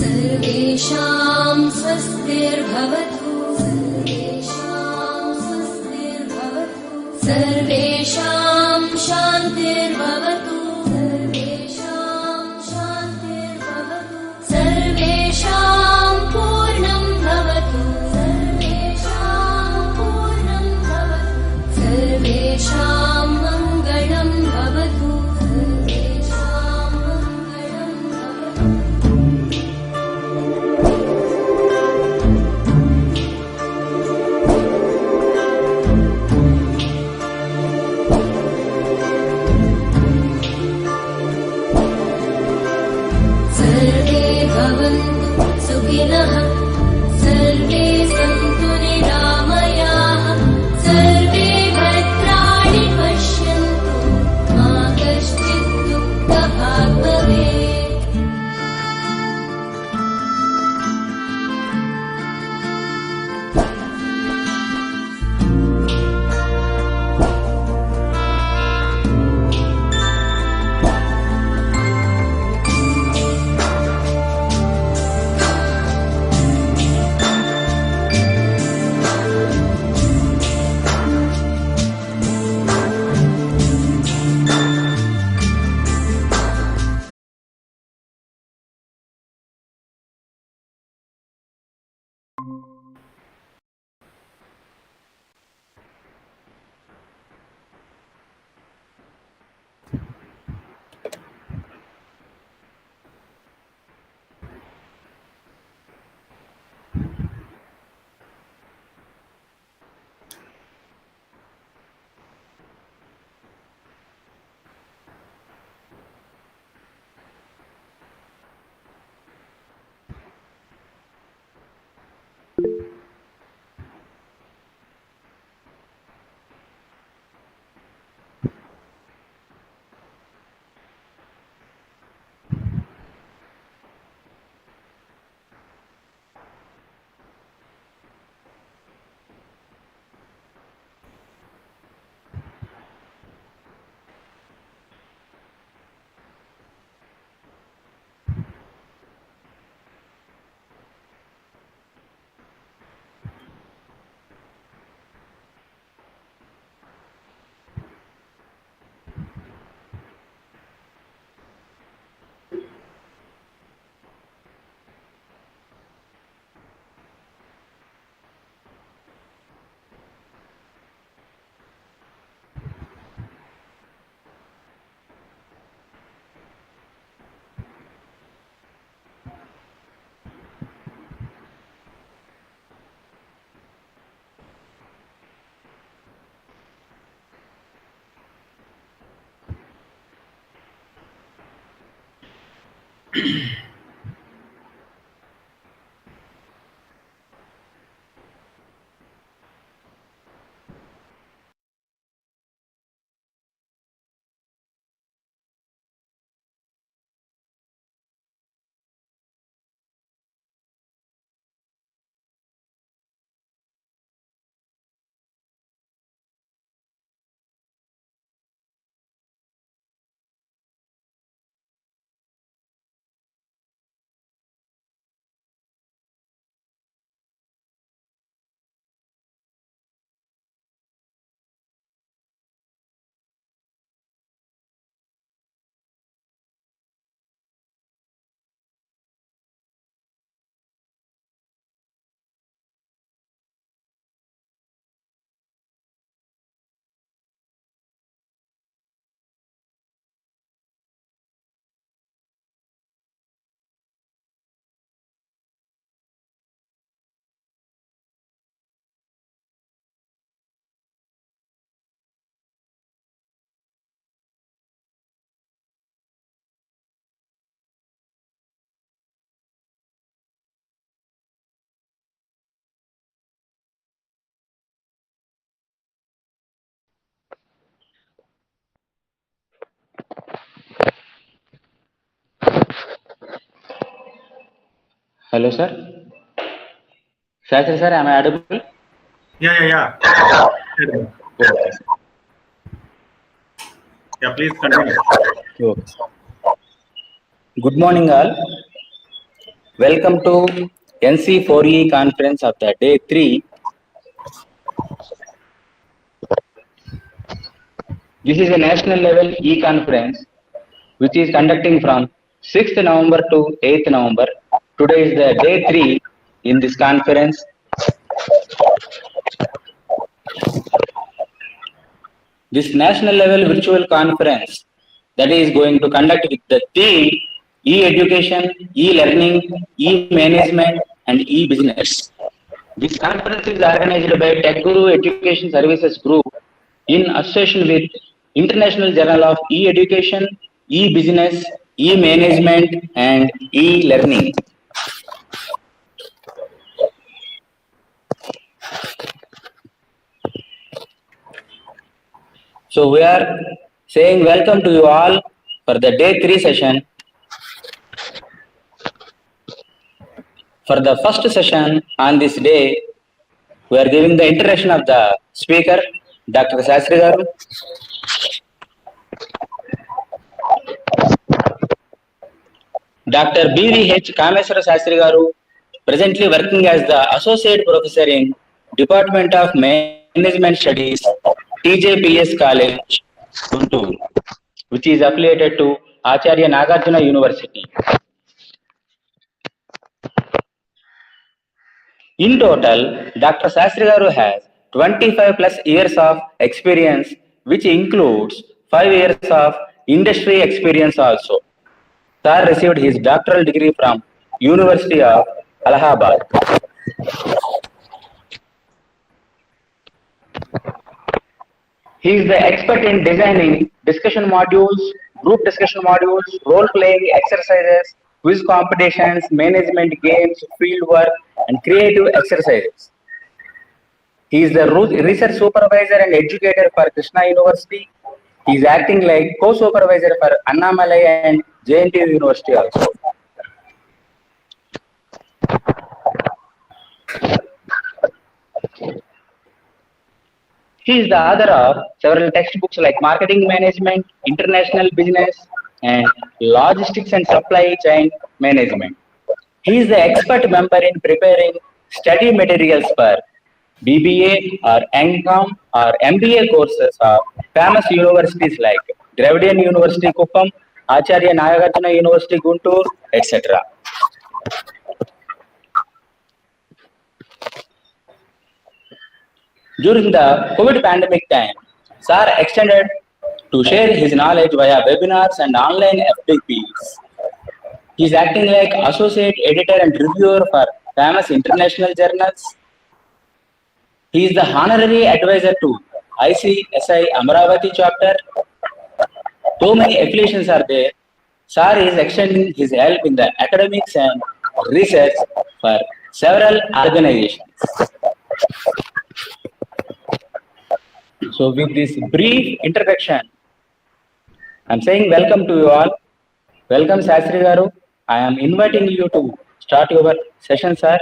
सर्वेषां शान्तिर्भवतु सर्वेषां शान्तिर्भवतु सर्वेषां पूर्णं भवतु सर्वेषां पूर्णं भवतु सर्वेषां मङ्गलं भवतु सर्वेषां मङ्गलं भवतु सुखिनः सर्वे सन्तु निरामयाः सर्वे भद्राणि पश्यन्तु मा कश्चित् दुःखभाग् भवेत्। Hello, sir. Shastri, sir, am I audible? Yeah. Okay. Yeah, please continue. Okay. Good morning, all. Welcome to NC4E Conference of the Day 3. This is a national level e-conference which is conducting from 6th November to 8th November. Today is the Day 3 in this conference. This national level virtual conference that is going to conduct with the theme e-education, e-learning, e-management and e-business. This conference is organized by Tech Guru Education Services Group in association with International Journal of E-Education, E-Business, E-Management and E-Learning. So we are saying welcome to you all for the Day 3 session. For the first session on this day, we are giving the introduction of the speaker, Dr. Sastri Garu. Dr. B.V.H. Kameswara Sastri Garu, presently working as the Associate Professor in Department of Management Studies, TJPS College, Guntur, which is affiliated to Acharya Nagarjuna University. In total, Dr. Sastri Garu has 25 plus years of experience, which includes 5 years of industry experience also. Sir received his doctoral degree from University of Allahabad. He is the expert in designing discussion modules, group discussion modules, role-playing exercises, quiz competitions, management games, field work, and creative exercises. He is the research supervisor and educator for Krishna University. He is acting like co-supervisor for Annamalai and JNTU University also. He is the author of several textbooks like Marketing Management, International Business, and Logistics and Supply Chain Management. He is the expert member in preparing study materials for BBA or NCOM or MBA courses of famous universities like Dravidian University Kuppam, Acharya Nagarjuna University Guntur, etc. During the COVID pandemic time, SAR extended to share his knowledge via webinars and online FTPs. He is acting like associate editor and reviewer for famous international journals. He is the honorary advisor to ICSI Amravati chapter. So many affiliations are there. Sir is extending his help in the academics and research for several organizations. So with this brief introduction, I'm saying welcome to you all. Welcome Sastri Garu. I am inviting you to start your session, sir.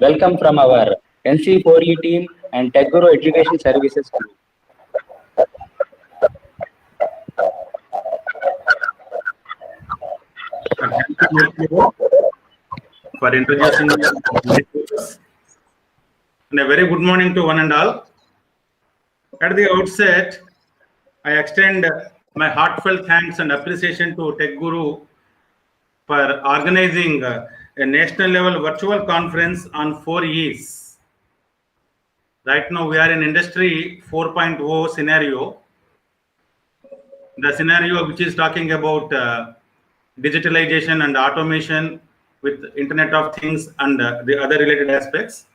Welcome from our NC4E team and Tech Guru Education Services group. Thank you for introducing me. And a very good morning to one and all. At the outset, I extend my heartfelt thanks and appreciation to Tech Guru for organizing a national level virtual conference on 4Es. Right now, we are in Industry 4.0 scenario. The scenario which is talking about digitalization and automation with Internet of Things and the other related aspects.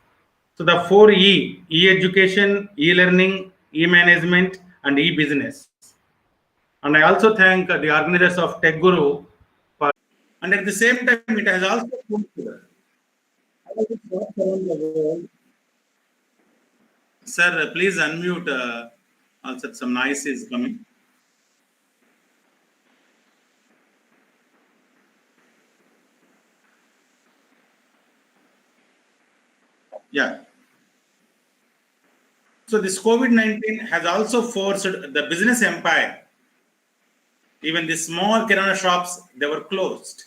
So the 4E, e-education, e-learning, e-management, and e-business. And I also thank the organizers of Tech Guru for, and at the same time, it has also Sir, please unmute. Also, some noise is coming. Yeah. So this COVID-19 has also forced the business empire. Even the small kirana shops, they were closed.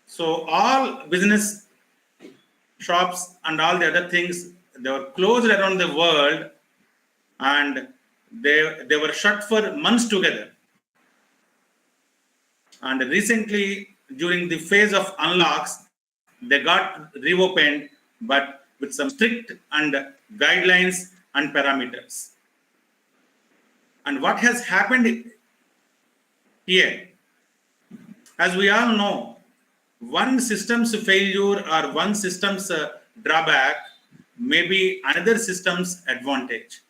So all business shops and all the other things, they were closed around the world, and they were shut for months together. And recently, during the phase of unlocks, they got reopened, but with some strict and guidelines and parameters. And what has happened here? As we all know, one system's failure or one system's drawback may be another system's advantage.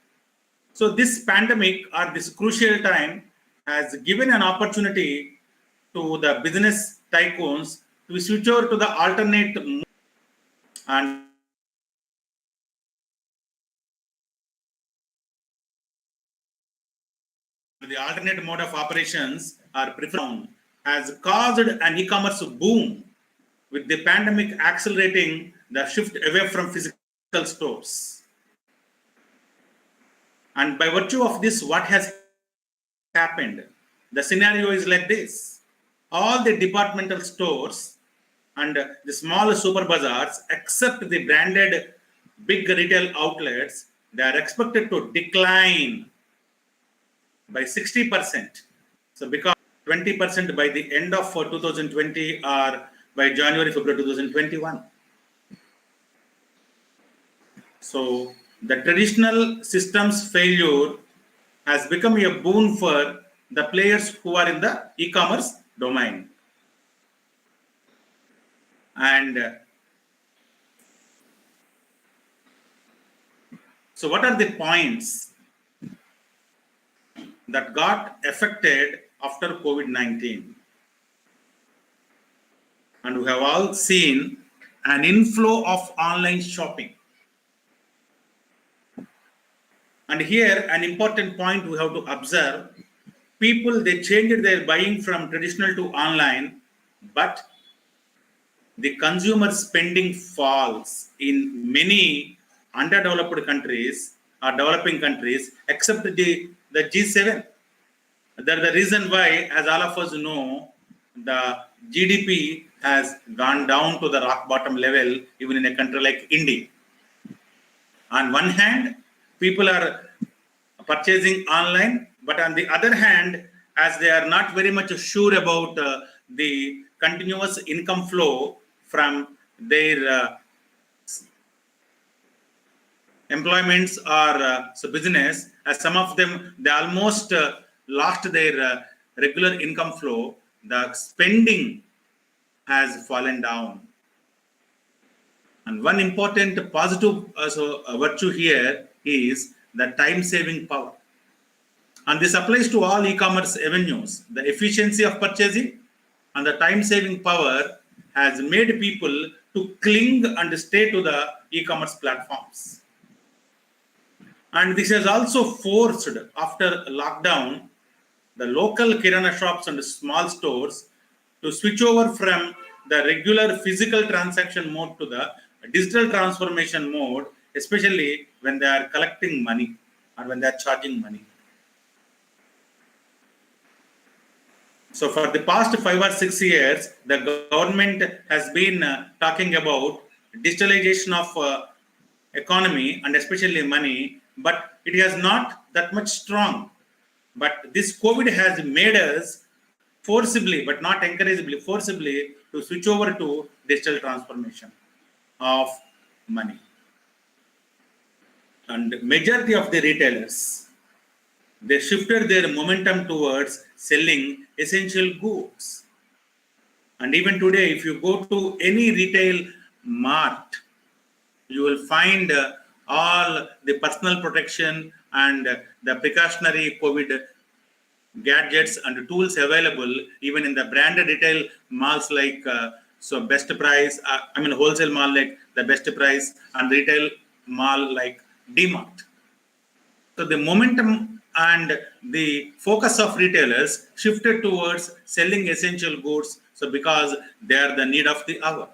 So this pandemic or this crucial time has given an opportunity to the business tycoons to switch over to the alternate and the alternate mode of operations are preferred has caused an e-commerce boom, with the pandemic accelerating the shift away from physical stores. And by virtue of this, what has happened? The scenario is like this. All the departmental stores and the small super bazaars, except the branded big retail outlets, they are expected to decline by 60%. So because 20% by the end of 2020 or by January, February 2021. So the traditional systems failure has become a boon for the players who are in the e-commerce domain. And so what are the points that got affected after COVID-19? And we have all seen an inflow of online shopping. And here, an important point we have to observe, people, they changed their buying from traditional to online, but the consumer spending falls in many underdeveloped countries or developing countries, except the G7. That's the reason why, as all of us know, the GDP has gone down to the rock bottom level, even in a country like India. On one hand, people are purchasing online, but on the other hand, as they are not very much sure about the continuous income flow from their employments or business, as some of them, they almost lost their regular income flow, the spending has fallen down. And one important positive virtue here is the time-saving power. And this applies to all e-commerce avenues. The efficiency of purchasing, and the time-saving power has made people to cling and stay to the e-commerce platforms. And this has also forced, after lockdown, the local kirana shops and small stores to switch over from the regular physical transaction mode to the digital transformation mode, especially when they are collecting money or when they are charging money. So for the past 5 or 6 years, the government has been talking about digitalization of economy and especially money, but it is not that much strong. But this COVID has made us forcibly, but not encouragably, forcibly to switch over to digital transformation of money. And majority of the retailers, they shifted their momentum towards selling essential goods. And even today, if you go to any retail mart, you will find all the personal protection and the precautionary COVID gadgets and tools available even in the branded retail malls like Best Price, wholesale mall like the Best Price and retail mall like DMart. So the momentum and the focus of retailers shifted towards selling essential goods, so because they are the need of the hour.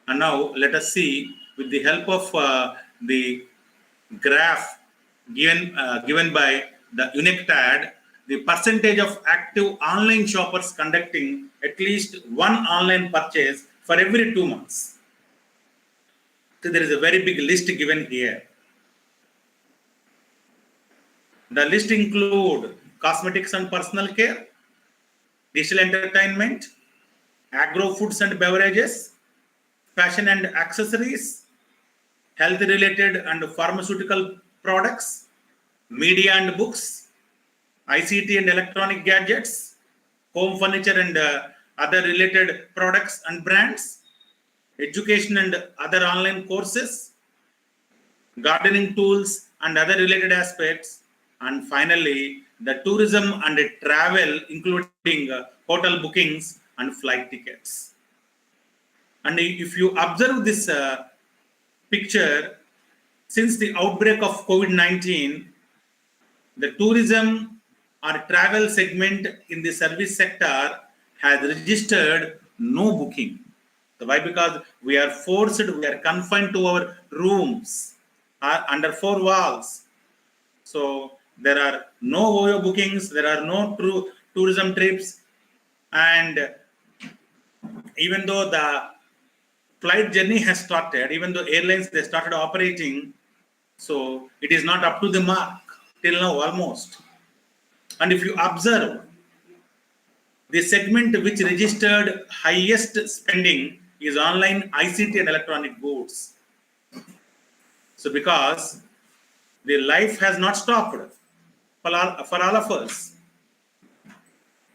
And now let us see, with the help of the graph given by the UNICTAD, the percentage of active online shoppers conducting at least one online purchase for every 2 months. So there is a very big list given here. The list include cosmetics and personal care, digital entertainment, agro foods and beverages, fashion and accessories, health-related and pharmaceutical products, media and books, ICT and electronic gadgets, home furniture and other related products and brands, education and other online courses, gardening tools and other related aspects, and finally, the tourism and travel, including hotel bookings and flight tickets. And if you observe this picture, since the outbreak of COVID-19, the tourism or travel segment in the service sector has registered no booking. So why? Because we are forced, we are confined to our rooms under 4 walls. So there are no OYO bookings, there are no tourism trips, and even though the flight journey has started, even though airlines they started operating, so it is not up to the mark till now almost. And if you observe, the segment which registered highest spending is online ICT and electronic goods. So because the life has not stopped for all of us.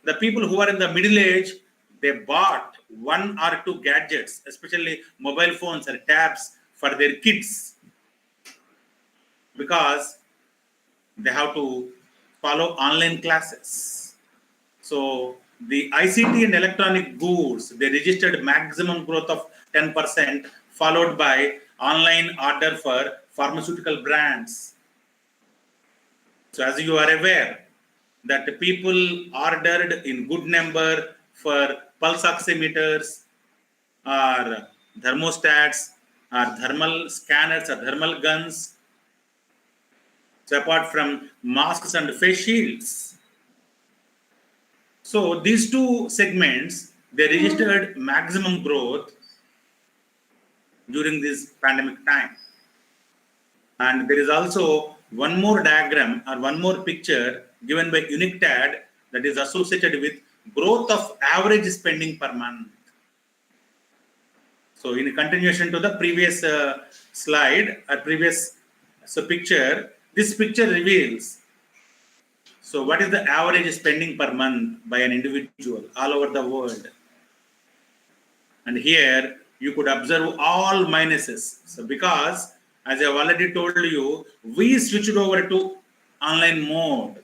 The people who are in the middle age, they bought 1 or 2 gadgets, especially mobile phones or tabs for their kids, because they have to follow online classes. So the ICT and electronic goods, they registered maximum growth of 10%, followed by online order for pharmaceutical brands. So as you are aware, that the people ordered in good number for pulse oximeters or thermostats or thermal scanners or thermal guns. So apart from masks and face shields. So these 2 segments, they registered maximum growth during this pandemic time. And there is also one more diagram or one more picture given by UNICTAD that is associated with growth of average spending per month. So in continuation to the previous slide or previous picture, this picture reveals, so what is the average spending per month by an individual all over the world. And here you could observe all minuses. So because, as I have already told you, we switched over to online mode.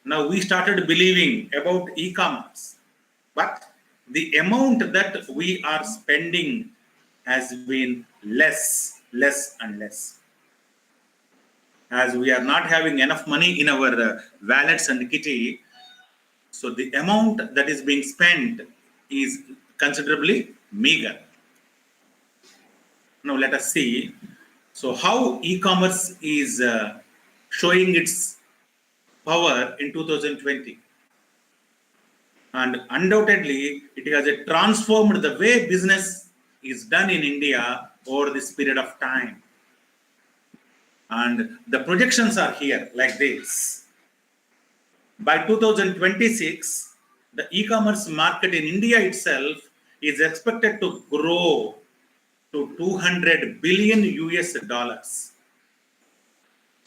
Now we started believing about e-commerce, but the amount that we are spending has been less and less, as we are not having enough money in our wallets and kitty. So the amount that is being spent is considerably meager. Now let us see, so how e-commerce is showing its power in 2020. And undoubtedly, it has transformed the way business is done in India over this period of time. And the projections are here like this. By 2026, the e-commerce market in India itself is expected to grow to 200 billion US dollars.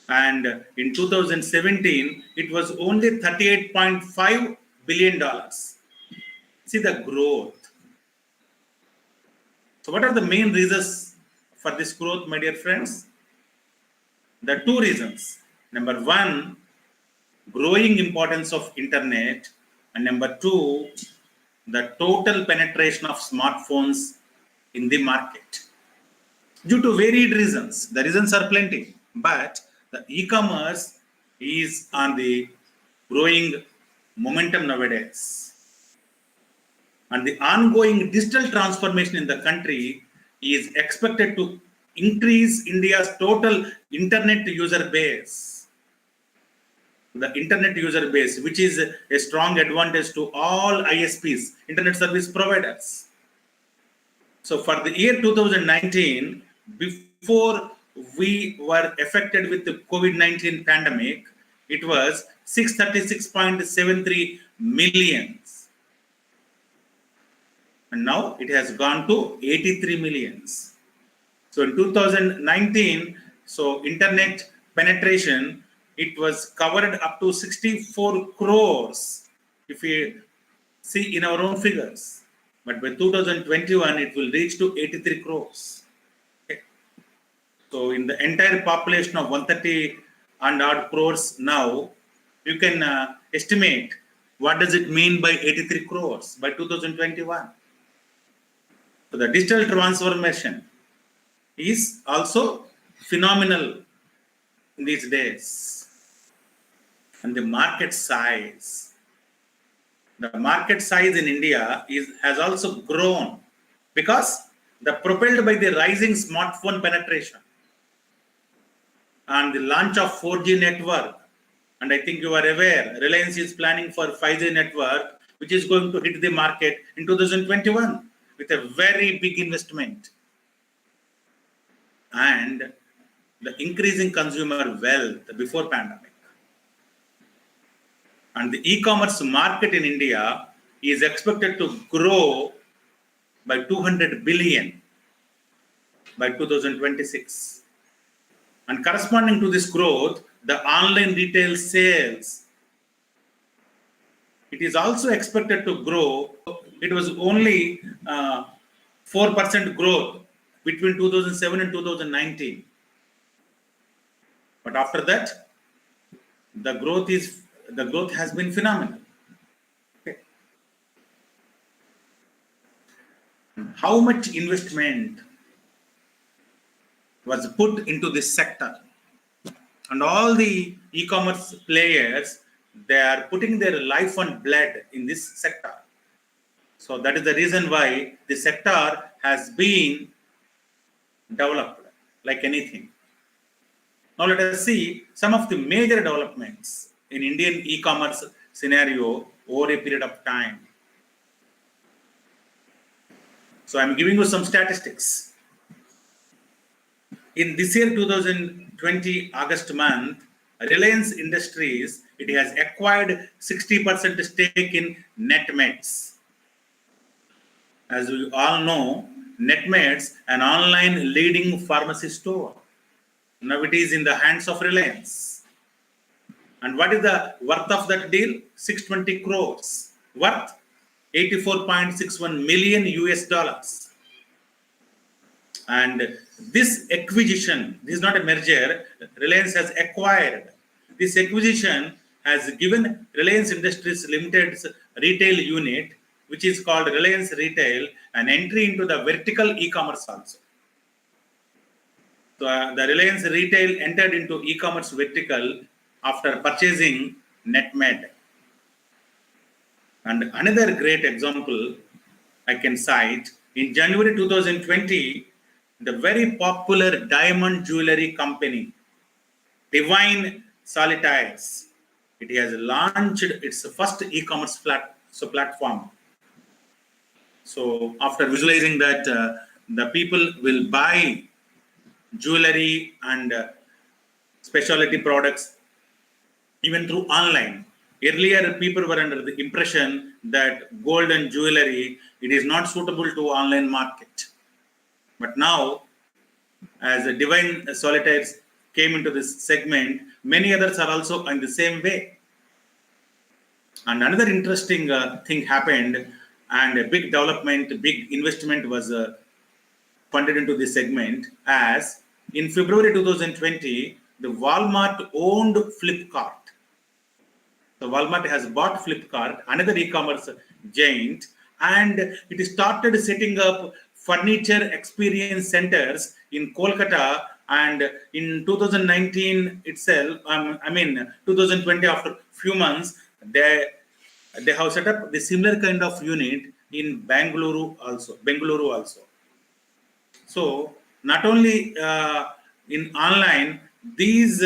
And in 2017, it was only $38.5 billion. See the growth. So what are the main reasons for this growth, my dear friends? There are two reasons. Number one, growing importance of internet, and number two, the total penetration of smartphones in the market. Due to varied reasons, the reasons are plenty, but the e-commerce is on the growing momentum nowadays. And the ongoing digital transformation in the country is expected to increase India's total internet user base. The internet user base, which is a strong advantage to all ISPs, internet service providers. So for the year 2019, before we were affected with the COVID-19 pandemic, it was 636.73 millions. And now it has gone to 83 millions. So in 2019, so internet penetration, it was covered up to 64 crores, if we see in our own figures. But by 2021, it will reach to 83 crores. Okay. So in the entire population of 130 and odd crores now, you can estimate what does it mean by 83 crores by 2021. So the digital transformation is also phenomenal in these days. And the market size. The market size in India has also grown because propelled by the rising smartphone penetration and the launch of 4G network. And I think you are aware, Reliance is planning for 5G network, which is going to hit the market in 2021 with a very big investment. And the increasing consumer wealth before pandemic. And the e-commerce market in India is expected to grow by 200 billion by 2026. And corresponding to this growth, the online retail sales, it is also expected to grow. It was only 4% growth between 2007 and 2019. But after that, the growth has been phenomenal. Okay. How much investment was put into this sector? And all the e-commerce players, they are putting their life and blood in this sector. So that is the reason why the sector has been developed like anything. Now let us see some of the major developments in Indian e-commerce scenario over a period of time. So I'm giving you some statistics. In this year 2020 August month, Reliance Industries, it has acquired 60% stake in Netmeds. As we all know, Netmeds, an online leading pharmacy store. Now it is in the hands of Reliance. And what is the worth of that deal? 620 crores. Worth 84.61 million US dollars. And this acquisition, this is not a merger, Reliance has acquired. This acquisition has given Reliance Industries Limited's retail unit, which is called Reliance Retail, an entry into the vertical e-commerce also. So the Reliance Retail entered into e-commerce vertical after purchasing Netmed. And another great example I can cite, in January 2020, the very popular diamond jewelry company, Divine Solitaires, it has launched its first e-commerce platform. So after visualizing that the people will buy jewelry and specialty products even through online. Earlier, people were under the impression that gold and jewelry, it is not suitable to online market. But now, as a Divine Solitaires came into this segment, many others are also in the same way. And another interesting thing happened, and a big development, big investment was funded into this segment, as in February 2020, the Walmart owned Flipkart. So Walmart has bought Flipkart, another e-commerce giant, and it started setting up furniture experience centers in Kolkata. And in 2019 itself, 2020, after few months, they have set up the similar kind of unit in Bengaluru also. So not only in online, these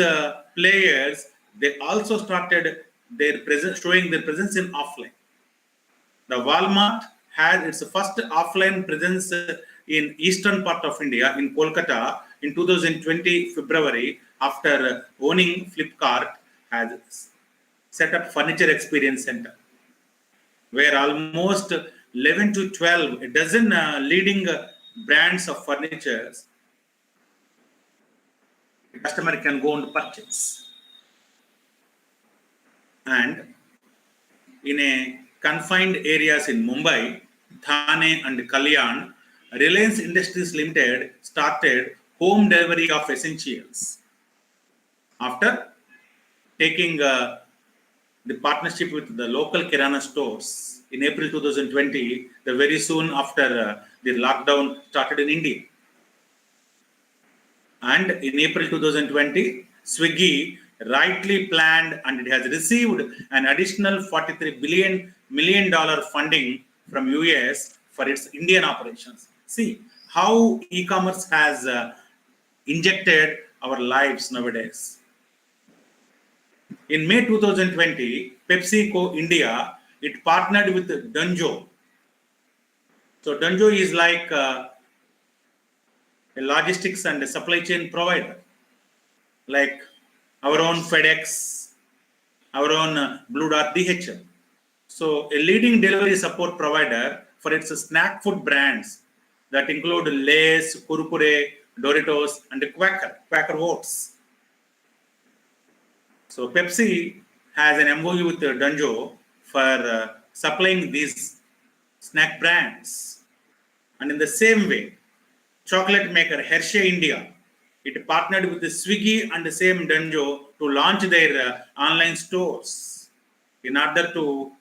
players, they also started showing their presence in offline. The Walmart had its first offline presence in eastern part of India, in Kolkata, in 2020 February, after owning Flipkart, has set up furniture experience center, where almost 11 to 12, a dozen leading brands of furniture, the customer can go and purchase. And in a confined areas in Mumbai, Thane and Kalyan, Reliance Industries Limited started home delivery of essentials. After taking the partnership with the local Kirana stores in April 2020, the very soon after the lockdown started in India. And in April 2020, Swiggy rightly planned, and it has received an additional $43 million funding from US for its Indian operations. See how e-commerce has injected our lives nowadays. In May 2020, PepsiCo India, it partnered with Dunzo. So Dunzo is like a logistics and a supply chain provider, like our own FedEx, our own Blue Dart DHL. So a leading delivery support provider for its snack food brands that include Lay's, Kurkure, Doritos, and Quaker Oats. So Pepsi has an MOU with Dunzo for supplying these snack brands. And in the same way, chocolate maker Hershey India, it partnered with the Swiggy and the same Dunzo to launch their online stores in order to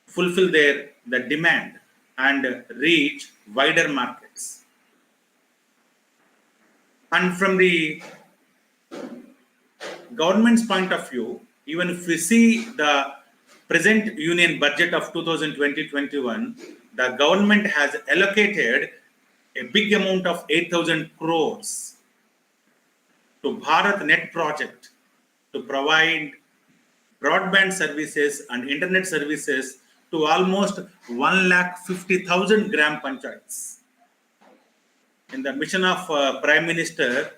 fulfill the demand and reach wider markets. And from the government's point of view, even if we see the present union budget of 2020-21, the government has allocated a big amount of 8,000 crores to Bharat Net project to provide broadband services and internet services to almost 150,000 gram panchayats. In the mission of Prime Minister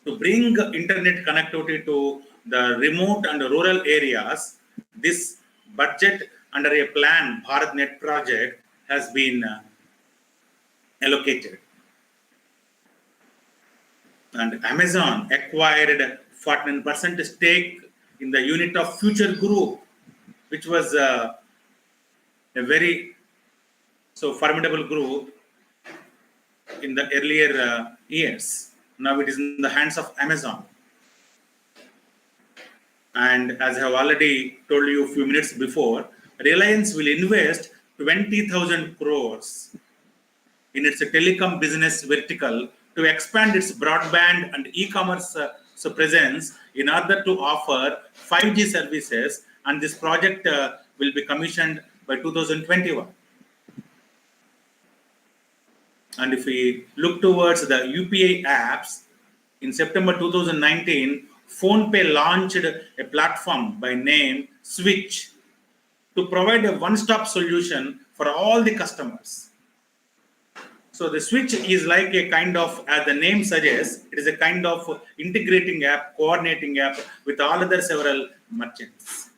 to bring internet connectivity to the remote and rural areas, this budget under a plan, Bharat Net project, has been allocated. And Amazon acquired 49% stake in the unit of Future Group, which was a very formidable group in the earlier years. Now it is in the hands of Amazon. And as I have already told you a few minutes before, Reliance will invest 20,000 crores in its telecom business vertical to expand its broadband and e-commerce presence in order to offer 5G services, and this project will be commissioned by 2021. And if we look towards the UPI apps, in September 2019, PhonePe launched a platform by name Switch to provide a one-stop solution for all the customers. So the Switch is like a kind of, as the name suggests, it is a kind of integrating app, coordinating app with all other several merchants.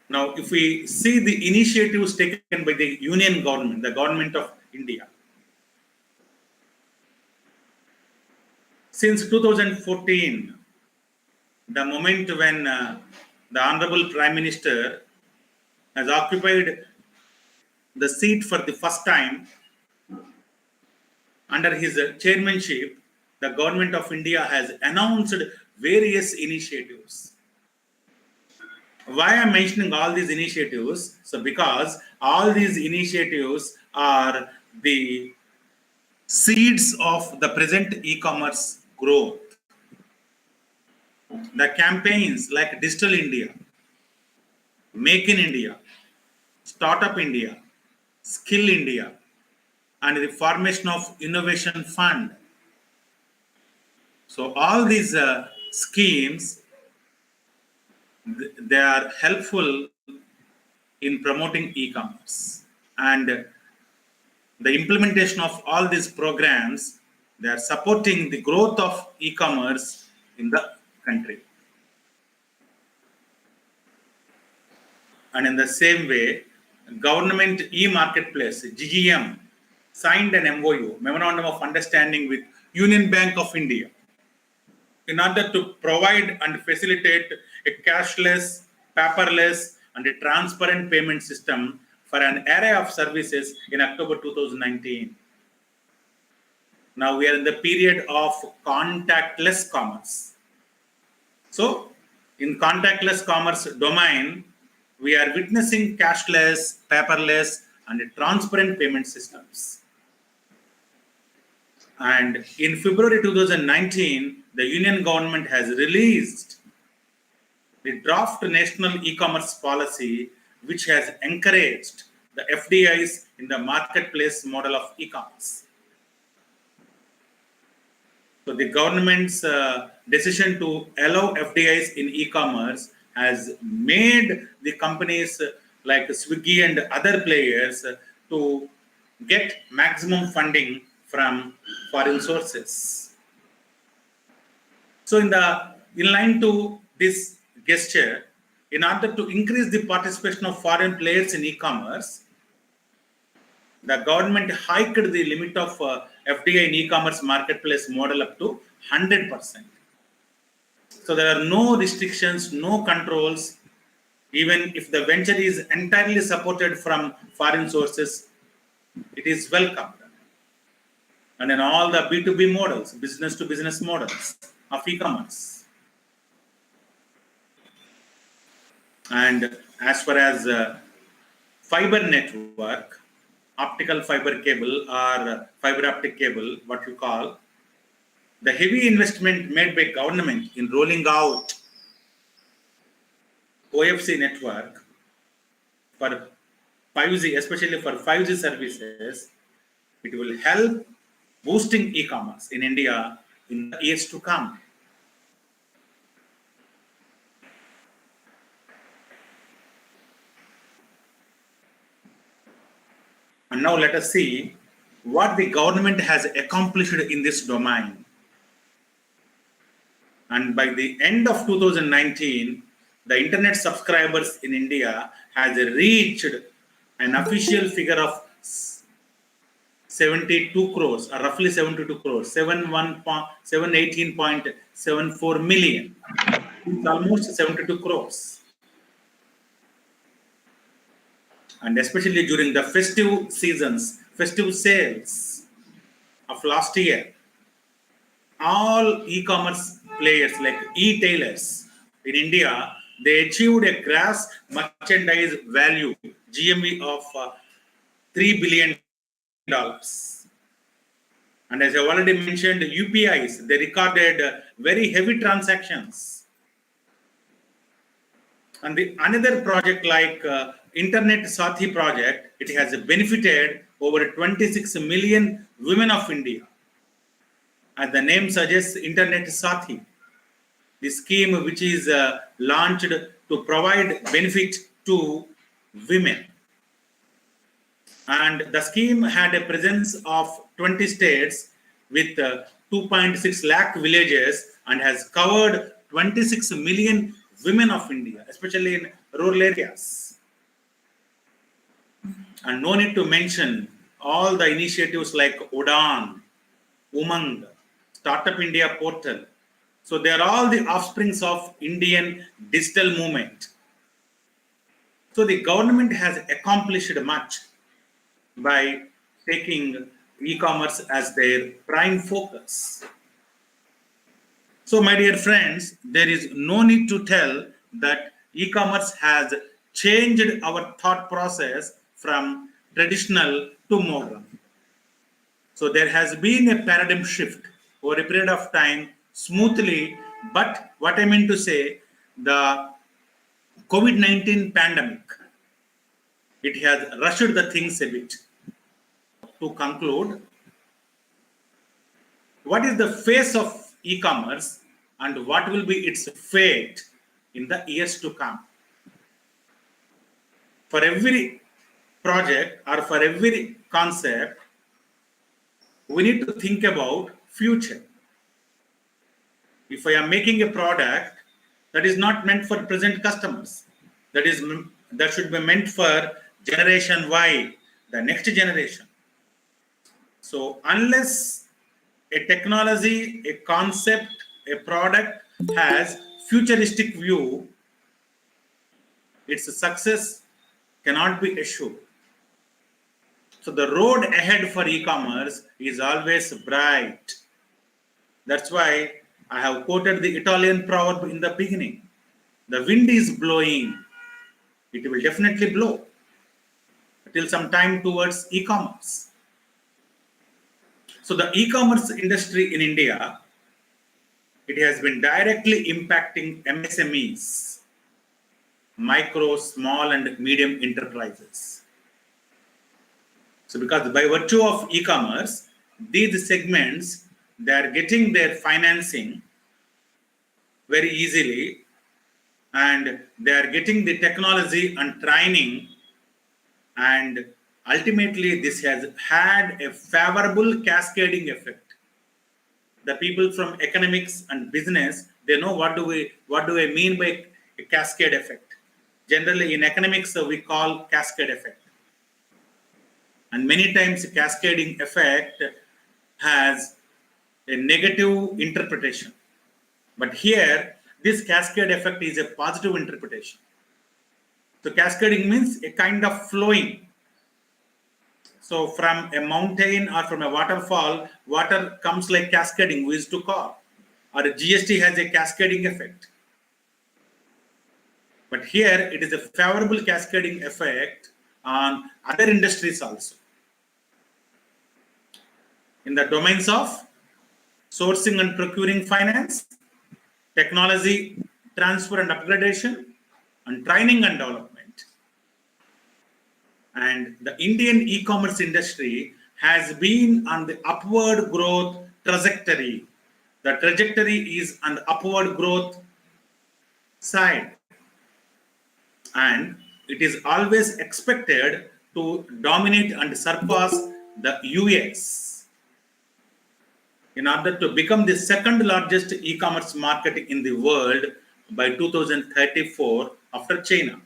Now, if we see the initiatives taken by the Union government, the government of India, since 2014, the moment when the Honorable Prime Minister has occupied the seat for the first time, under his chairmanship, the government of India has announced various initiatives. Why I'm mentioning all these initiatives? So because all these initiatives are the seeds of the present e-commerce growth. The campaigns like Digital India, Make in India, Startup India, Skill India, and the formation of Innovation Fund. So all these schemes, they are helpful in promoting e-commerce, and the implementation of all these programs, they are supporting the growth of e-commerce in the country. And in the same way, government e-marketplace, GGM, signed an MOU, Memorandum of Understanding, with Union Bank of India in order to provide and facilitate a cashless, paperless, and a transparent payment system for an array of services in October 2019. Now we are in the period of contactless commerce. So, in contactless commerce domain, we are witnessing cashless, paperless, and transparent payment systems. And in February 2019, the Union government has released the draft national e-commerce policy, which has encouraged the FDIs in the marketplace model of e-commerce. So the government's decision to allow FDIs in e-commerce has made the companies like Swiggy and other players to get maximum funding from foreign sources. So in line to this gesture, in order to increase the participation of foreign players in e-commerce, the government hiked the limit of FDI in e-commerce marketplace model up to 100%. So there are no restrictions, no controls. Even if the venture is entirely supported from foreign sources, it is welcomed. And in all the B2B models, business to business models of e-commerce. And as far as fiber network, optical fiber cable or fiber optic cable, what you call, the heavy investment made by government in rolling out OFC network for 5G, especially for 5G services, it will help boosting e-commerce in India in the years to come. And now let us see what the government has accomplished in this domain. And by the end of 2019, the internet subscribers in India has reached an official figure of 72 crores, or roughly 72 crores, 718.74 million. It's almost 72 crores. And especially during the festive seasons, festive sales of last year, all e-commerce players like e-tailers in India, they achieved a gross merchandise value GMV of $3 billion. And as I already mentioned, UPIs, they recorded very heavy transactions. And another project like Internet Sathi project, it has benefited over 26 million women of India. As the name suggests, Internet Sathi, the scheme which is launched to provide benefit to women. And the scheme had a presence of 20 states with 2.6 lakh villages and has covered 26 million women of India, especially in rural areas. And no need to mention all the initiatives like Udan, Umang, Startup India portal. So they are all the offsprings of Indian digital movement. So the government has accomplished much by taking e-commerce as their prime focus. So my dear friends, there is no need to tell that e-commerce has changed our thought process from traditional to modern. So there has been a paradigm shift over a period of time smoothly, but what I mean to say, the COVID-19 pandemic, it has rushed the things a bit. To conclude, what is the face of e-commerce and what will be its fate in the years to come? For every project or for every concept, we need to think about future. If I am making a product that is not meant for present customers, that should be meant for generation Y, the next generation. So unless a technology, a concept, a product has futuristic view, its success cannot be assured. So the road ahead for e-commerce is always bright. That's why I have quoted the Italian proverb in the beginning. The wind is blowing. It will definitely blow till some time towards e-commerce. So the e-commerce industry in India, it has been directly impacting MSMEs, micro, small and medium enterprises. So because by virtue of e-commerce, these segments, they are getting their financing very easily and they are getting the technology and training, and ultimately this has had a favorable cascading effect. The people from economics and business, they know what do I mean by a cascade effect. Generally in economics we call cascade effect. And many times cascading effect has a negative interpretation. But here, this cascade effect is a positive interpretation. So cascading means a kind of flowing. So from a mountain or from a waterfall, water comes like cascading, we used to call. Or a GST has a cascading effect. But here, it is a favorable cascading effect on other industries also. In the domains of sourcing and procuring finance, technology transfer and upgradation, and training and development. And the Indian e-commerce industry has been on the upward growth trajectory. The trajectory is on the upward growth side. And it is always expected to dominate and surpass the US in order to become the second largest e-commerce market in the world by 2034 after China.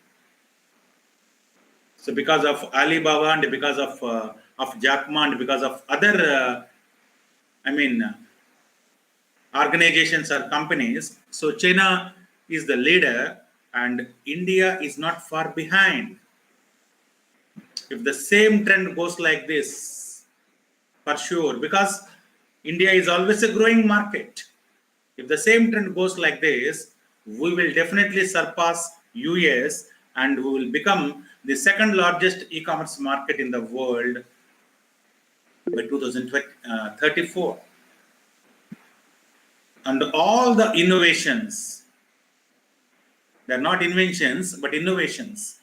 So because of Alibaba and because of Jack Ma and because of other organizations or companies, so China is the leader and India is not far behind. If the same trend goes like this, for sure, because India is always a growing market. If the same trend goes like this, we will definitely surpass US and we will become the second largest e-commerce market in the world by 2034. And all the innovations, they're not inventions, but innovations,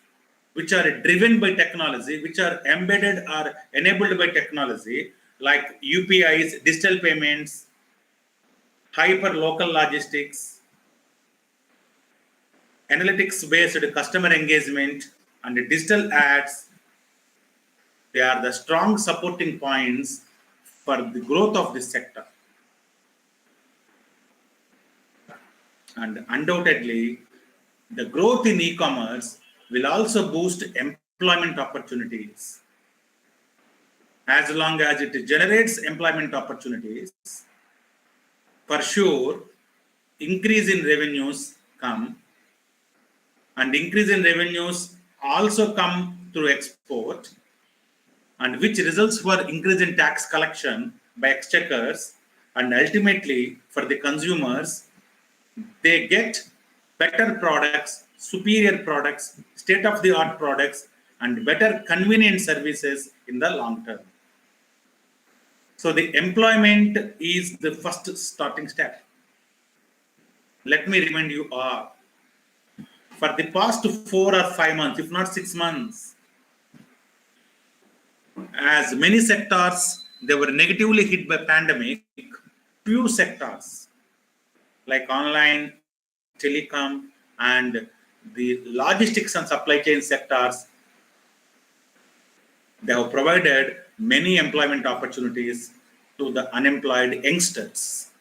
which are driven by technology, which are embedded or enabled by technology, like UPIs, digital payments, hyper local logistics, analytics based customer engagement, and digital ads. They are the strong supporting points for the growth of this sector. And undoubtedly, the growth in e-commerce will also boost employment opportunities. As long as it generates employment opportunities, for sure, increase in revenues come, and increase in revenues also come through export, and which results for increase in tax collection by exchequers, and ultimately for the consumers, they get better products, superior products, state-of-the-art products, and better convenient services in the long term. So the employment is the first starting step. Let me remind you all, for the past 4 or 5 months, if not 6 months, as many sectors, they were negatively hit by pandemic, few sectors like online, telecom, and the logistics and supply chain sectors, they have provided many employment opportunities to the unemployed youngsters.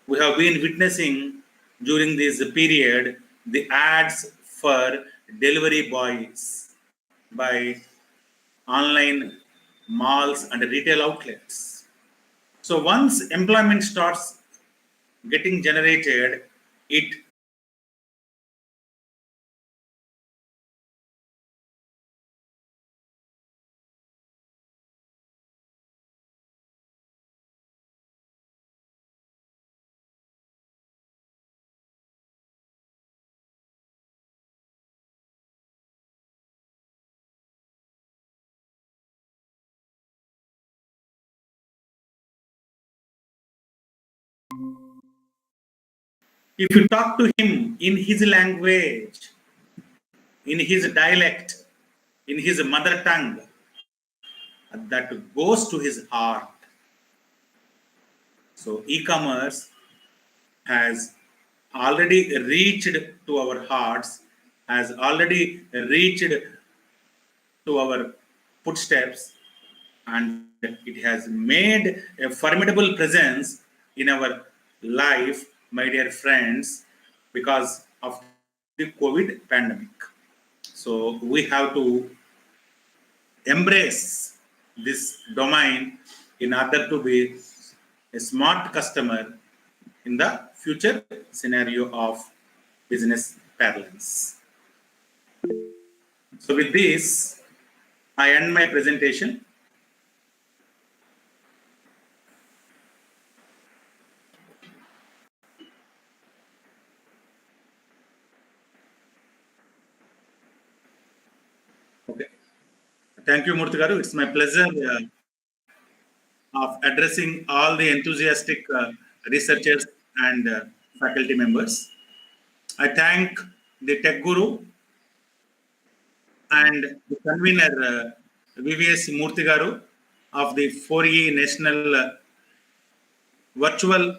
We have been witnessing during this period the ads for delivery boys by online malls and retail outlets. So once employment starts getting generated, it if you talk to him in his language, in his dialect, in his mother tongue, that goes to his heart. So e-commerce has already reached to our hearts, has already reached to our footsteps, and it has made a formidable presence in our life, my dear friends, because of the COVID pandemic. So we have to embrace this domain in order to be a smart customer in the future scenario of business parlance. So with this, I end my presentation. Okay. Thank you, Murthy garu. It's my pleasure of addressing all the enthusiastic researchers and faculty members. I thank the Tech Guru and the convener VVS Murthy garu of the 4E National Virtual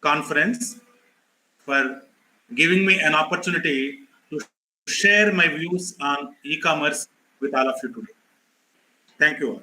Conference for giving me an opportunity to share my views on e-commerce with all of you today. Thank you all.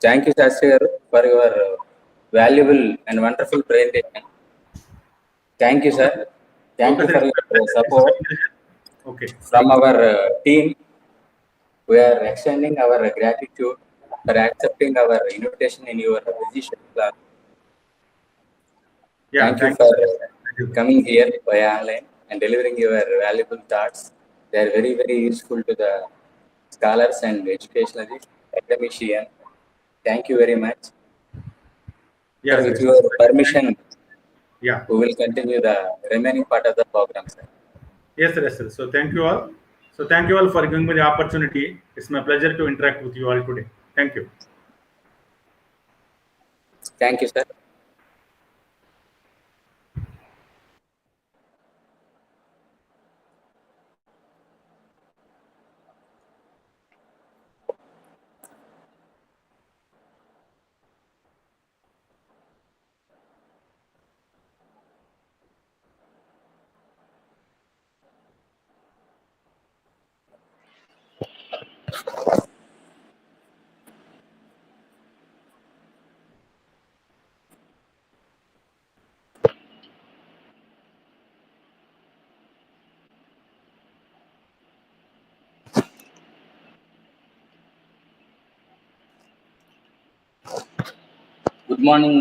Thank you, Shastri garu, for your valuable and wonderful presentation. Thank you, sir. Thank you for your support. Okay. From our team, we are extending our gratitude for accepting our invitation in your busy schedule. Yeah, Thank you thank for you. coming here by online and delivering your valuable thoughts. They are very, very useful to the scholars and educationalists, academicians. Thank you very much. Yes, Sir, with yes. your permission, Yeah. we will continue the remaining part of the program, sir. Yes, sir. Yes, sir. So thank you all. So thank you all for giving me the opportunity. It's my pleasure to interact with you all today. Thank you. Thank you, sir. Good morning,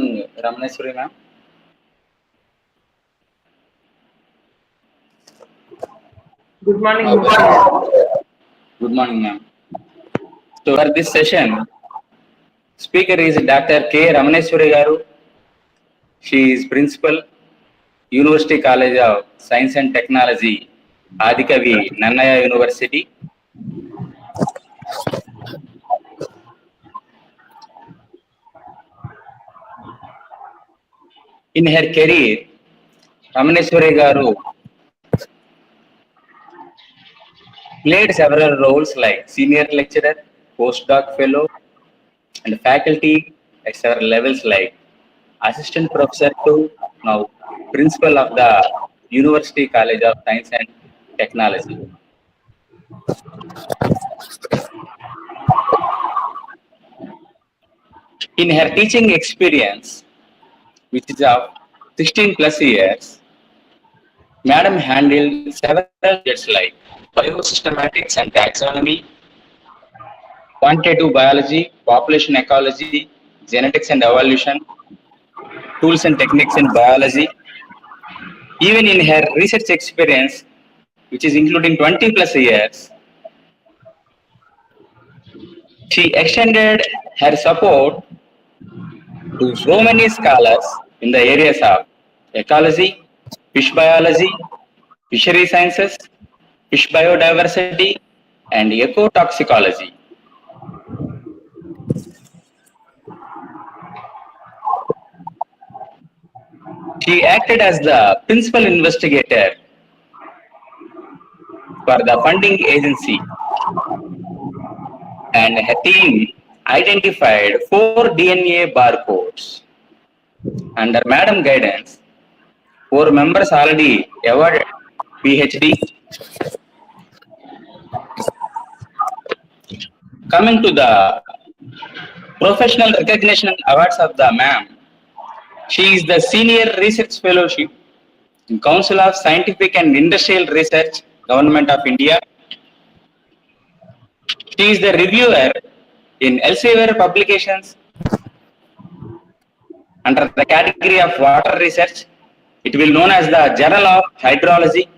Ramaneshwari ma'am. Good morning. Good morning, ma'am. So for this session, speaker is Dr. K. Ramaneshwari Garu. She is principal, University College of Science and Technology, Adikavi, Nannaya University. In her career, Ramaneshwari Garu played several roles like senior lecturer, postdoc fellow, and faculty at several levels like assistant professor to now principal of the University College of Science and Technology. In her teaching experience, which is of 16 plus years, Madam handled several subjects like biosystematics and taxonomy, quantitative biology, population ecology, genetics and evolution, tools and techniques in biology. Even in her research experience, which is including 20 plus years, she extended her support to so many scholars in the areas of ecology, fish biology, fishery sciences, fish biodiversity, and ecotoxicology. She acted as the principal investigator for the funding agency, and her team identified 4 DNA barcodes. Under Madam guidance, 4 members already awarded PhD. Coming to the professional recognition awards of the ma'am, she is the Senior Research Fellowship in Council of Scientific and Industrial Research, Government of India. She is the reviewer in Elsevier publications under the category of water research. It will known as the Journal of Hydrology.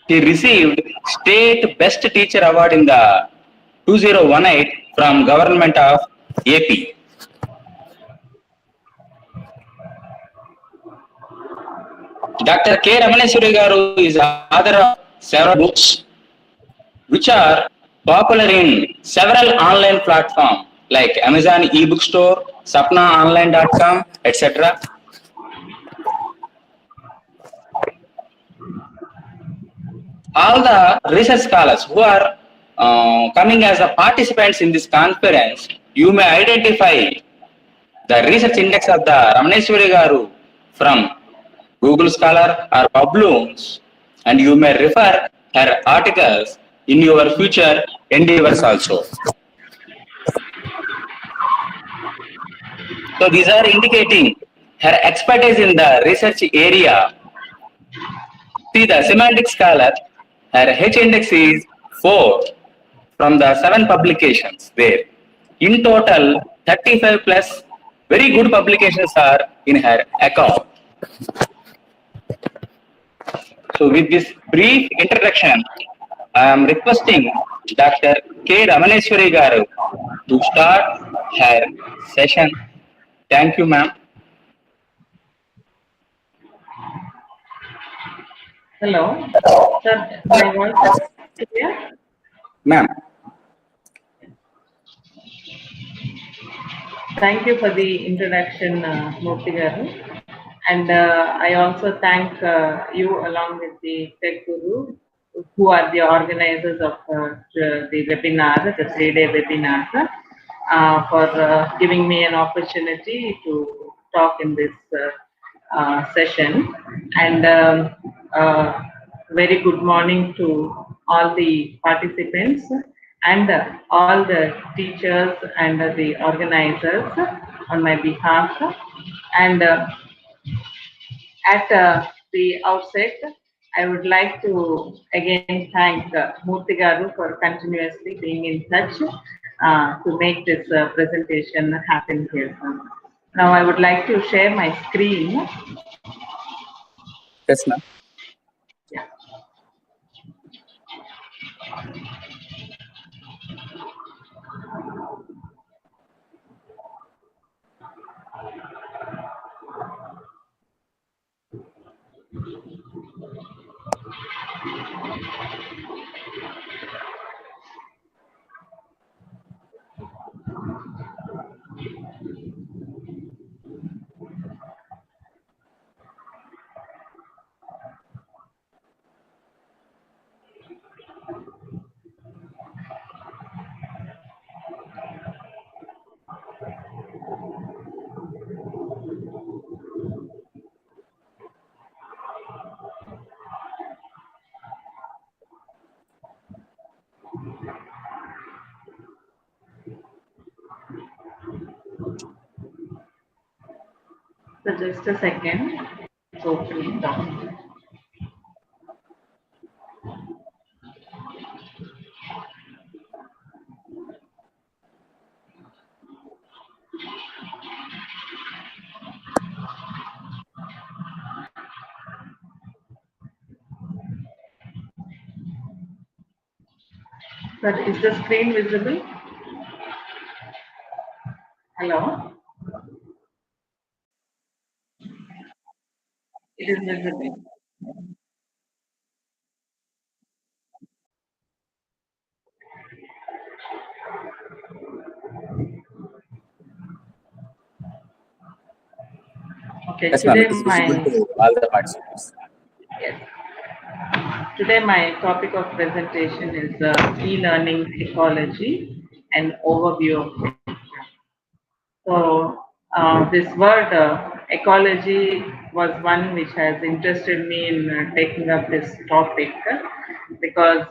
She received State Best Teacher Award in the 2018 from Government of AP. Dr. K. Ramaneshwari Garu is author of several books which are popular in several online platforms like Amazon ebook store, sapnaonline.com, etc. All the research scholars who are coming as the participants in this conference, you may identify the research index of the Ramaneshwari Garu from Google Scholar or Publoons, and you may refer her articles in your future endeavors also. So these are indicating her expertise in the research area See the semantic scholar, her H index is 4 from the 7 publications there. In total, 35 plus very good publications are in her account. So with this brief introduction, I am requesting Dr. K. Ramaneshwari Garu to start her session. Thank you, ma'am. Hello, sir. My voice is clear? Ma'am. Thank you for the introduction, Murthy garu. And I also thank you along with the Tech Guru, who are the organizers of the webinar, the 3-day webinar, for giving me an opportunity to talk in this session. And very good morning to all the participants and all the teachers and the organizers on my behalf. And at the outset, I would like to again thank Murthy garu for continuously being in touch to make this presentation happen here. Now I would like to share my screen. Yes, ma'am. Yeah. So just a second. It's opening down. But is the screen visible? Hello? It is visible. Okay, Yes, ma'am. today It is visible my to all the participants. yes. Today my topic of presentation is e-learning ecology and overview of it. So this word ecology was one which has interested me in taking up this topic because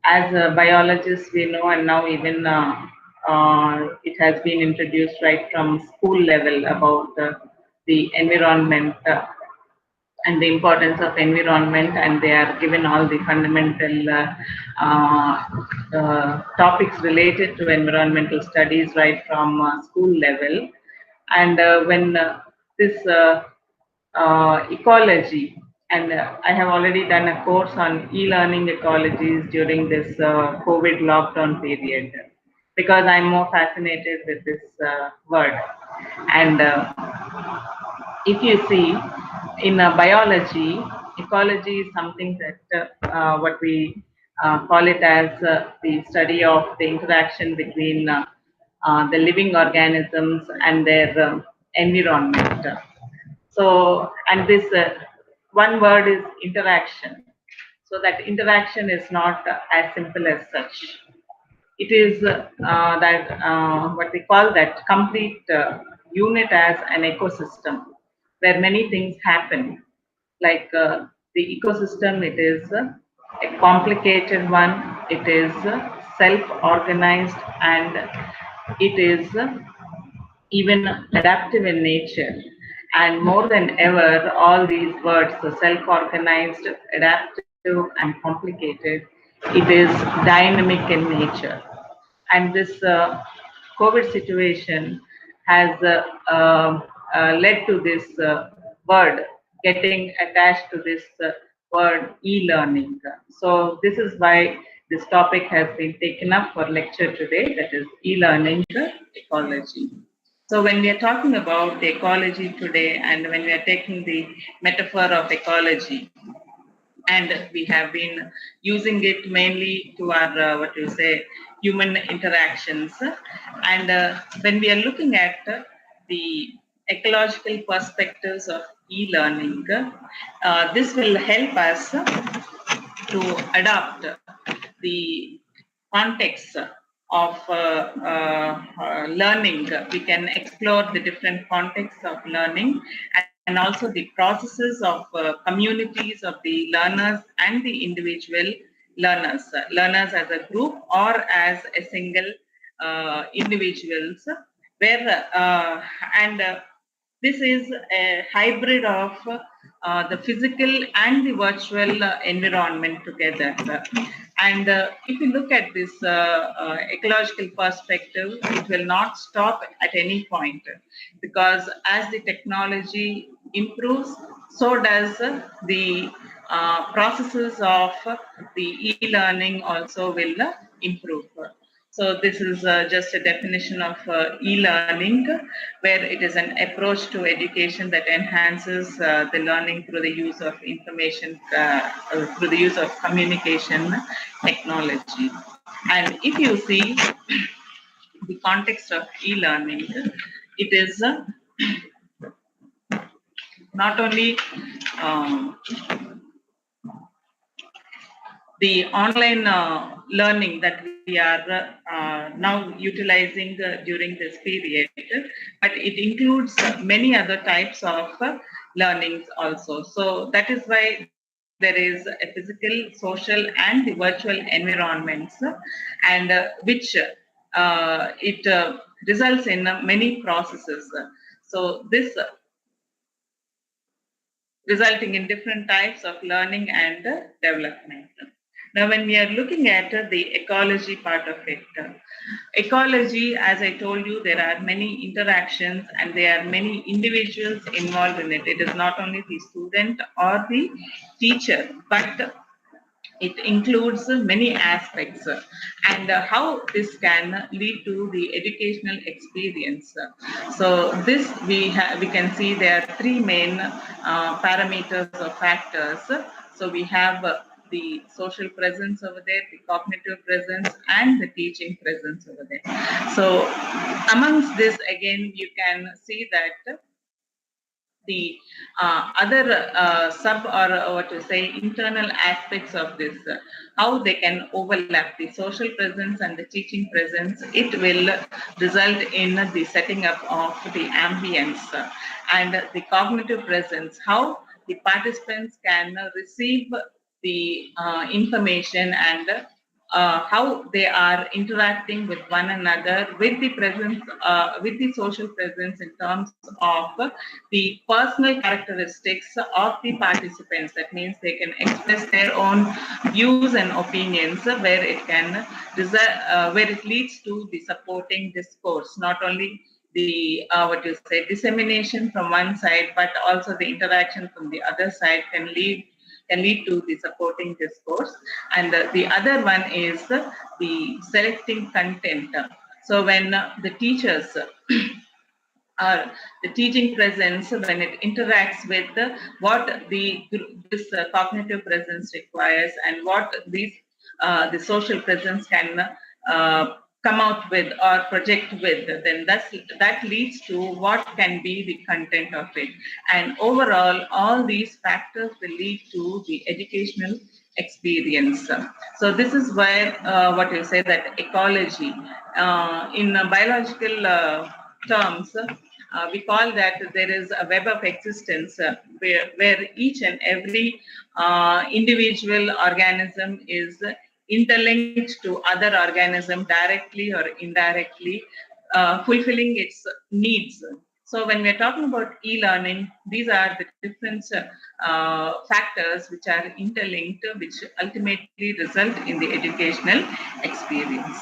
as a biologist we know, and now even it has been introduced right from school level about the environment and the importance of environment, and they are given all the fundamental topics related to environmental studies right from school level. And when this ecology, and I have already done a course on e-learning ecologies during this COVID lockdown period, because I'm more fascinated with this word. And if you see, in biology, ecology is something that what we call it as the study of the interaction between the living organisms and their environment. So, and this one word is interaction. So that interaction is not as simple as such. It is that what we call that complete unit as an ecosystem where many things happen. Like the ecosystem, it is a complicated one, it is self-organized, and it is even adaptive in nature. And more than ever, all these words, the self-organized, adaptive, and complicated, it is dynamic in nature. And this COVID situation has led to this word getting attached to this word e-learning. So this is why this topic has been taken up for lecture today, that is e-learning ecology. So when we are talking about the ecology today, and when we are taking the metaphor of ecology, and we have been using it mainly to our what you say human interactions, and when we are looking at the ecological perspectives of e-learning, this will help us to adopt the context of learning. We can explore the different contexts of learning, and also the processes of communities of the learners and the individual learners as a group or as a single individuals, where and this is a hybrid of the physical and the virtual environment together. And if you look at this ecological perspective, it will not stop at any point, because as the technology improves, so does the processes of the e-learning also will improve. So this is just a definition of e-learning, where it is an approach to education that enhances the learning through the use of information, through the use of communication technology. And if you see the context of e-learning, it is not only the online learning that we are now utilizing during this period, but it includes many other types of learnings also. So that is why there is a physical, social, and the virtual environments, and which it results in many processes. So this resulting in different types of learning and development. Now, when we are looking at the ecology part of it, ecology, as I told you, there are many interactions and there are many individuals involved in it. It is not only the student or the teacher, but it includes many aspects, and how this can lead to the educational experience. So this we can see there are three main parameters or factors. So we have the social presence over there, the cognitive presence, and the teaching presence over there. So amongst this, again, you can see that the other sub or what to say internal aspects of this, how they can overlap the social presence and the teaching presence, it will result in the setting up of the ambience, and the cognitive presence, how the participants can receive the information, and how they are interacting with one another, with the presence, with the social presence in terms of the personal characteristics of the participants. That means they can express their own views and opinions, where it can where it leads to the supporting discourse, not only the what you say dissemination from one side, but also the interaction from the other side can lead to the supporting discourse. And the other one is the selecting content. So when the teachers or the teaching presence, when it interacts with what this cognitive presence requires, and what these the social presence can come out with or project with, then that leads to what can be the content of it. And overall, all these factors will lead to the educational experience. So this is where what you say that ecology in biological terms, we call that there is a web of existence, where each and every individual organism is interlinked to other organism directly or indirectly, fulfilling its needs. So when we are talking about e-learning, these are the different factors which are interlinked, which ultimately result in the educational experience.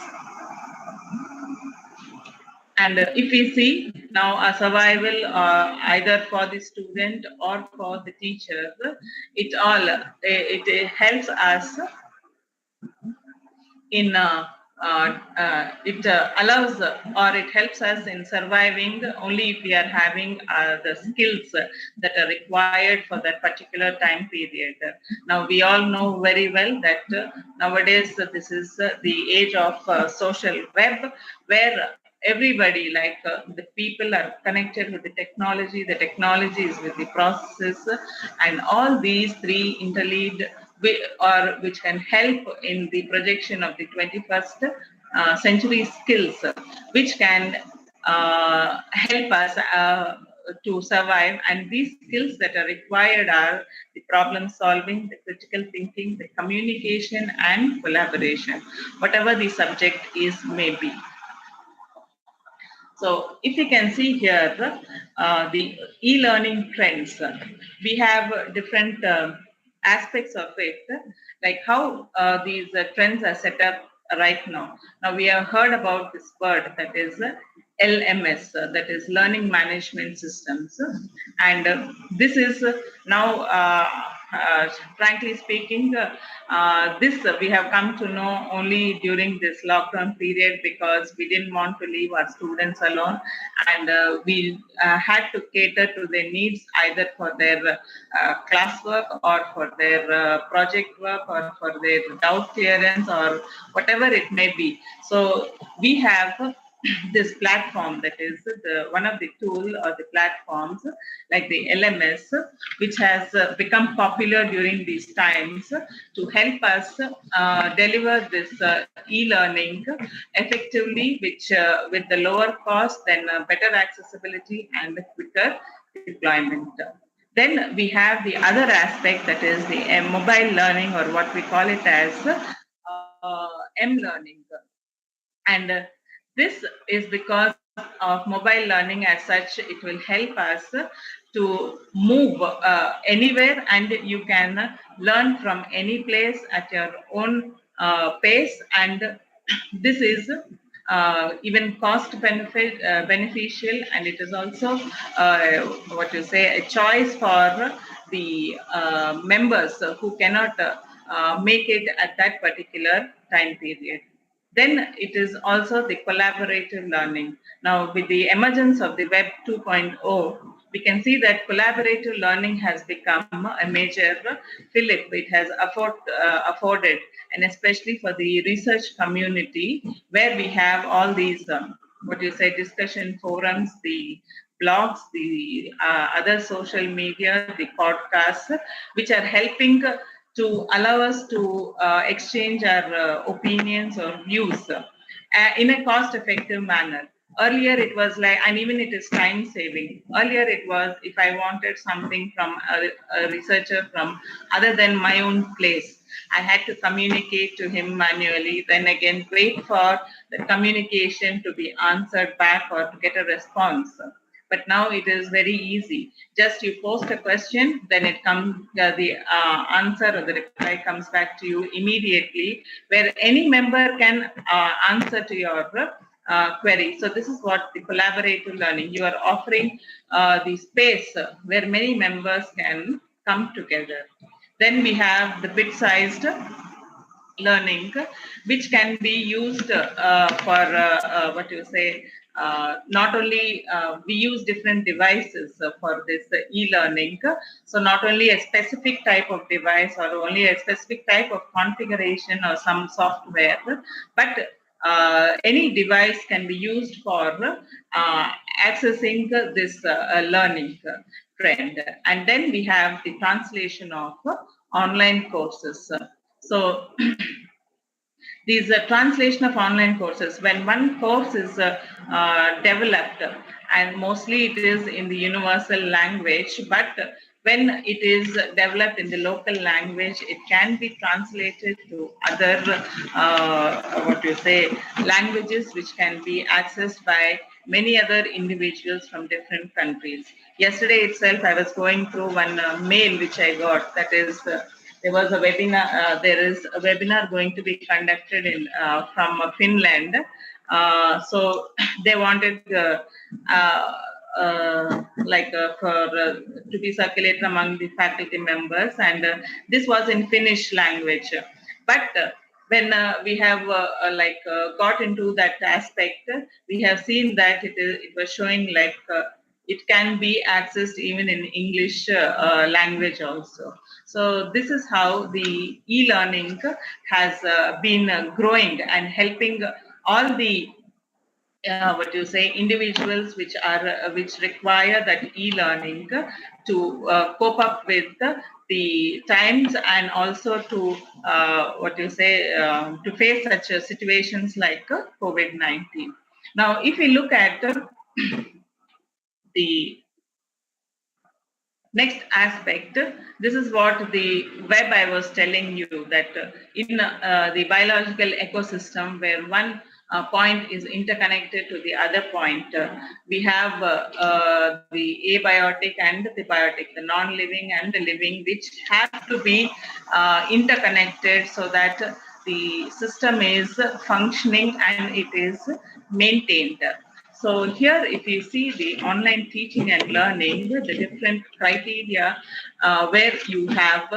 And if we see now a survival either for the student or for the teacher, it helps us in it allows or it helps us in surviving only if we are having the skills that are required for that particular time period. Now we all know very well that nowadays this is the age of social web, where everybody, like the people are connected with the technology is with the processes, and all these three interlead which can help in the projection of the 21st century skills, which can help us to survive. And these skills that are required are the problem solving, the critical thinking, the communication, and collaboration, whatever the subject is may be. So if you can see here, the e-learning trends, we have different aspects of it, like how these trends are set up right now. Now we have heard about this word, that is LMS, that is Learning Management Systems. And this is now, frankly speaking, this we have come to know only during this lockdown period, because we didn't want to leave our students alone, and we had to cater to their needs, either for their classwork or for their project work or for their doubt clearance or whatever it may be. So we have this platform, that is one of the tool or the platforms like the LMS, which has become popular during these times to help us deliver this e-learning effectively, which with the lower cost, then better accessibility and quicker deployment. Then we have the other aspect, that is the mobile learning, or what we call it as M-learning. And this is because of mobile learning as such, it will help us to move anywhere, and you can learn from any place at your own pace. And this is even cost beneficial, and it is also what you say, a choice for the members who cannot make it at that particular time period. Then it is also the collaborative learning. Now, with the emergence of the Web 2.0, we can see that collaborative learning has become a major fillip it has afforded, and especially for the research community, where we have all these, what you say, discussion forums, the blogs, the other social media, the podcasts, which are helping to allow us to exchange our opinions or views in a cost-effective manner. Earlier it was like, and even it is time saving. Earlier it was, if I wanted something from a researcher from other than my own place, I had to communicate to him manually, then again wait for the communication to be answered back or to get a response. But now it is very easy. Just you post a question, then it comes, the answer or the reply comes back to you immediately, where any member can answer to your query. So this is what the collaborative learning, you are offering the space where many members can come together. Then we have the bit-sized learning, which can be used for what you say, not only we use different devices for this e-learning. So not only a specific type of device or only a specific type of configuration or some software, but any device can be used for accessing this learning trend. And then we have the translation of online courses. So these translation of online courses, when one course is developed, and mostly it is in the universal language, but when it is developed in the local language, it can be translated to other what you say, languages, which can be accessed by many other individuals from different countries. Yesterday itself, I was going through one mail which I got. That is, there was a webinar. There is a webinar going to be conducted in from Finland. So they wanted to be circulated among the faculty members, and this was in Finnish language. But when we have got into that aspect, we have seen that it was showing like it can be accessed even in English language also. So this is how the e-learning has been growing and helping all the individuals which require that e-learning to cope up with the times, and also to to face such situations like COVID-19. Now, if we look at the next aspect, this is what the web I was telling you, that in the biological ecosystem, where one point is interconnected to the other point, we have the abiotic and the biotic, the non-living and the living, which have to be interconnected so that the system is functioning and it is maintained. So here, if you see the online teaching and learning, the different criteria where you have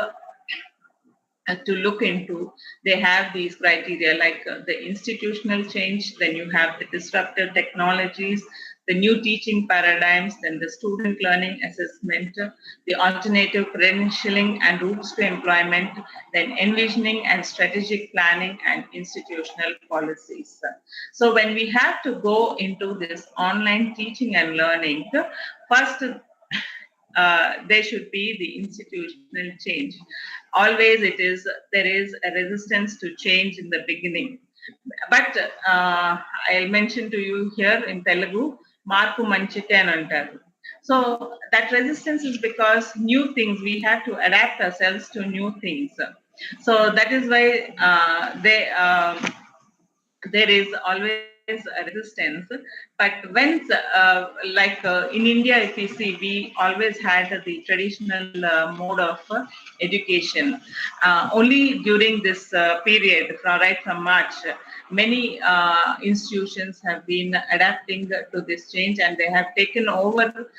to look into, they have these criteria like the institutional change, then you have the disruptive technologies, the new teaching paradigms, then the student learning assessment, the alternative credentialing and routes to employment, then envisioning and strategic planning, and institutional policies. So when we have to go into this online teaching and learning, first there should be the institutional change. Always there is a resistance to change in the beginning. But I'll mention to you here in Telugu, Marpu Manchite and antaru. So that resistance is because new things, we have to adapt ourselves to new things. So that is why there is always a resistance. But when in India, if you see, we always had the traditional mode of education. Only during this period, right from March, many institutions have been adapting to this change, and they have taken over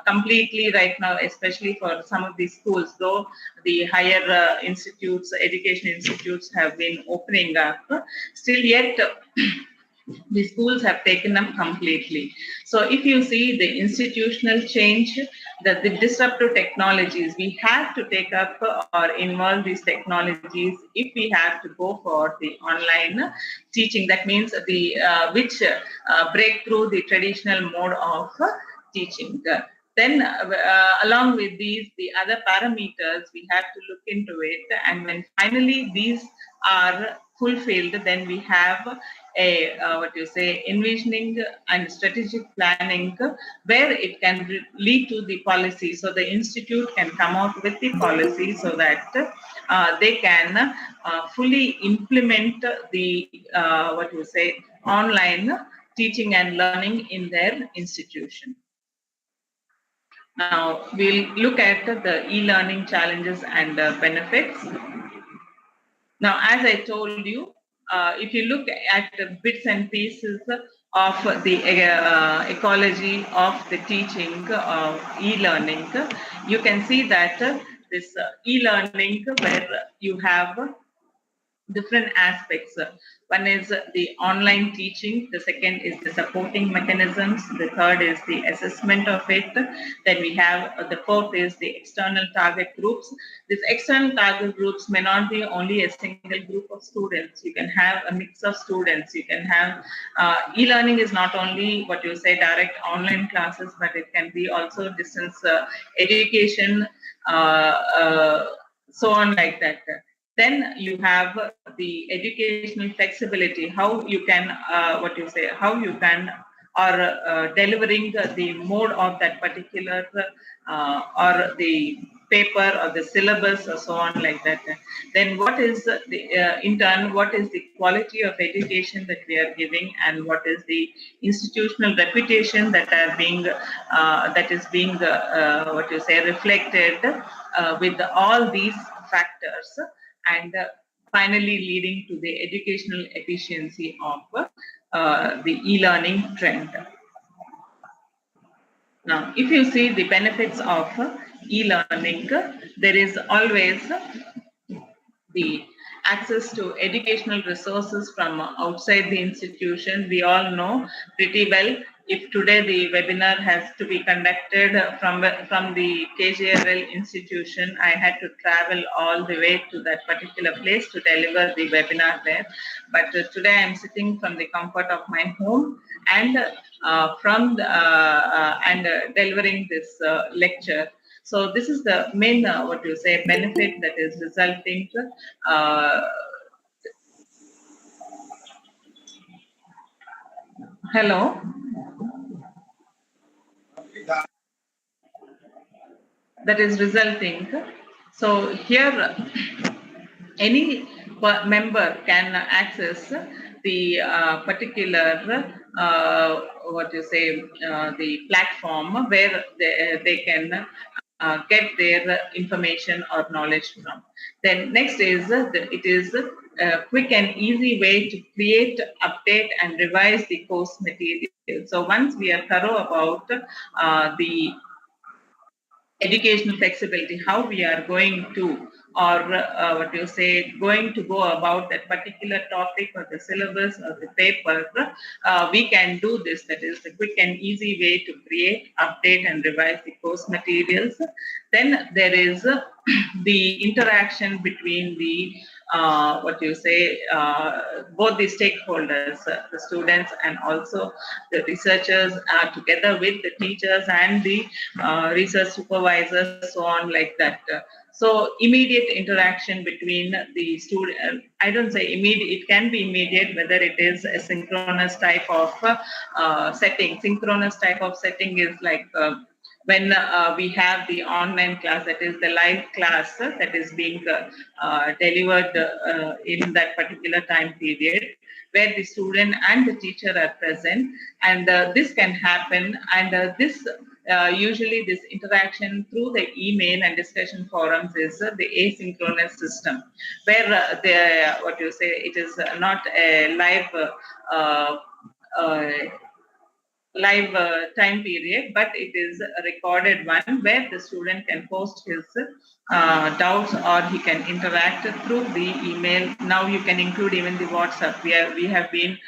completely right now, especially for some of these schools, though the higher institutes, education institutes have been opening up, still yet the schools have taken up completely. So if you see the institutional change, the disruptive technologies, we have to take up or involve these technologies if we have to go for the online teaching. That means the which break through the traditional mode of teaching. Then along with these, the other parameters, we have to look into it. And when finally these are fulfilled, then we have a envisioning and strategic planning, where it can lead to the policy. So the institute can come out with the policy so that they can fully implement the online teaching and learning in their institution. Now we'll look at the e-learning challenges and benefits. Now, as I told you, if you look at the bits and pieces of the ecology of the teaching of e-learning, you can see that this e-learning, where you have different aspects. One is the online teaching, the second is the supporting mechanisms, the third is the assessment of it, then we have the fourth is the external target groups. These external target groups may not be only a single group of students. You can have a mix of students. You can have e-learning is not only direct online classes, but it can be also distance education, so on like that. Then you have the educational flexibility, how you can, delivering the mode of that particular or the paper or the syllabus or so on like that, then what is in turn, what is the quality of education that we are giving, and what is the institutional reputation that is being what you say reflected with all these factors, and finally leading to the educational efficiency of the e-learning trend. Now, if you see the benefits of e-learning, there is always the access to educational resources from outside the institution. We all know pretty well, if today the webinar has to be conducted from the KJRL institution, I had to travel all the way to that particular place to deliver the webinar there. But today I am sitting from the comfort of my home and delivering this lecture. So this is the main, what you say, benefit that is resulting. Hello. That is resulting. So here, any member can access the particular what you say the platform where they can get their information or knowledge from. Then next is it is a quick and easy way to create, update, and revise the course material. So once we are thorough about the educational flexibility, how we are going to, or what you say, going to go about that particular topic or the syllabus or the paper, we can do this. That is the quick and easy way to create, update, and revise the course materials. Then there is the interaction between the what you say, both the stakeholders, the students and also the researchers, together with the teachers and the research supervisors, so on like that. So immediate interaction between the student, I don't say immediate, it can be immediate, whether it is a synchronous type of setting. Synchronous type of setting is like when we have the online class, that is the live class that is being delivered in that particular time period, where the student and the teacher are present, and this can happen, and this usually this interaction through the email and discussion forums is the asynchronous system, where what you say, it is not a live time period, but it is a recorded one where the student can post his doubts, or he can interact through the email. Now you can include even the WhatsApp. We have been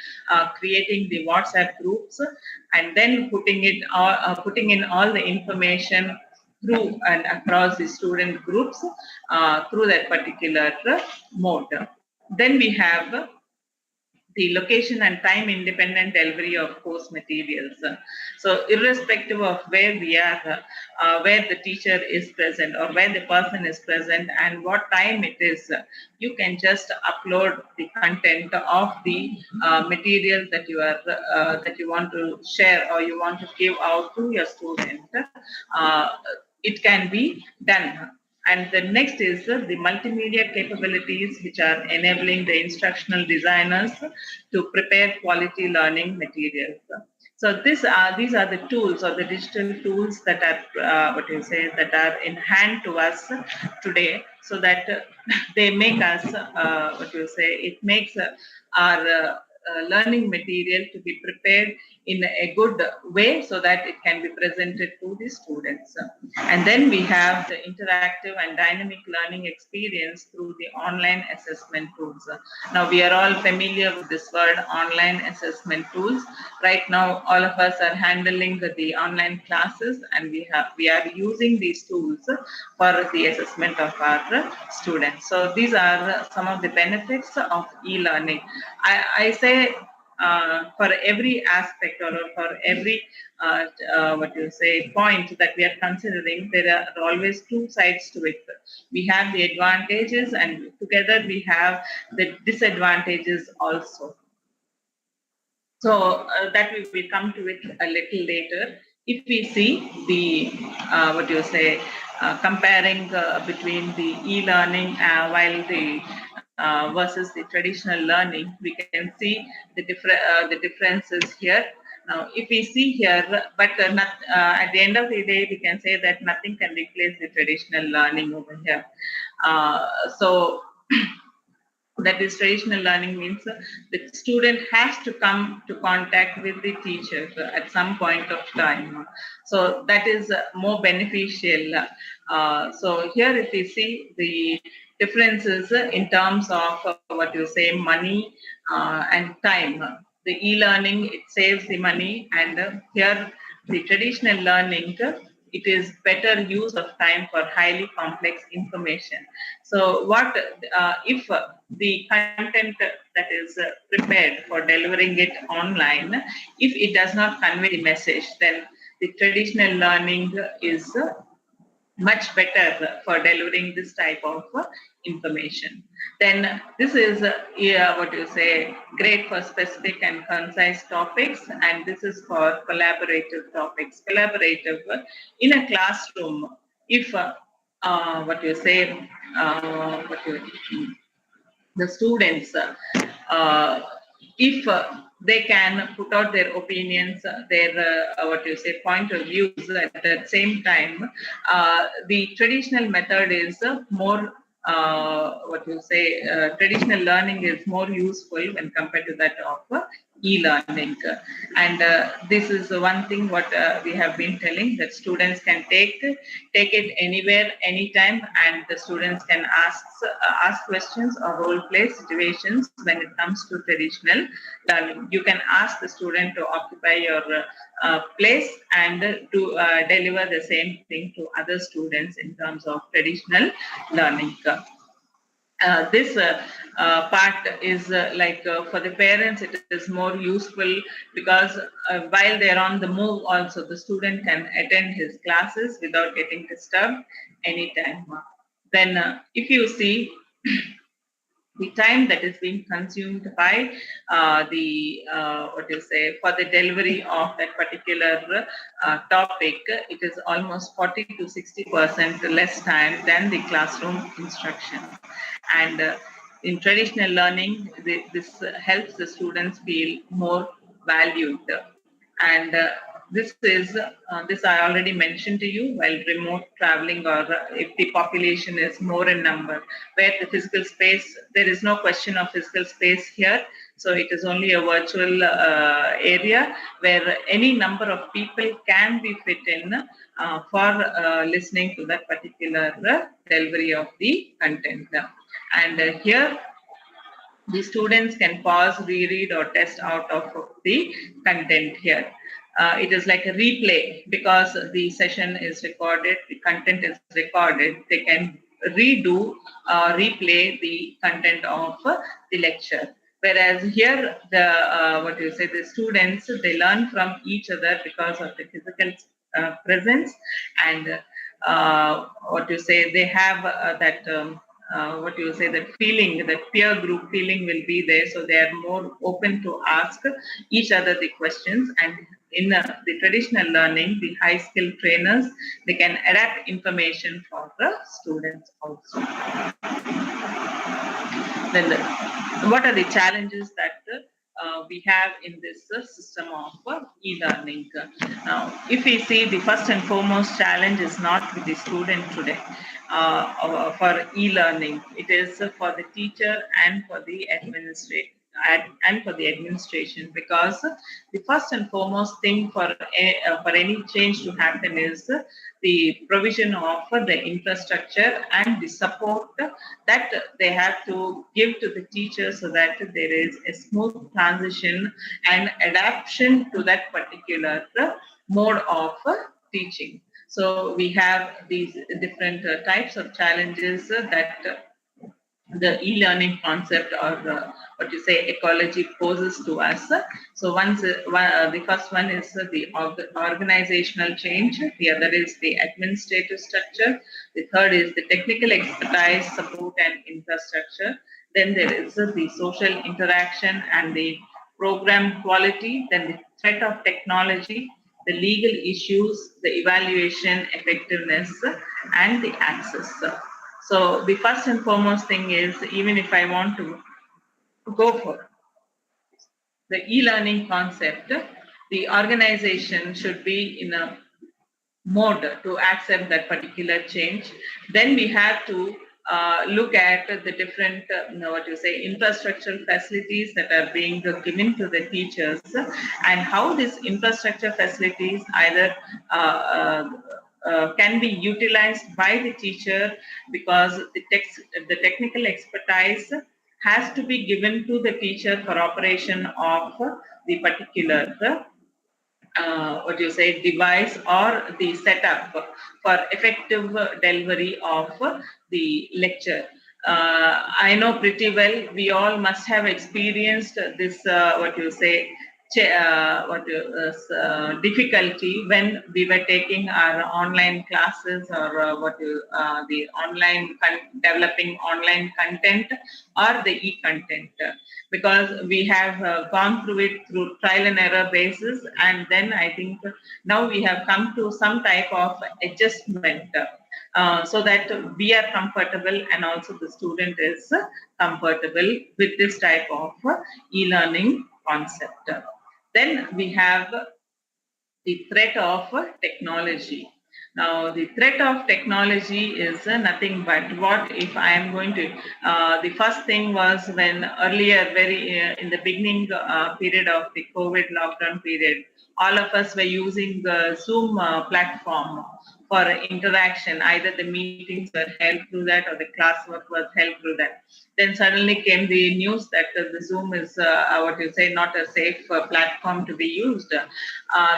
creating the WhatsApp groups and then putting in all the information through and across the student groups through that particular mode. Then we have the location and time independent delivery of course materials. So irrespective of where we are, where the teacher is present or where the person is present and what time it is, you can just upload the content of the material that you are that you want to share or you want to give out to your student. It can be done. And the next is the multimedia capabilities, which are enabling the instructional designers to prepare quality learning materials. So these are the tools or the digital tools that are that are in hand to us today, so that they make us it makes our learning material to be prepared in a good way so that it can be presented to the students. And then we have the interactive and dynamic learning experience through the online assessment tools. Now we are all familiar with this word, online assessment tools. Right now all of us are handling the online classes, and we are using these tools for the assessment of our students. So these are some of the benefits of e-learning. I say for every aspect or for every point that we are considering, there are always two sides to it. We have the advantages, and together we have the disadvantages also. So that we will come to it a little later. If we see the comparing between the e-learning while the versus the traditional learning, we can see the differences here. Now, if we see here, but at the end of the day, we can say that nothing can replace the traditional learning over here. So that is, traditional learning means the student has to come to contact with the teacher at some point of time. So that is more beneficial. So here, if we see the differences in terms of what you say, money and time. The e-learning, it saves the money, and here the traditional learning, it is better use of time for highly complex information. So what if the content that is prepared for delivering it online, if it does not convey the message, then the traditional learning is much better for delivering this type of information. Then this is what you say, great for specific and concise topics, and this is for collaborative topics. Collaborative in a classroom, if what you say, the students, if they can put out their opinions, their what you say, point of views at the same time, the traditional method is more what you say, traditional learning is more useful when compared to that of e-learning. And this is one thing what we have been telling, that students can take it anywhere, anytime, and the students can ask questions or role play situations when it comes to traditional learning. You can ask the student to occupy your place and to deliver the same thing to other students in terms of traditional learning. This part is like for the parents, it is more useful, because while they're on the move also, the student can attend his classes without getting disturbed anytime. Then if you see the time that is being consumed by the what you say, for the delivery of that particular topic, it is almost 40 to 60% less time than the classroom instruction. And in traditional learning, this helps the students feel more valued. And this I already mentioned to you, while remote traveling, or if the population is more in number, where the physical space, there is no question of physical space here. So it is only a virtual area where any number of people can be fit in for listening to that particular delivery of the content. And here, the students can pause, reread, or test out of the content here. It is like a replay, because the session is recorded, the content is recorded. They can redo, replay the content of the lecture. Whereas here, the what you say, the students, they learn from each other because of the physical presence, and what you say, they have that. What you say, that feeling, that peer group feeling will be there, so they are more open to ask each other the questions. And in the traditional learning, the high skill trainers, they can adapt information for the students also. Then what are the challenges that we have in this system of e-learning? Now, if we see, the first and foremost challenge is not with the student today for e-learning. It is for the teacher and for the administration, because the first and foremost thing for any change to happen is the provision of the infrastructure and the support that they have to give to the teachers, so that there is a smooth transition and adaptation to that particular mode of teaching. So we have these different types of challenges that the e-learning concept, or what you say, ecology, poses to us. So the first one is the organizational change. The other is the administrative structure. The third is the technical expertise, support, and infrastructure. Then there is the social interaction and the program quality. Then the threat of technology. the legal issues, the evaluation, effectiveness, and the access. So the first and foremost thing is, even if I want to go for the e-learning concept, the organization should be in a mode to accept that particular change. Then we have to look at the different infrastructural facilities that are being given to the teachers, and how these infrastructure facilities either can be utilized by the teacher, because the technical expertise has to be given to the teacher for operation of the particular device or the setup for effective delivery of the lecture. I know pretty well, we all must have experienced this difficulty when we were taking our online classes, or the online developing online content or the e-content, because we have gone through it through trial and error basis, and then I think now we have come to some type of adjustment, so that we are comfortable and also the student is comfortable with this type of e-learning concept. Then we have the threat of technology. Now, the threat of technology is nothing but, what if I am going to, the first thing was when earlier, in the beginning period of the COVID lockdown period, all of us were using the Zoom platform for interaction. Either the meetings were held through that or the classwork was held through that. Then suddenly came the news that the Zoom is not a safe platform to be used.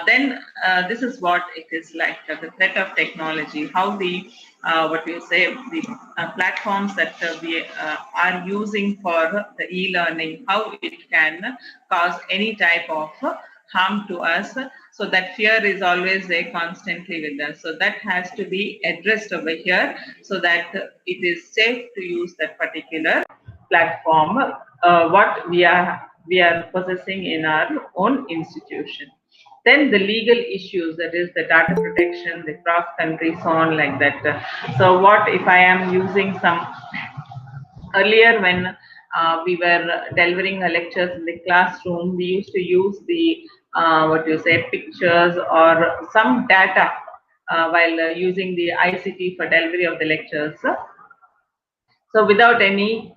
Then this is what it is like, the threat of technology, how the the platforms that we are using for the e-learning, how it can cause any type of harm to us. So that fear is always there constantly with us. So that has to be addressed over here, so that it is safe to use that particular platform, what we are possessing in our own institution. Then the legal issues, that is the data protection, the cross-country, so on like that. So what if I am using some, earlier when we were delivering lectures in the classroom, we used to use the pictures or some data while using the ICT for delivery of the lectures. So without any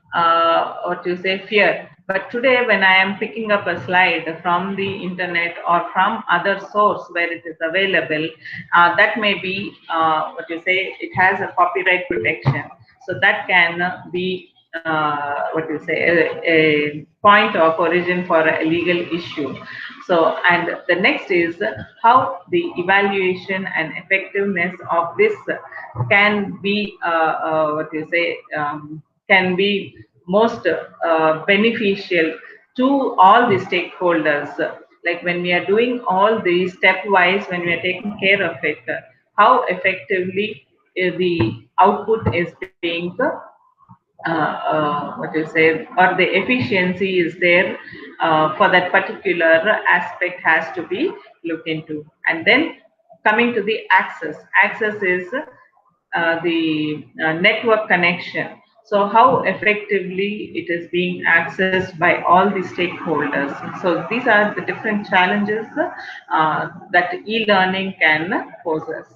fear. But today, when I am picking up a slide from the internet or from other source where it is available, that may be it has a copyright protection. So that can be a point of origin for a legal issue. So, and the next is how the evaluation and effectiveness of this can be can be most beneficial to all the stakeholders. Like when we are doing all these stepwise, when we are taking care of it, how effectively the output is being or the efficiency is there for that particular aspect has to be looked into. And then coming to the access is the network connection. So how effectively it is being accessed by all the stakeholders. So these are the different challenges that e-learning can pose us.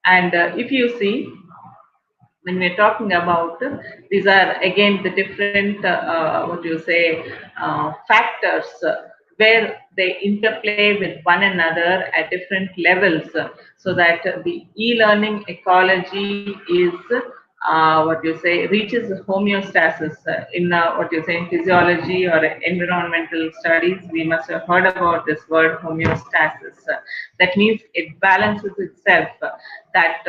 And if you see, when we're talking about, these are again the different factors where they interplay with one another at different levels, so that the e-learning ecology is reaches homeostasis. In in physiology or environmental studies, we must have heard about this word homeostasis. That means it balances itself, that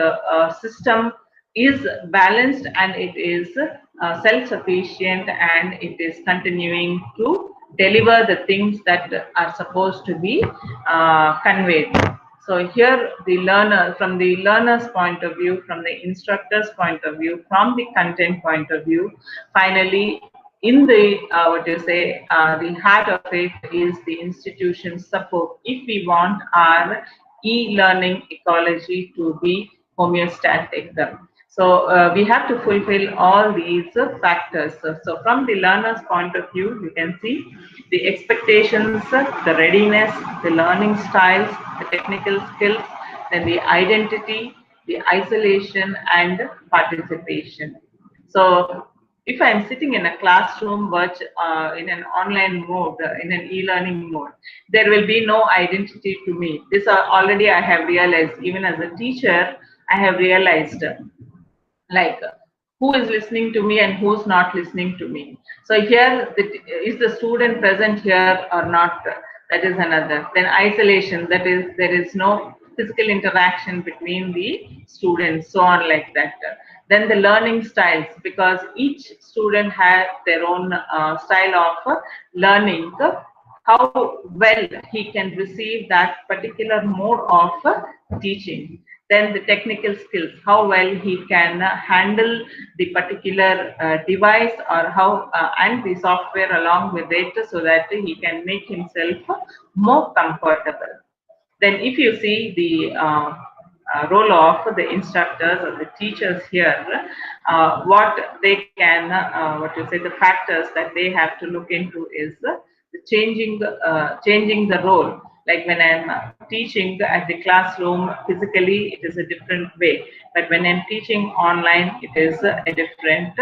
system is balanced and it is self-sufficient, and it is continuing to deliver the things that are supposed to be conveyed. So here the learner, from the learner's point of view, from the instructor's point of view, from the content point of view, finally in the the heart of it is the institution support if we want our e-learning ecology to be homeostatic. So we have to fulfill all these factors. So from the learner's point of view, you can see the expectations, the readiness, the learning styles, the technical skills, then the identity, the isolation and participation. So if I'm sitting in a classroom which in an online mode, in an e-learning mode, there will be no identity to me. This already I have realized. Even as a teacher, I have realized like who is listening to me and who's not listening to me. So here, is the student present here or not? That is another. Then isolation, that is there is no physical interaction between the students, so on like that. Then the learning styles, because each student has their own style of learning, how well he can receive that particular mode of teaching. Then the technical skills, how well he can handle the particular device or how and the software along with it, so that he can make himself more comfortable. Then if you see the role of the instructors or the teachers here, what they can, the factors that they have to look into is the changing the role. Like when I'm teaching at the classroom physically, it is a different way. But when I'm teaching online, it is a different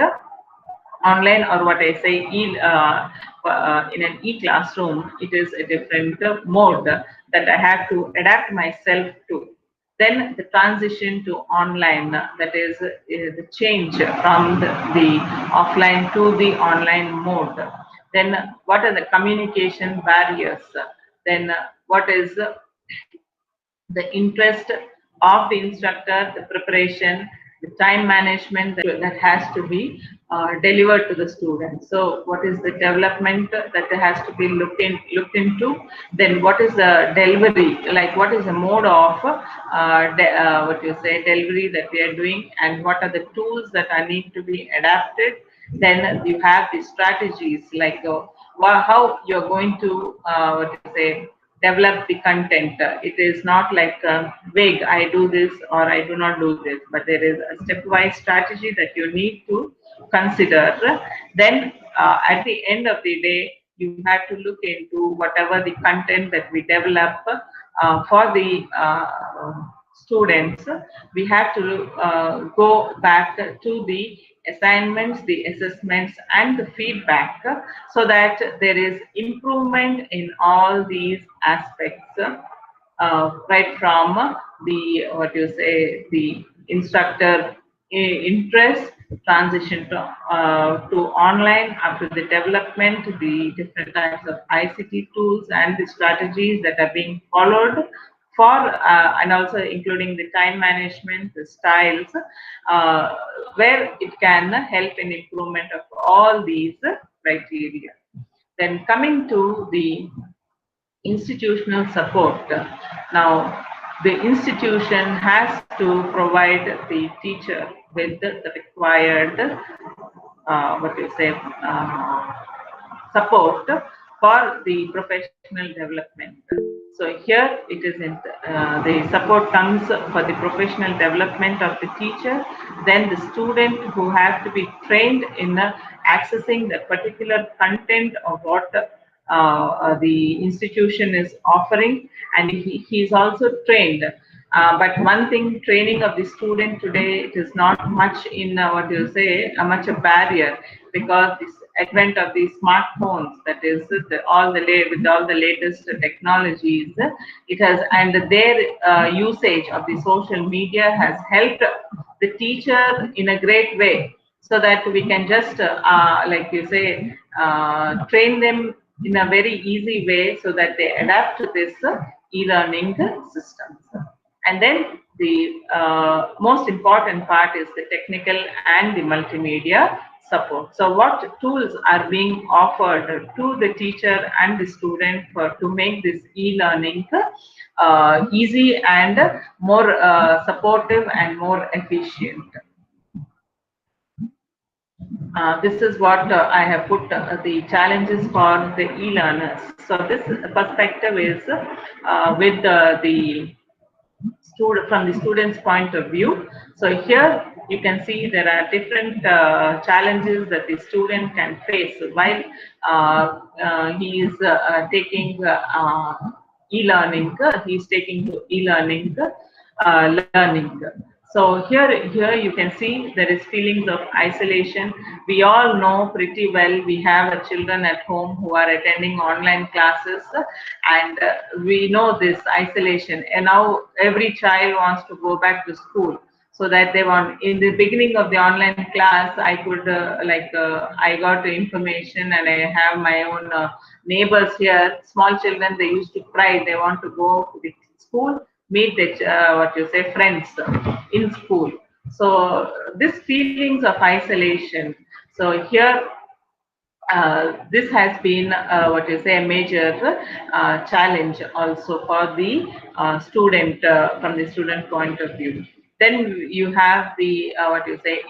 online, or what I say, in an e-classroom, it is a different mode that I have to adapt myself to. Then the transition to online, that is the change from the offline to the online mode. Then what are the communication barriers? Then what is the interest of the instructor, the preparation, the time management that has to be delivered to the student. So what is the development that has to be looked into? Then what is the delivery, like what is the mode of delivery that we are doing, and what are the tools that are need to be adapted. Then you have the strategies, like how you're going to develop the content. It is not like vague, I do this or I do not do this, but there is a stepwise strategy that you need to consider. Then at the end of the day, you have to look into whatever the content that we develop for the students. We have to go back to the assignments, the assessments, and the feedback, so that there is improvement in all these aspects, right from the the instructor interest, transition to online, up to the development, the different types of ICT tools and the strategies that are being followed for, and also including the time management, the styles, where it can help in improvement of all these criteria. Then coming to the institutional support. Now, the institution has to provide the teacher with the required support for the professional development. So here it is in the support comes for the professional development of the teacher, then the student who have to be trained in accessing the particular content of what the institution is offering, and he is also trained. But one thing, training of the student today, it is not much in much a barrier, because this advent of the smartphones, that is with all the latest technologies, it has, and their usage of the social media has helped the teacher in a great way, so that we can just train them in a very easy way, so that they adapt to this e-learning systems. And then the most important part is the technical and the multimedia support. So what tools are being offered to the teacher and the student to make this e-learning easy and more supportive and more efficient? This is what I have put the challenges for the e-learners. So this perspective is with the student from the student's point of view. So here you can see there are different challenges that the student can face while he is taking e-learning. He is taking to e-learning learning. So here you can see there is feelings of isolation. We all know pretty well we have children at home who are attending online classes, and we know this isolation. And now every child wants to go back to school, so that they want. In the beginning of the online class, I could I got the information, and I have my own neighbors here. Small children, they used to cry. They want to go to the school, meet the friends in school. So this feelings of isolation. So here this has been a major challenge also for the student from the student point of view. Then you have the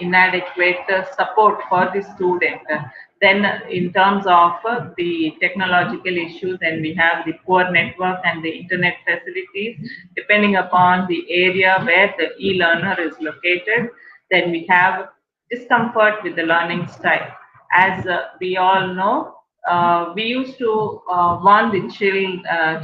inadequate support for the student. Then in terms of the technological issue, then we have the poor network and the internet facilities depending upon the area where the e-learner is located. Then we have discomfort with the learning style. As we all know, we used to warn the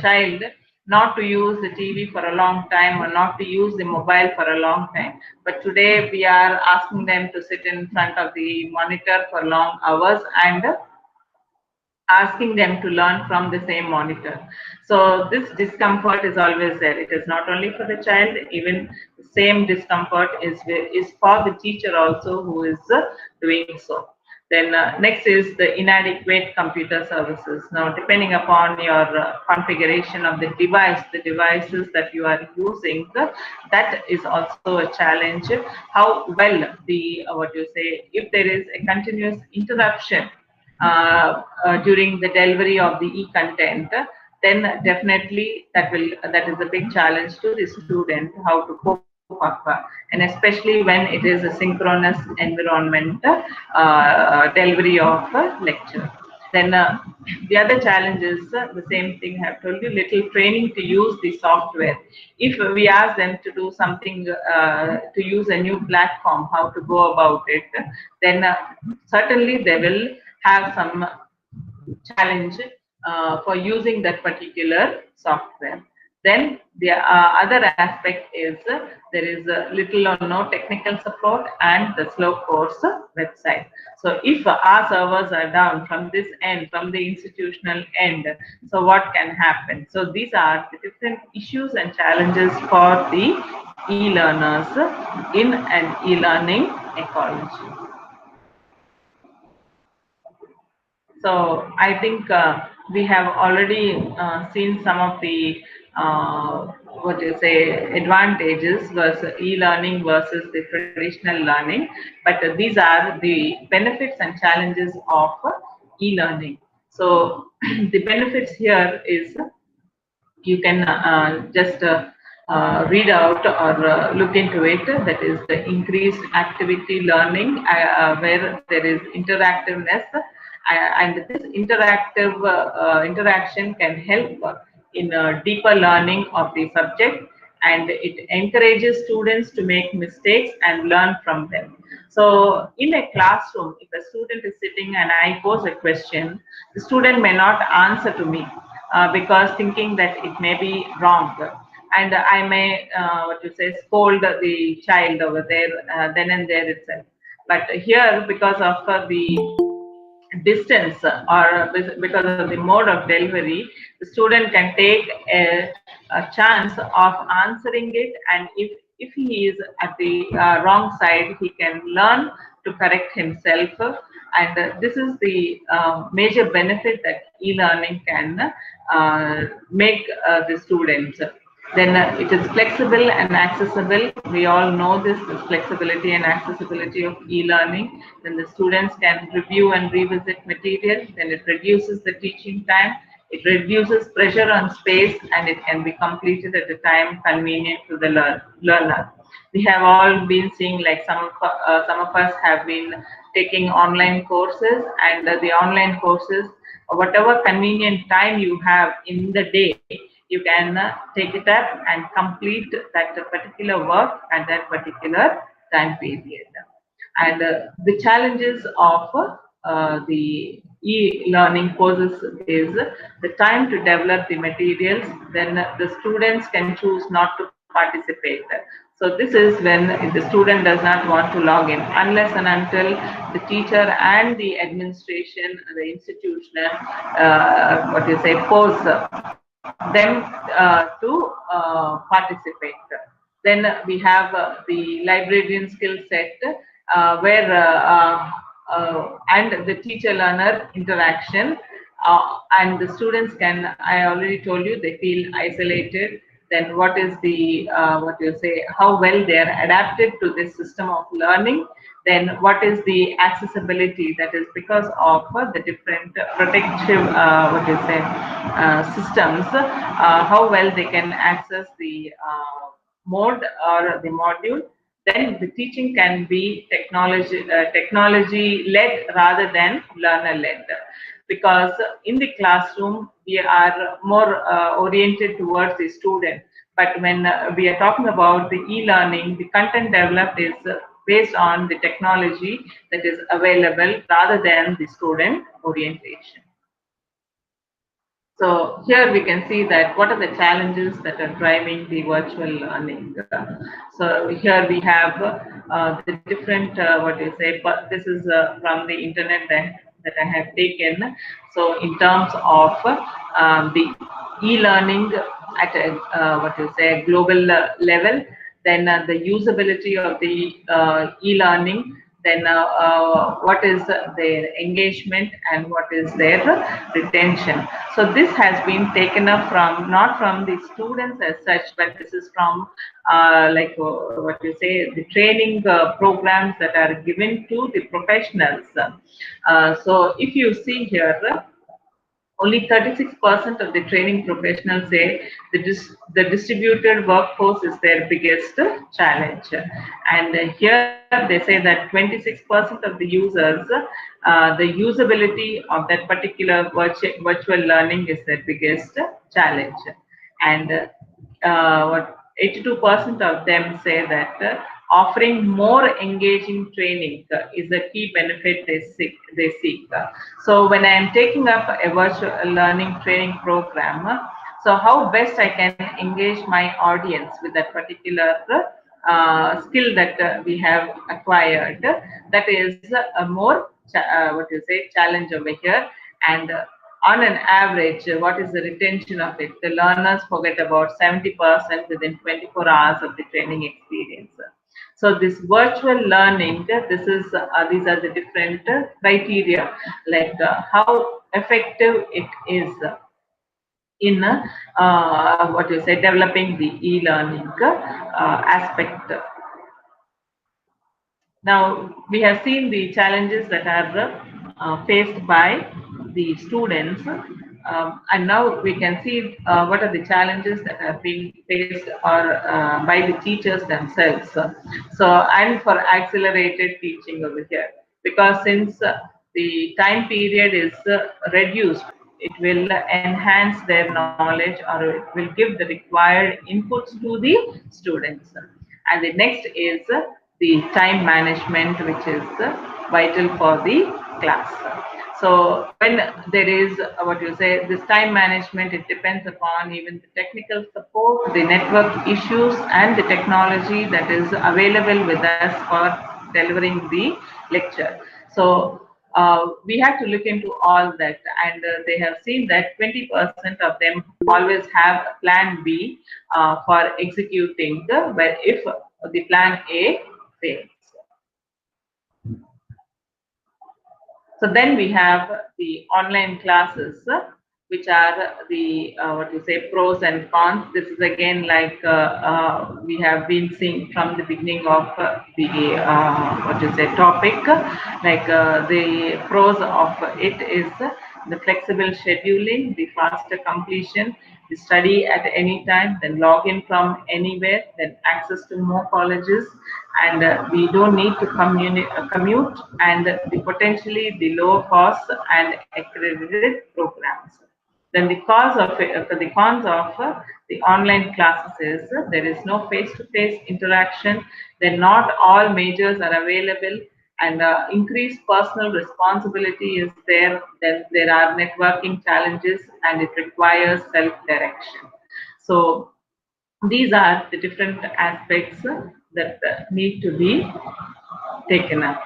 child not to use the TV for a long time, or not to use the mobile for a long time. But today we are asking them to sit in front of the monitor for long hours, and asking them to learn from the same monitor. So this discomfort is always there. It is not only for the child, even the same discomfort is for the teacher also, who is doing so. Then next is the inadequate computer services. Now, depending upon your configuration of the device, the devices that you are using, that is also a challenge. How well the if there is a continuous interruption during the delivery of the e-content, then definitely that is a big challenge to the student, how to cope up, and especially when it is a synchronous environment delivery of lecture. Then the other challenge is the same thing I have told you, little training to use the software. If we ask them to do something, to use a new platform, how to go about it, then certainly they will have some challenge for using that particular software. Then the other aspect is there is little or no technical support and the slow course website. So if our servers are down from this end, from the institutional end, so what can happen? So these are the different issues and challenges for the e-learners in an e-learning ecology. So I think we have already seen some of the advantages versus e-learning versus the traditional learning, but these are the benefits and challenges of e-learning. So the benefits here is you can just read out or look into it. That is the increased activity learning, where there is interactiveness, and this interactive interaction can help in deeper learning of the subject, and it encourages students to make mistakes and learn from them. So in a classroom, if a student is sitting and I pose a question, the student may not answer to me because thinking that it may be wrong, and I may scold the child over there then and there itself. But here, because of the distance or because of the mode of delivery, the student can take a chance of answering it, and if he is at the wrong side, he can learn to correct himself. And this is the major benefit that e-learning can make the students. Then it is flexible and accessible. We all know this flexibility and accessibility of e-learning. Then the students can review and revisit material. Then it reduces the teaching time. It reduces pressure on space, and it can be completed at a time convenient to the learner. We have all been seeing, like some of us have been taking online courses, and the online courses, whatever convenient time you have in the day, you can take it up and complete that particular work at that particular time period. And the challenges of the e-learning courses is the time to develop the materials. Then the students can choose not to participate. So this is when the student does not want to log in unless and until the teacher and the administration, the institution, force them to participate. Then we have the librarian skill set, where and the teacher learner interaction, and the students can, I already told you, they feel isolated. Then what is the how well they are adapted to this system of learning. Then what is the accessibility, that is because of the different protective systems, how well they can access the mode or the module. Then the teaching can be technology led rather than learner led, because in the classroom we are more oriented towards the student. But when we are talking about the e-learning, the content developed is based on the technology that is available rather than the student orientation. So here we can see that what are the challenges that are driving the virtual learning. So here we have the different, but this is from the internet that I have taken. So in terms of the e-learning at a global level, then the usability of the e-learning, then what is their engagement and what is their retention. So this has been taken up from, not from the students as such, but this is from the training programs that are given to the professionals. So if you see here, only 36% of the training professionals say the distributed workforce is their biggest challenge. And here they say that 26% of the users, the usability of that particular virtual learning is their biggest challenge. And 82% of them say that offering more engaging training is a key benefit they seek. So when I am taking up a virtual learning training program, so how best I can engage my audience with that particular skill that we have acquired, that is a more challenge over here. And on an average, what is the retention of it? The learners forget about 70% within 24 hours of the training experience. So this virtual learning, this is these are the different criteria, like how effective it is in developing the e-learning aspect. Now we have seen the challenges that are faced by the students, and now we can see what are the challenges that are being faced or by the teachers themselves. So, and for accelerated teaching over here, because since the time period is reduced, it will enhance their knowledge, or it will give the required inputs to the students. And the next is the time management, which is vital for the class. So when there is this time management, it depends upon even the technical support, the network issues, and the technology that is available with us for delivering the lecture. So we have to look into all that, and they have seen that 20% of them always have a plan B for executing if the plan A fails. So then we have the online classes, which are the pros and cons. This is again like we have been seeing from the beginning of the topic. Like the pros of it is the flexible scheduling, the faster completion, the study at any time, then log in from anywhere, then access to more colleges, and we don't need to commute, and potentially the low cost and accredited programs. Then the cons of the online classes is there is no face-to-face interaction. Then not all majors are available, and increased personal responsibility is there. Then there are networking challenges, and it requires self-direction. So these are the different aspects that need to be taken up.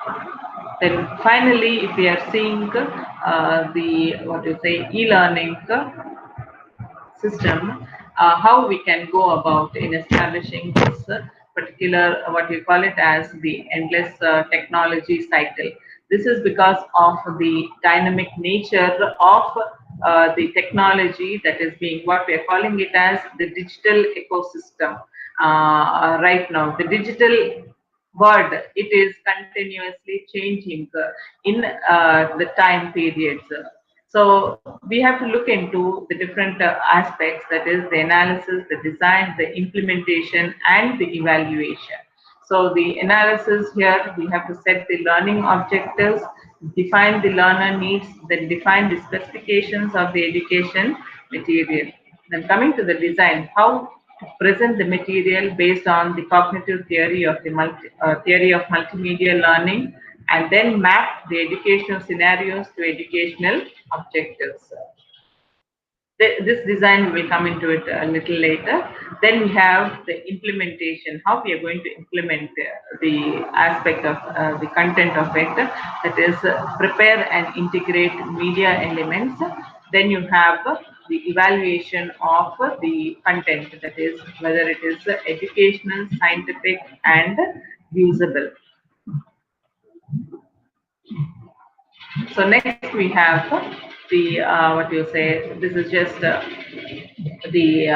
Then finally, if we are seeing the what you say e-learning system, how we can go about in establishing this particular what we call it as the endless technology cycle. This is because of the dynamic nature of the technology that is being what we are calling it as the digital ecosystem. Right now, the digital world, it is continuously changing in the time periods. So we have to look into the different aspects, that is the analysis, the design, the implementation, and the evaluation. So the analysis here, we have to set the learning objectives, define the learner needs, then define the specifications of the education material. Then coming to the design, how to present the material based on the cognitive theory of the theory of multimedia learning, and then map the educational scenarios to educational objectives. This design will come into it a little later. Then we have the implementation, how we are going to implement the aspect of the content of it, that is prepare and integrate media elements. Then you have the evaluation of the content, that is whether it is educational, scientific, and usable. So next we have the what you say. This is just the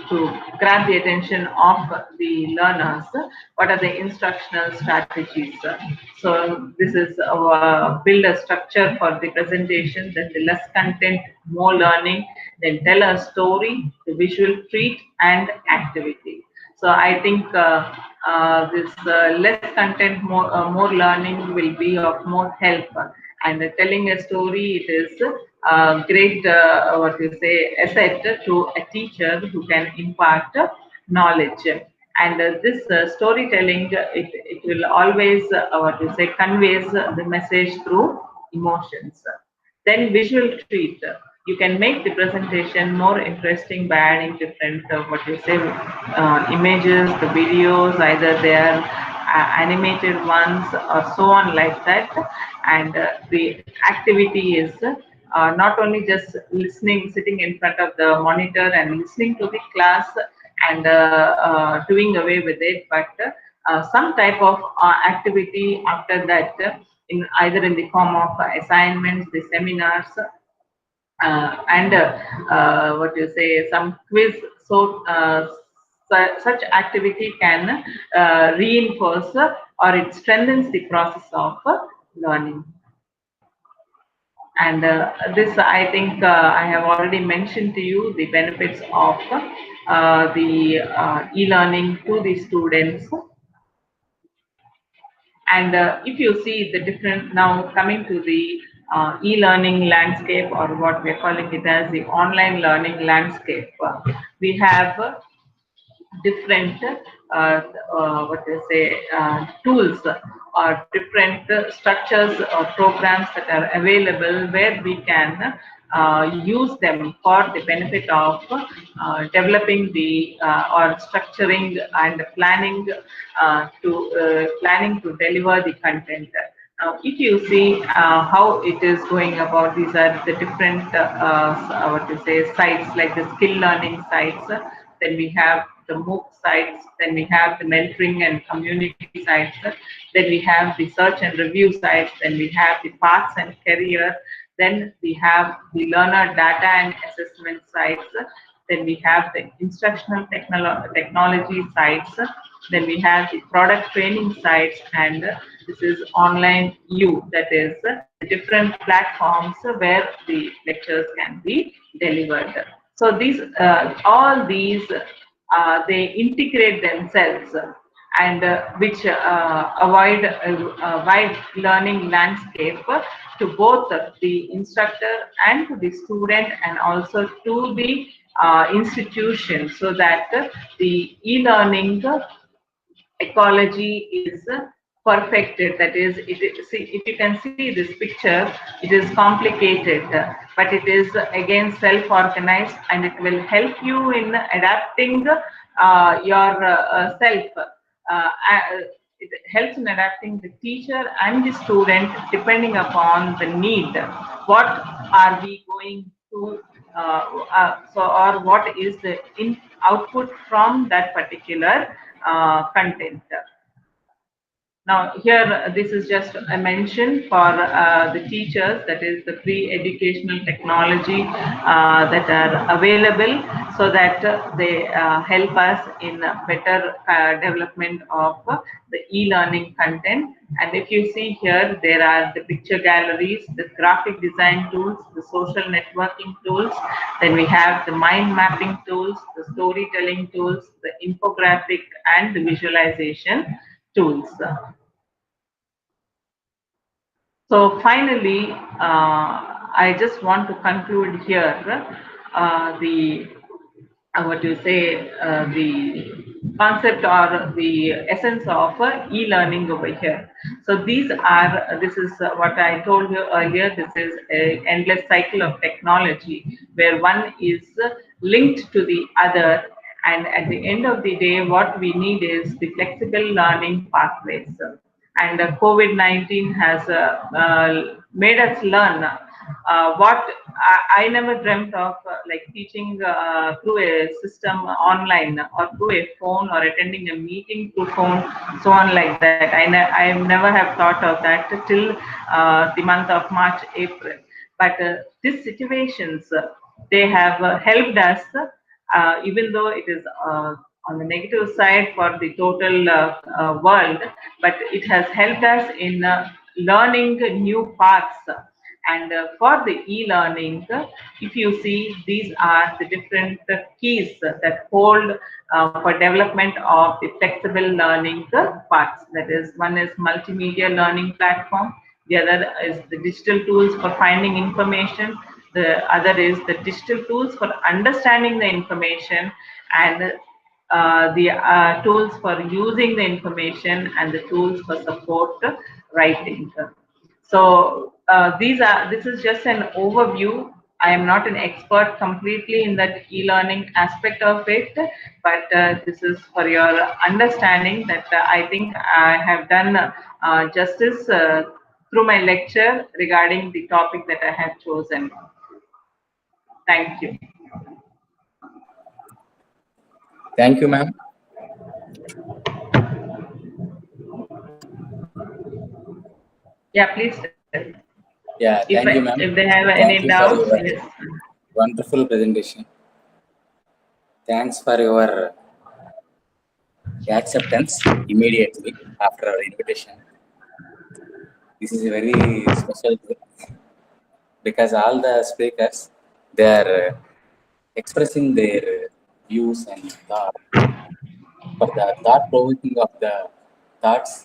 to grab the attention of the learners. What are the instructional strategies? So this is build a structure for the presentation. Then the less content, more learning. Then tell a story, the visual treat, and activity. So I think this less content, more learning will be of more help. And telling a story, it is a great what you say asset to a teacher who can impart knowledge. And this storytelling, it will always what you say conveys the message through emotions. Then visual treat. You can make the presentation more interesting by adding different what you say images, the videos, either they are animated ones or so on like that. And the activity is not only just listening, sitting in front of the monitor and listening to the class and doing away with it, but some type of activity after that, in either in the form of assignments, the seminars, and what you say some quiz. So such activity can reinforce or it strengthens the process of learning. And this, I think I have already mentioned to you the benefits of the e-learning to the students. And if you see the different, now coming to the e-learning landscape, or what we're calling it as the online learning landscape, we have different what they say tools or different structures or programs that are available, where we can use them for the benefit of developing the or structuring and planning to deliver the content. Now, if you see how it is going about, these are the different what you say sites, like the skill learning sites. Then we have the MOOC sites. Then we have the mentoring and community sites. Then we have the search and review sites. Then we have the paths and career. Then we have the learner data and assessment sites. Then we have the instructional technology sites. Then we have the product training sites, and this is online U, that is the different platforms where the lectures can be delivered. So these all these they integrate themselves and which avoid a wide learning landscape to both the instructor and to the student and also to the institution, so that the e-learning ecology is perfected. That is, see, if you can see this picture, it is complicated, but it is again self-organized, and it will help you in adapting your self. It helps in adapting the teacher and the student depending upon the need. What are we going to or what is the output from that particular content. Now here, this is just a mention for the teachers, that is the free educational technology that are available, so that they help us in better development of the e-learning content. And if you see here, there are the picture galleries, the graphic design tools, the social networking tools, then we have the mind mapping tools, the storytelling tools, the infographic and the visualization tools. So finally, I just want to conclude here the what you say, the concept or the essence of e-learning over here. So this is what I told you earlier. This is an endless cycle of technology where one is linked to the other, and at the end of the day, what we need is the flexible learning pathways. And COVID-19 has made us learn what I never dreamt of, like teaching through a system online or through a phone or attending a meeting through phone, so on like that. I never have thought of that till the month of March, April. But these situations, they have helped us, even though it is on the negative side for the total world, but it has helped us in learning new paths. And for the e-learning, if you see, these are the different keys that hold for development of the flexible learning parts. That is, one is multimedia learning platform, the other is the digital tools for finding information, the other is the digital tools for understanding the information, and the tools for using the information, and the tools for support writing. So this is just an overview. I am not an expert completely in that e-learning aspect of it, but this is for your understanding that I think I have done justice through my lecture regarding the topic that I have chosen. Thank you. Thank you, ma'am. Yeah, please. Yeah, thank you, ma'am. If they have Thank any you for doubts, your yes. wonderful presentation. Thanks for your acceptance immediately after our invitation. This is a very special thing because all the speakers, they are expressing their views and thought for the thought provoking of the thoughts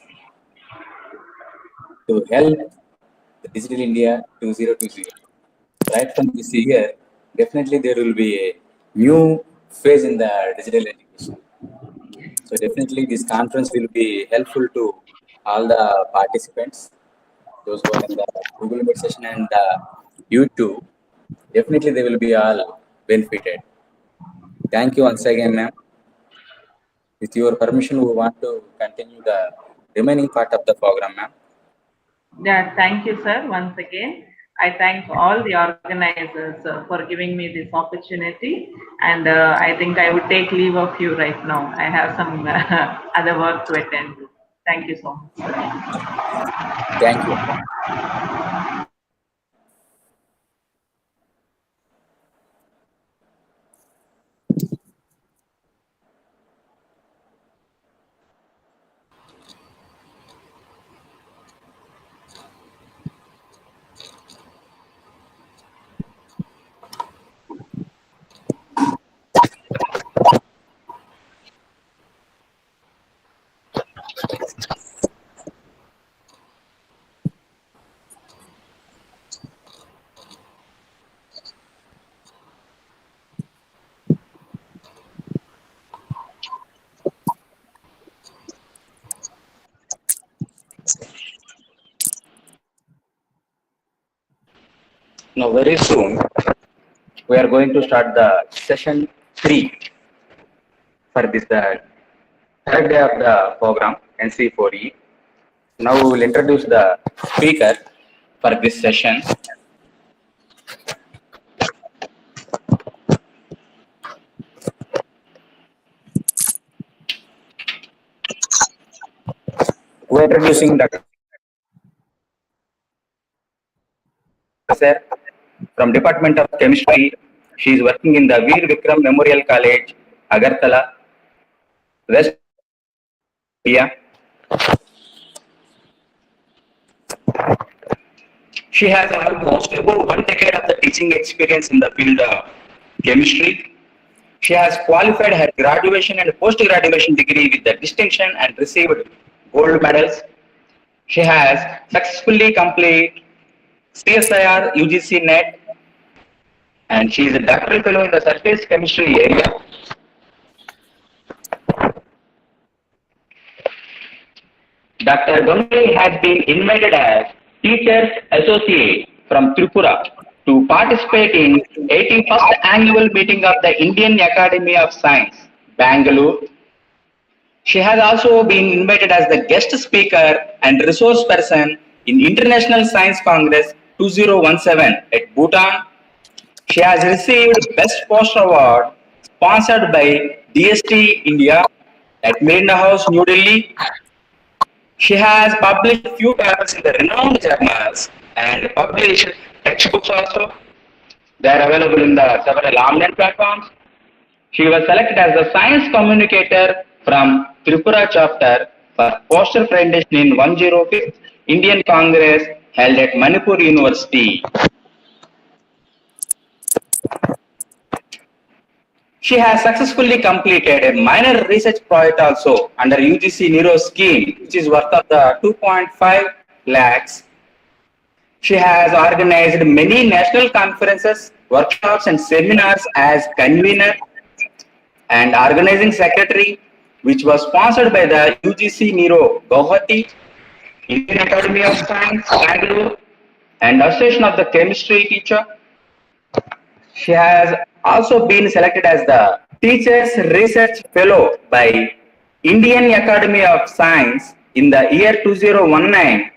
to help the Digital India 2020. Right from this year, definitely there will be a new phase in the digital education. So definitely this conference will be helpful to all the participants, those who are in the Google Meet session and YouTube. Definitely they will be all benefited. Thank you once again, ma'am. With your permission, we want to continue the remaining part of the program, ma'am. Yeah, thank you, sir. Once again, I thank all the organizers for giving me this opportunity, and I think I would take leave of you right now. I have some other work to attend to. Thank you so much. Thank you. Now, very soon, we are going to start the session 3 for this third day of the program, NC4E. Now, we will introduce the speaker for this session. We are introducing Dr. Sir from Department of Chemistry. She is working in the Veer Vikram Memorial College, Agartala, West India. She has almost about 1 decade of the teaching experience in the field of chemistry. She has qualified her graduation and post-graduation degree with the distinction and received gold medals. She has successfully completed CSIR UGC NET and she is a doctoral fellow in the surface chemistry area. Dr. Ganguly has been invited as Teachers Associate from Tripura to participate in 81st Annual Meeting of the Indian Academy of Science, Bangalore. She has also been invited as the guest speaker and resource person in International Science Congress 2017 at Bhutan. She has received Best Poster Award sponsored by DST India at Miranda House, New Delhi. She has published few papers in the renowned journals and published textbooks also. They are available in the several online platforms. She was selected as the science communicator from Tripura chapter for poster presentation in 105th Indian Congress held at Manipur University. She has successfully completed a minor research project also under UGC Nero scheme, which is worth of the 2.5 lakhs. She has organized many national conferences, workshops and seminars as convener and organizing secretary, which was sponsored by the UGC Nero Guwahati, Indian Academy of Science, Bangalore, and Association of the Chemistry Teacher. She has also been selected as the Teachers Research Fellow by Indian Academy of Science in the year 2019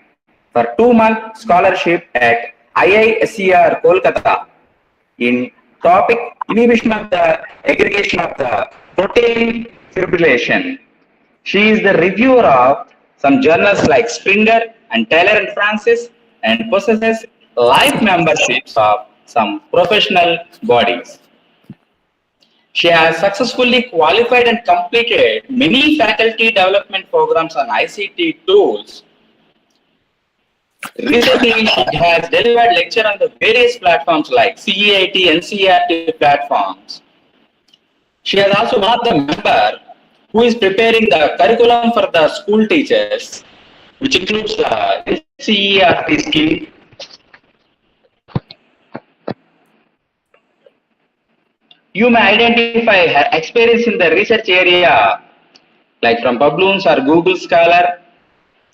for 2-month scholarship at IISER Kolkata in topic inhibition of the aggregation of the protein fibrillation. She is the reviewer of some journals like Springer and Taylor and Francis and possesses life memberships of some professional bodies. She has successfully qualified and completed many faculty development programs on ICT tools. Recently, she has delivered lecture on the various platforms like CEIT, NCERT platforms. She is also one of the member who is preparing the curriculum for the school teachers, which includes the NCERT scheme. You may identify her experience in the research area, like from Publoons or Google Scholar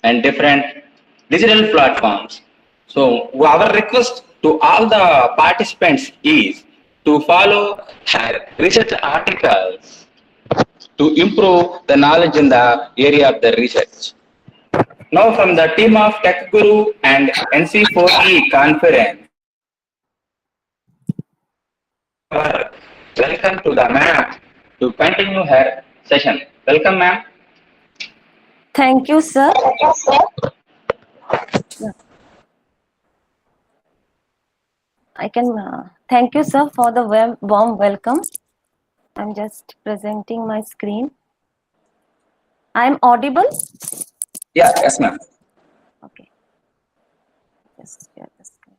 and different digital platforms. So our request to all the participants is to follow her research articles to improve the knowledge in the area of the research. Now from the team of Tech Guru and NC4E Conference, welcome to the ma'am to continue her session. Welcome, ma'am. Thank you, sir. I can thank you, sir, for the warm welcome. I'm just presenting my screen. I'm audible? Yeah, yes, ma'am. Okay. Just share the screen.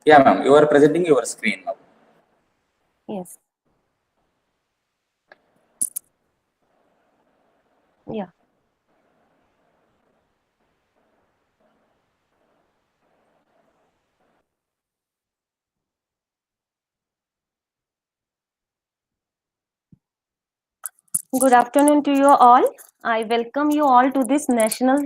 Yeah, ma'am. You are presenting your screen now. Yes. Yeah. Good afternoon to you all. I welcome you all to this national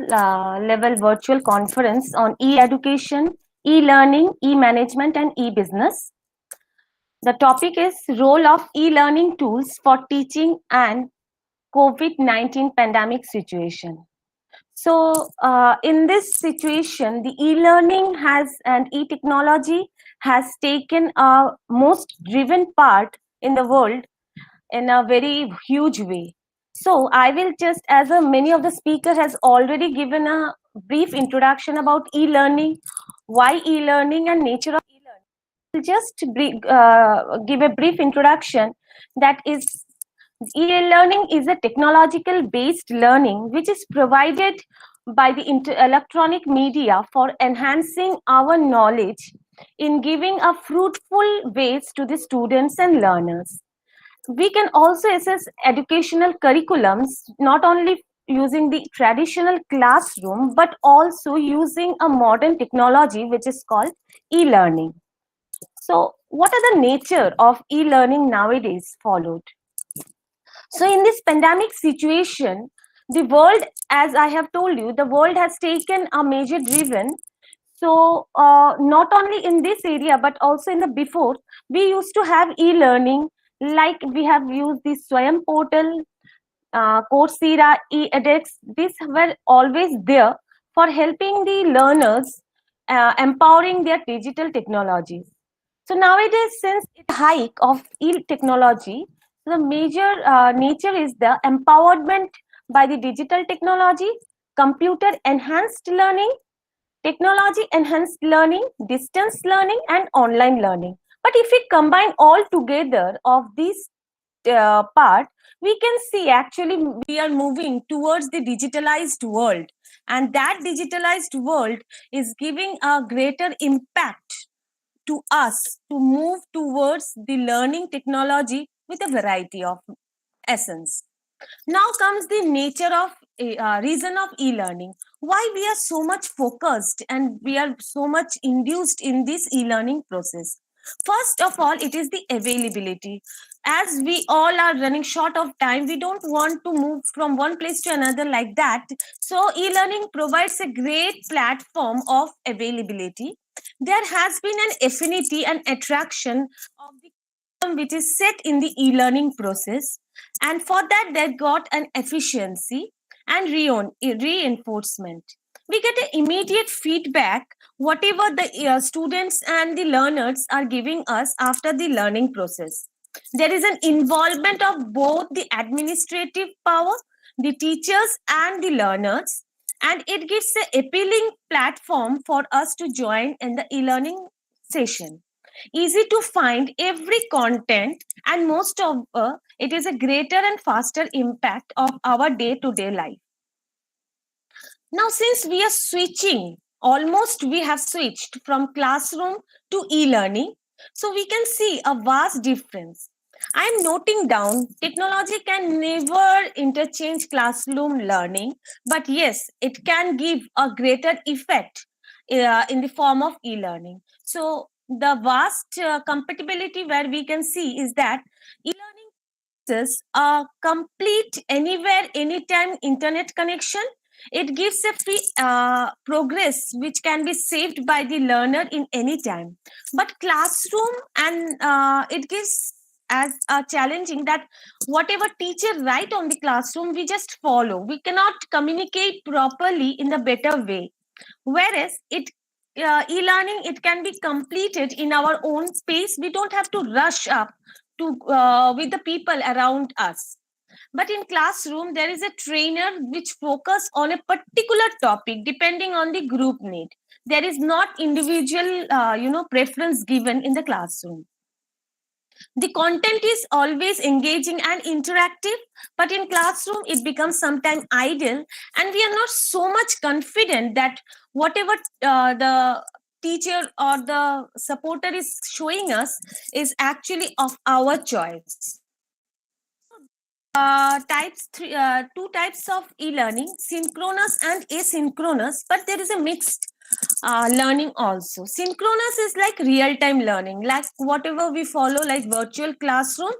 level virtual conference on e-education, e-learning, e-management and e-business. The topic is role of e-learning tools for teaching and COVID-19 pandemic situation. So in this situation, the e-learning has and e-technology has taken a most driven part in the world in a very huge way. So I will just, as a many of the speaker has already given a brief introduction about e-learning, why e-learning and nature of e-learning. I'll just give a brief introduction. That is, e-learning is a technological based learning which is provided by the electronic media for enhancing our knowledge in giving a fruitful ways to the students and learners. We can also assess educational curriculums not only using the traditional classroom but also using a modern technology which is called e-learning. So what are the nature of e-learning nowadays followed? So in this pandemic situation, the world, as I have told you, the world has taken a major driven. So not only in this area, but also in the before, we used to have e-learning, like we have used the Swayam portal, Coursera, edX. These were always there for helping the learners, empowering their digital technologies. So nowadays, since it hike of e-technology, the major nature is the empowerment by the digital technology, computer enhanced learning, technology enhanced learning, distance learning, and online learning. But if we combine all together of these part, we can see actually we are moving towards the digitalized world, and that digitalized world is giving a greater impact to us to move towards the learning technology with a variety of essence. Now comes the nature of reason of e-learning. Why we are so much focused and we are so much induced in this e-learning process? First of all, it is the availability. As we all are running short of time, we don't want to move from one place to another like that. So e-learning provides a great platform of availability. There has been an affinity and attraction of the which is set in the e-learning process, and for that they got an efficiency and reinforcement. We get an immediate feedback whatever the students and the learners are giving us after the learning process. There is an involvement of both the administrative power, the teachers and the learners, and it gives an appealing platform for us to join in the e-learning session. Easy to find every content, and most of it is a greater and faster impact of our day-to-day life. Now since we are switching, almost we have switched from classroom to e-learning, so we can see a vast difference. I am noting down technology can never interchange classroom learning, but yes, it can give a greater effect in the form of e-learning. So the vast compatibility where we can see is that e-learning is a complete anywhere, anytime internet connection. It gives a free progress which can be saved by the learner in any time. But classroom and it gives as challenging that whatever teacher write on the classroom, we just follow. We cannot communicate properly in the better way. Whereas it e-learning, it can be completed in our own space. We don't have to rush up to with the people around us. But in classroom, there is a trainer which focus on a particular topic depending on the group need. There is not individual preference given in the classroom. The content is always engaging and interactive, but in classroom it becomes sometimes idle, and we are not so much confident that whatever the teacher or the supporter is showing us is actually of our choice. Two types of e-learning: synchronous and asynchronous, but there is a mixed learning also. Synchronous is like real-time learning, like whatever we follow, like virtual classroom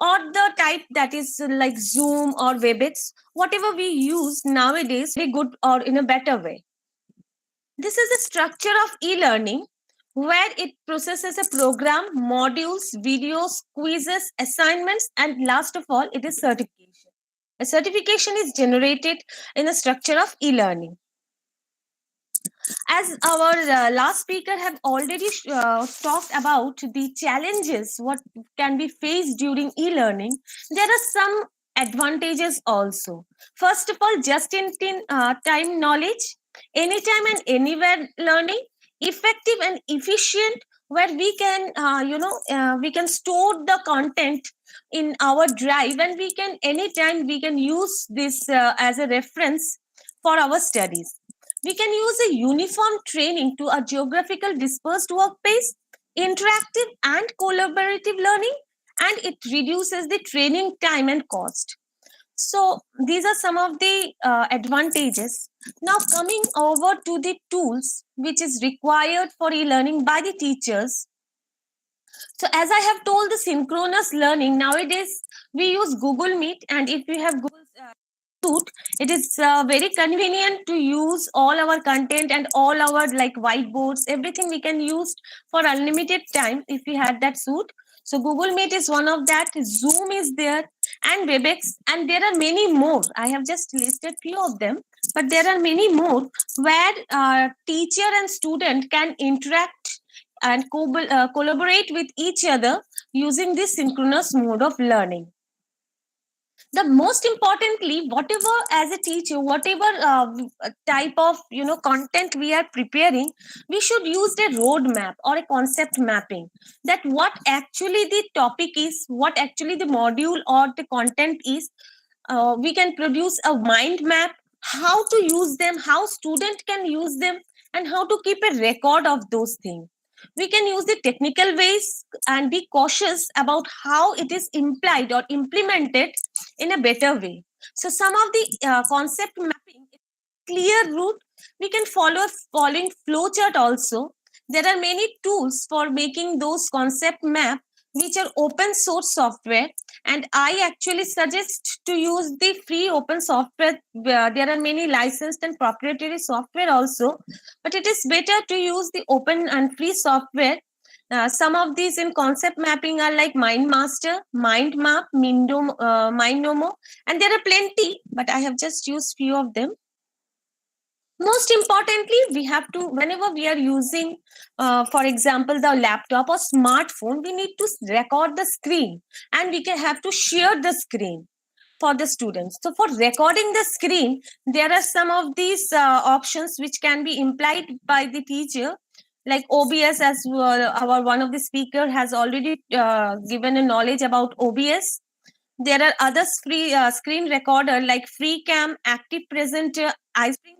or the type that is like Zoom or WebEx, whatever we use nowadays, very good or in a better way. This is the structure of e-learning where it processes a program, modules, videos, quizzes, assignments, and last of all, it is certification. A certification is generated in the structure of e-learning. As our last speaker have already talked about the challenges what can be faced during e-learning, there are some advantages also. First of all, just in time knowledge, anytime and anywhere learning, effective and efficient, where we can we can store the content in our drive, and we can anytime we can use this as a reference for our studies. We can use a uniform training to a geographical dispersed workplace, interactive and collaborative learning, and it reduces the training time and cost. So these are some of the advantages. Now coming over to the tools which is required for e-learning by the teachers. So as I have told, the synchronous learning, nowadays we use Google Meet, and if we have Google Suite, it is very convenient to use all our content and all our like whiteboards, everything we can use for unlimited time if we had that suit. So Google Meet is one of that, Zoom is there, and WebEx, and there are many more. I have just listed few of them, but there are many more where teacher and student can interact and collaborate with each other using this synchronous mode of learning. The most importantly, whatever as a teacher, whatever type of content we are preparing, we should use a roadmap or a concept mapping, that what actually the topic is, what actually the module or the content is. We can produce a mind map, how to use them, how student can use them, and how to keep a record of those things. We can use the technical ways and be cautious about how it is implied or implemented in a better way. So some of the concept mapping, clear route, we can follow following flowchart also. There are many tools for making those concept map which are open source software, and I actually suggest to use the free open software. There are many licensed and proprietary software also, but it is better to use the open and free software. Some of these in concept mapping are like MindMaster, MindMap, MindNomo, and there are plenty, but I have just used few of them. Most importantly, we have to, whenever we are using, for example, the laptop or smartphone, we need to record the screen, and we can have to share the screen for the students. So for recording the screen, there are some of these options which can be implied by the teacher, like OBS, as our one of the speaker has already given a knowledge about OBS. There are others free screen recorder like FreeCam, Active Presenter, iScreen,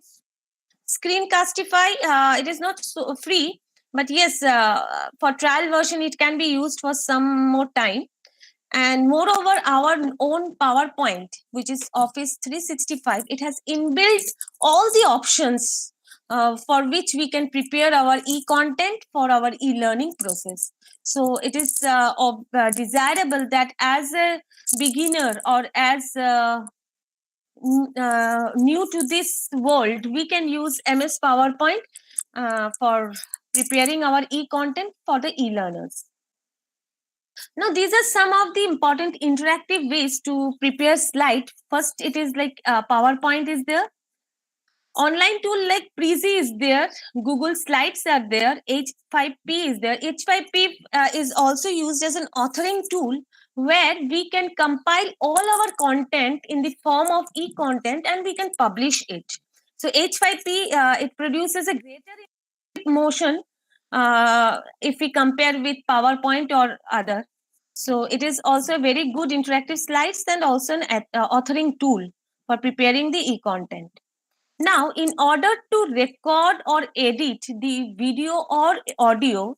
Screencastify. It is not so free, but yes, for trial version it can be used for some more time. And moreover, our own PowerPoint, which is Office 365, it has inbuilt all the options for which we can prepare our e-content for our e-learning process. So it is desirable that as a beginner or as new to this world, we can use MS PowerPoint for preparing our e-content for the e-learners. Now, these are some of the important interactive ways to prepare slide. First, it is like PowerPoint is there. Online tool like Prezi is there. Google Slides are there. H5P is there. H5P is also used as an authoring tool where we can compile all our content in the form of e-content and we can publish it. So H5P, it produces a greater motion if we compare with PowerPoint or other. So it is also a very good interactive slides and also an authoring tool for preparing the e-content. Now, in order to record or edit the video or audio,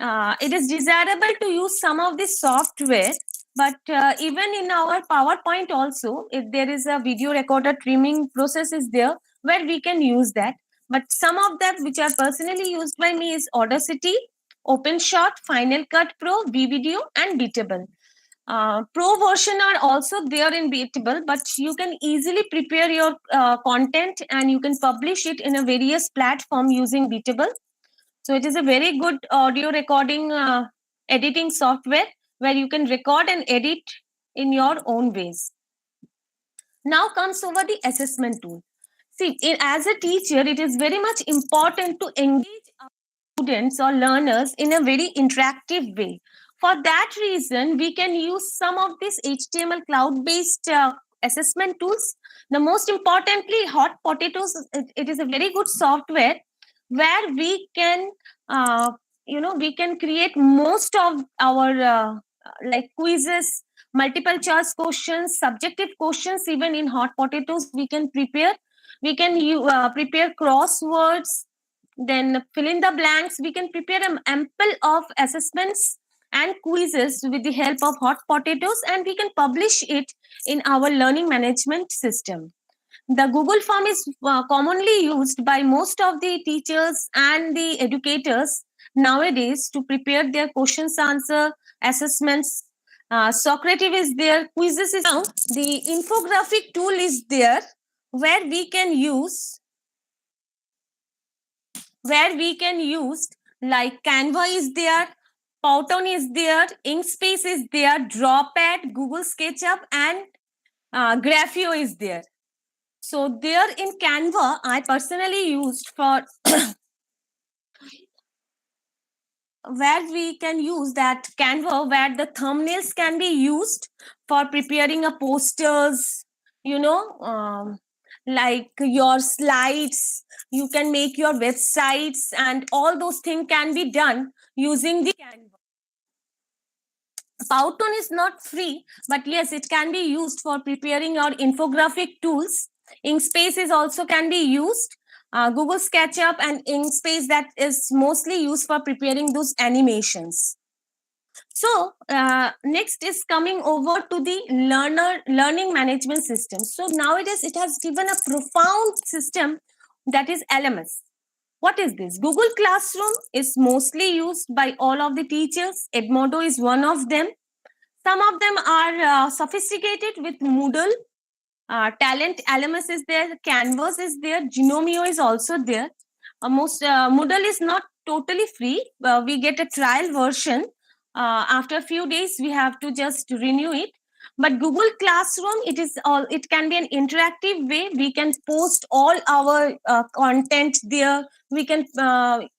it is desirable to use some of the software, but even in our PowerPoint also, if there is a video recorder trimming process is there where we can use that. But some of them which are personally used by me is Audacity, OpenShot, Final Cut Pro, VVideo, and Beatable. Pro version are also there in Beatable, but you can easily prepare your content and you can publish it in a various platform using Beatable. So it is a very good audio recording editing software where you can record and edit in your own ways. Now comes over the assessment tool. See, as a teacher, it is very much important to engage our students or learners in a very interactive way. For that reason, we can use some of these HTML cloud-based assessment tools. The most importantly, Hot Potatoes, it is a very good software where we can, we can create most of our like quizzes, multiple choice questions, subjective questions. Even in Hot Potatoes, we can prepare. We can prepare crosswords, then fill in the blanks. We can prepare an ample of assessments and quizzes with the help of Hot Potatoes, and we can publish it in our learning management system. The Google form is commonly used by most of the teachers and the educators nowadays to prepare their questions, answer, assessments. Socrative is there, quizzes is now. The infographic tool is there where we can use like Canva is there, Powtoon is there, Inkspace is there, Drawpad, Google SketchUp, and Graphio is there. So there in Canva, I personally used for where we can use that Canva where the thumbnails can be used for preparing a posters, like your slides. You can make your websites and all those things can be done using the Canva. Powtoon is not free, but yes, it can be used for preparing your infographic tools. Inkspace is also can be used. Google SketchUp and Inkspace that is mostly used for preparing those animations. So next is coming over to the learning management system. So nowadays it has given a profound system that is LMS. What is this? Google Classroom is mostly used by all of the teachers. Edmodo is one of them. Some of them are sophisticated with Moodle. Talent LMS is there. Canvas is there. Genomio is also there. Moodle is not totally free. We get a trial version. After a few days, we have to just renew it. But Google Classroom, it can be an interactive way. We can post all our content there. We can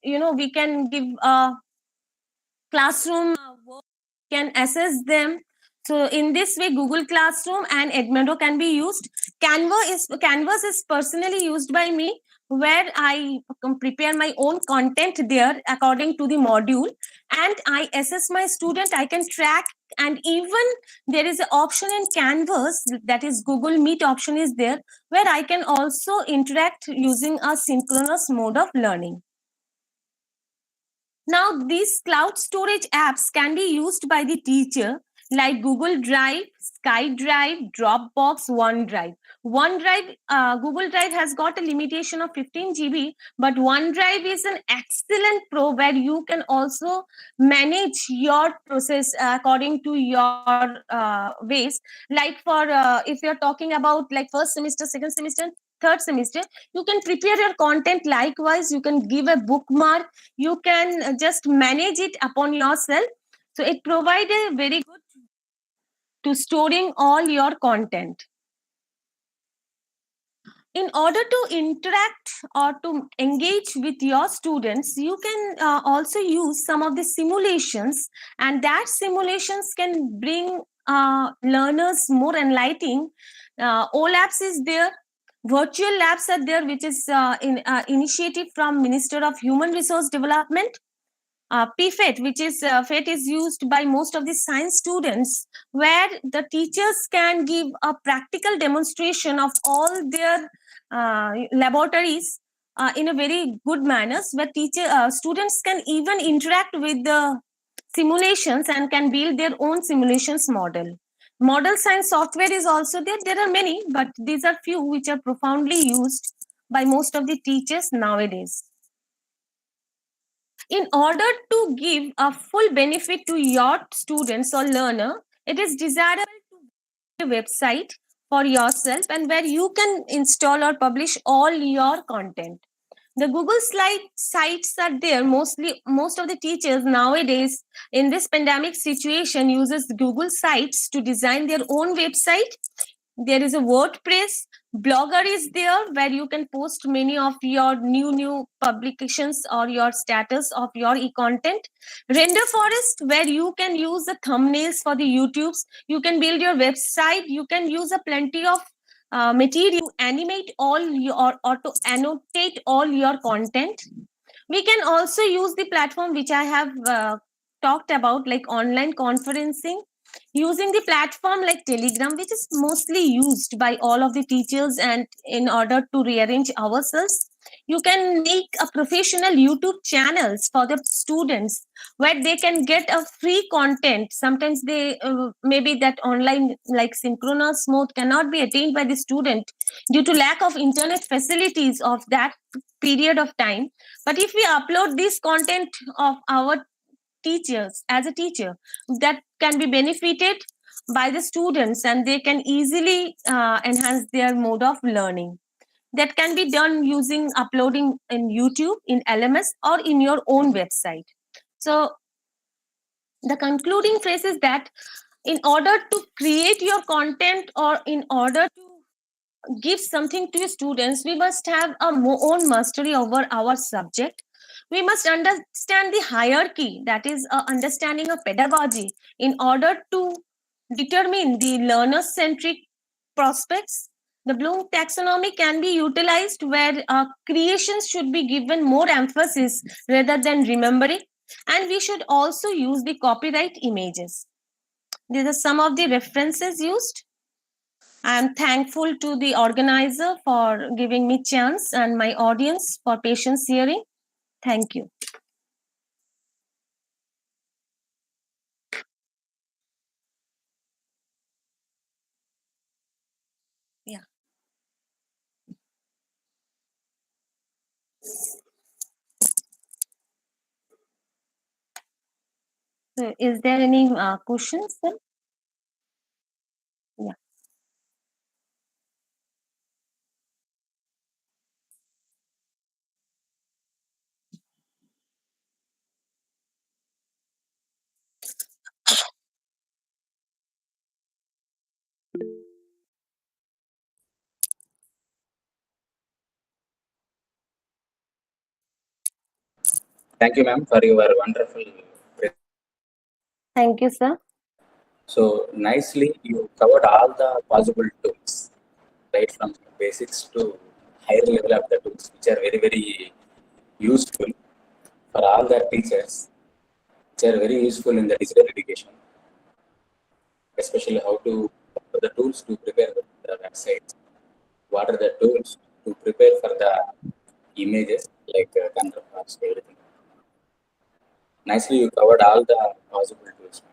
we can give classroom work, can assess them. So in this way, Google Classroom and Edmodo can be used. Canvas is personally used by me, where I prepare my own content there according to the module, and I assess my student. I can track, and even there is an option in Canvas, that is Google Meet option is there, where I can also interact using a synchronous mode of learning. Now, these cloud storage apps can be used by the teacher like Google Drive, SkyDrive, Dropbox, OneDrive. Google Drive has got a limitation of 15 GB, but OneDrive is an excellent pro where you can also manage your process according to your ways. Like for if you're talking about like first semester, second semester, third semester, you can prepare your content likewise. You can give a bookmark. You can just manage it upon yourself. So it provides a very good to storing all your content. In order to interact or to engage with your students, you can also use some of the simulations, and that simulations can bring learners more enlightening. OLabs is there, virtual labs are there, which is initiative from Minister of Human Resource Development. PFET, which is FET, is used by most of the science students, where the teachers can give a practical demonstration of all their laboratories in a very good manner, where students can even interact with the simulations and can build their own simulations model. Model science software is also there. There are many, but these are few which are profoundly used by most of the teachers nowadays. In order to give a full benefit to your students or learner, It is desirable to have a website for yourself and where you can install or publish all your content. The Google slide sites are there. Most of the teachers nowadays in this pandemic situation uses Google sites to design their own website. There is a WordPress. Blogger is there where you can post many of your new publications or your status of your e-content. Render Forest, where you can use the thumbnails for the YouTubes. You can build your website. You can use a plenty of material to animate all your or to annotate all your content. We can also use the platform which I have talked about, like online conferencing, using the platform like Telegram, which is mostly used by all of the teachers. And in order to rearrange ourselves, you can make a professional YouTube channels for the students where they can get a free content. Sometimes they maybe that online like synchronous mode cannot be attained by the student due to lack of internet facilities of that period of time. But if we upload this content of our teachers as a teacher, that can be benefited by the students and they can easily enhance their mode of learning. That can be done using uploading in YouTube, in LMS, or in your own website. So the concluding phrase is that in order to create your content or in order to give something to your students, we must have a own mastery over our subject. We must understand the hierarchy, that is, understanding of pedagogy, in order to determine the learner-centric prospects. The Bloom taxonomy can be utilized where creations should be given more emphasis rather than remembering, and we should also use the copyright images. These are some of the references used. I am thankful to the organizer for giving me chance and my audience for patience hearing. Thank you. Yeah. So is there any questions then? Yeah. Thank you, ma'am, for your wonderful. Thank you, sir. So nicely, you covered all the possible tools, right from basics to higher level of the tools, which are very useful for all the teachers, which are very useful in the digital education, especially how to the tools to prepare the websites. What are the tools to prepare for the images like contrast, everything. Nicely, you covered all the possible tools.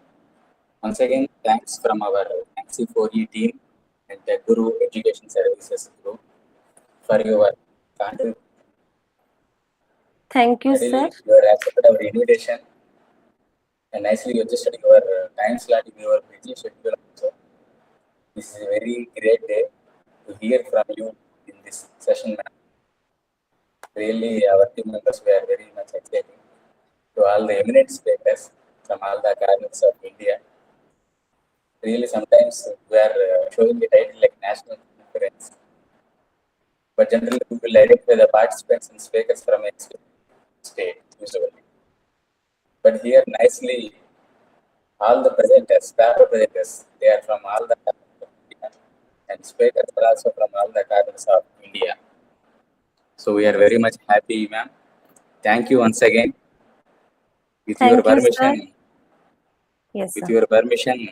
Once again, thanks from our NC4E team and the Guru Education Services Group for your contribution. Thank you, sir. You have accepted our invitation and nicely you adjusted your time slot in your busy schedule also. This is a very great day to hear from you in this session. Really, our team members were very much excited. To all the eminent speakers from all the academies of India. Really, sometimes we are showing the title like national conference, but generally we will identify the participants and speakers from a state usually. But here, nicely, all the presenters, paper presenters, they are from all the and speakers are also from all the academies of India. So we are very much happy, ma'am. Thank you once again. With Thank your you, permission, sir. Yes, with sir. your permission,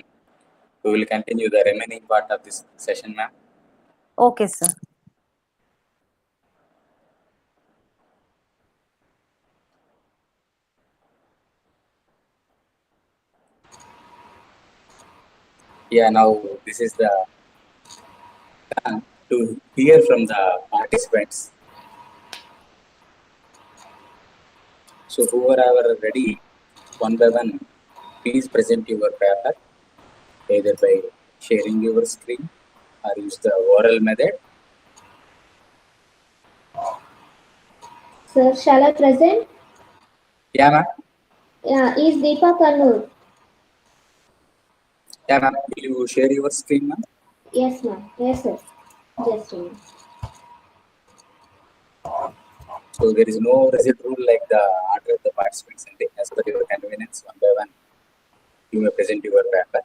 we will continue the remaining part of this session, ma'am. Okay, sir. Yeah, now this is the time to hear from the participants. So whoever are ready, one by one, please present your paper. either by sharing your screen or use the oral method. Sir, shall I present? Yeah, ma'am. Yeah, is Deepa Kannur. Yeah, ma'am. Will you share your screen, ma'am? Yes, ma'am. Yes, sir. Just a minute. So there is no rigid rule like the order of the participants, and as per your convenience, one by one, you may present your paper.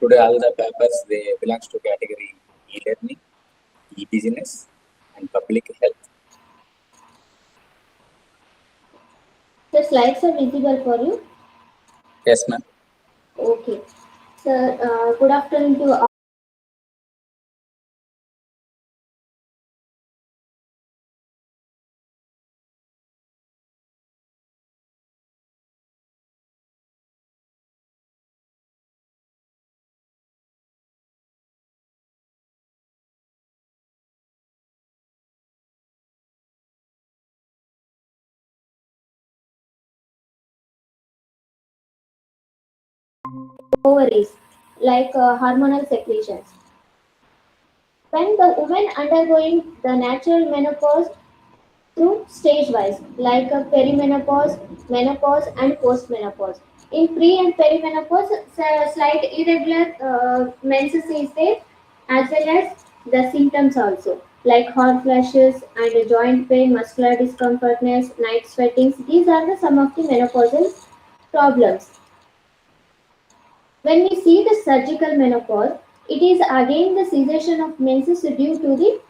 Today, all the papers they belongs to category e-learning, e-business, and public health. The slides are visible for you. Yes, ma'am. Okay. Sir, good afternoon to all. Ovaries, like hormonal secretions. When the woman undergoing the natural menopause through stage wise, like perimenopause, menopause, and postmenopause. In pre and perimenopause, slight irregular menses is there, as well as the symptoms also, like hot flashes and joint pain, muscular discomfortness, night sweatings. These are the some of the menopausal problems. When we see the surgical menopause, it is again the cessation of menses due to the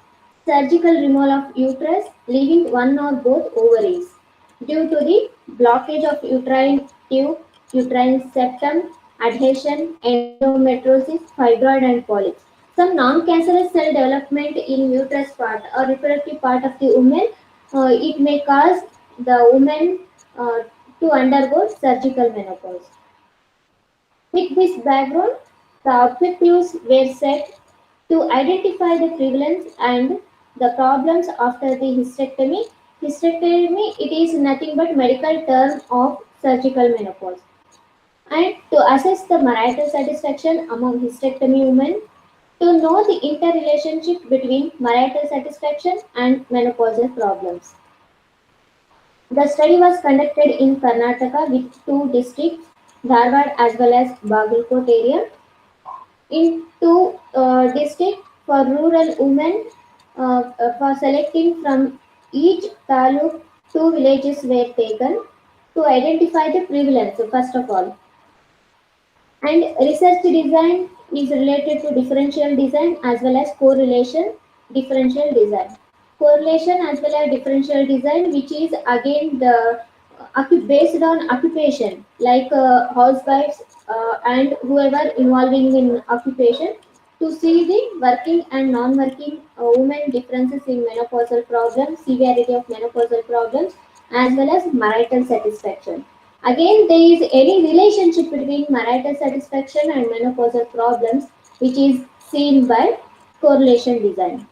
surgical removal of uterus, leaving one or both ovaries. Due to the blockage of uterine tube, uterine septum, adhesion, endometriosis, fibroid, and polyps. Some non-cancerous cell development in uterus part or reproductive part of the woman, it may cause the woman to undergo surgical menopause. With this background, the objectives were set to identify the prevalence and the problems after the hysterectomy. Hysterectomy, it is nothing but medical term of surgical menopause. And to assess the marital satisfaction among hysterectomy women, to know the interrelationship between marital satisfaction and menopausal problems. The study was conducted in Karnataka with two districts, Dharwad as well as Bagalkot area. In two districts for rural women, for selecting from each taluk, two villages were taken to identify the prevalence first of all. And research design is related to differential design as well as correlation differential design. Correlation as well as differential design, which is again the based on occupation, like housewives and whoever involving in occupation, to see the working and non-working women differences in menopausal problems, severity of menopausal problems, as well as marital satisfaction. Again, there is any relationship between marital satisfaction and menopausal problems, which is seen by correlation design.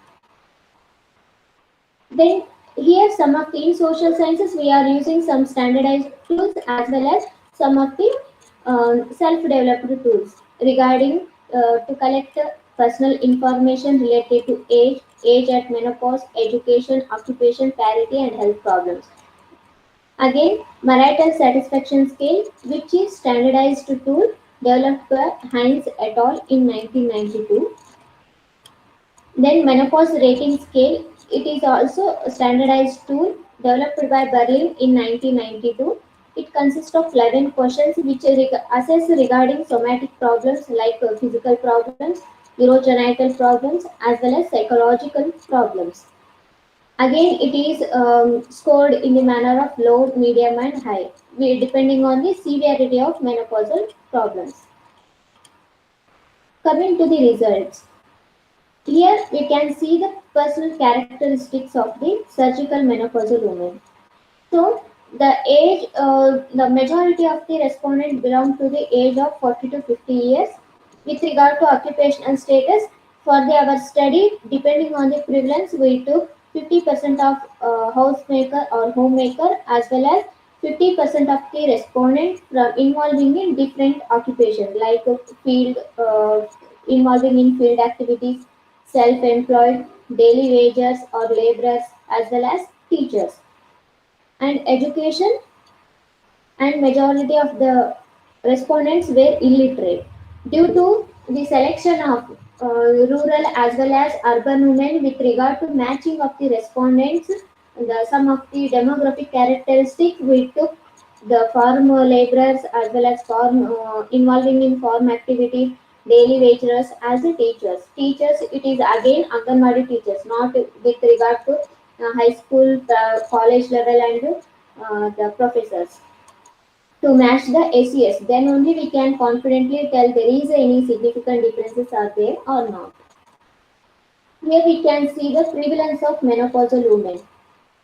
Then here some of the in social sciences we are using some standardized tools as well as some of the self-developed tools regarding to collect personal information related to age at menopause, education, occupation, parity, and health problems. Again, marital satisfaction scale, which is standardized tool developed by Heinz et al. In 1992. Then menopause rating scale, it is also a standardized tool developed by Berlin in 1992. It consists of 11 questions which assess regarding somatic problems like physical problems, urogenital problems, as well as psychological problems. Again, it is scored in the manner of low, medium, and high, depending on the severity of menopausal problems. Coming to the results. Here we can see the personal characteristics of the surgical menopausal woman. So the age, the majority of the respondents belong to the age of 40 to 50 years. With regard to occupational status, for our study, depending on the prevalence, we took 50% of housemaker or homemaker as well as 50% of the respondents from involving in different occupations like field, involving in field activities, self-employed, daily wagers or laborers, as well as teachers. And education, and majority of the respondents were illiterate. Due to the selection of rural as well as urban women with regard to matching of the respondents, some of the demographic characteristics we took the farm laborers as well as farm involving in farm activity, daily wagers as a teachers. Teachers, it is again Anganwadi teachers, not with regard to high school, college level and the professors to match the SES. Then only we can confidently tell there is any significant differences are there or not. Here we can see the prevalence of menopausal women.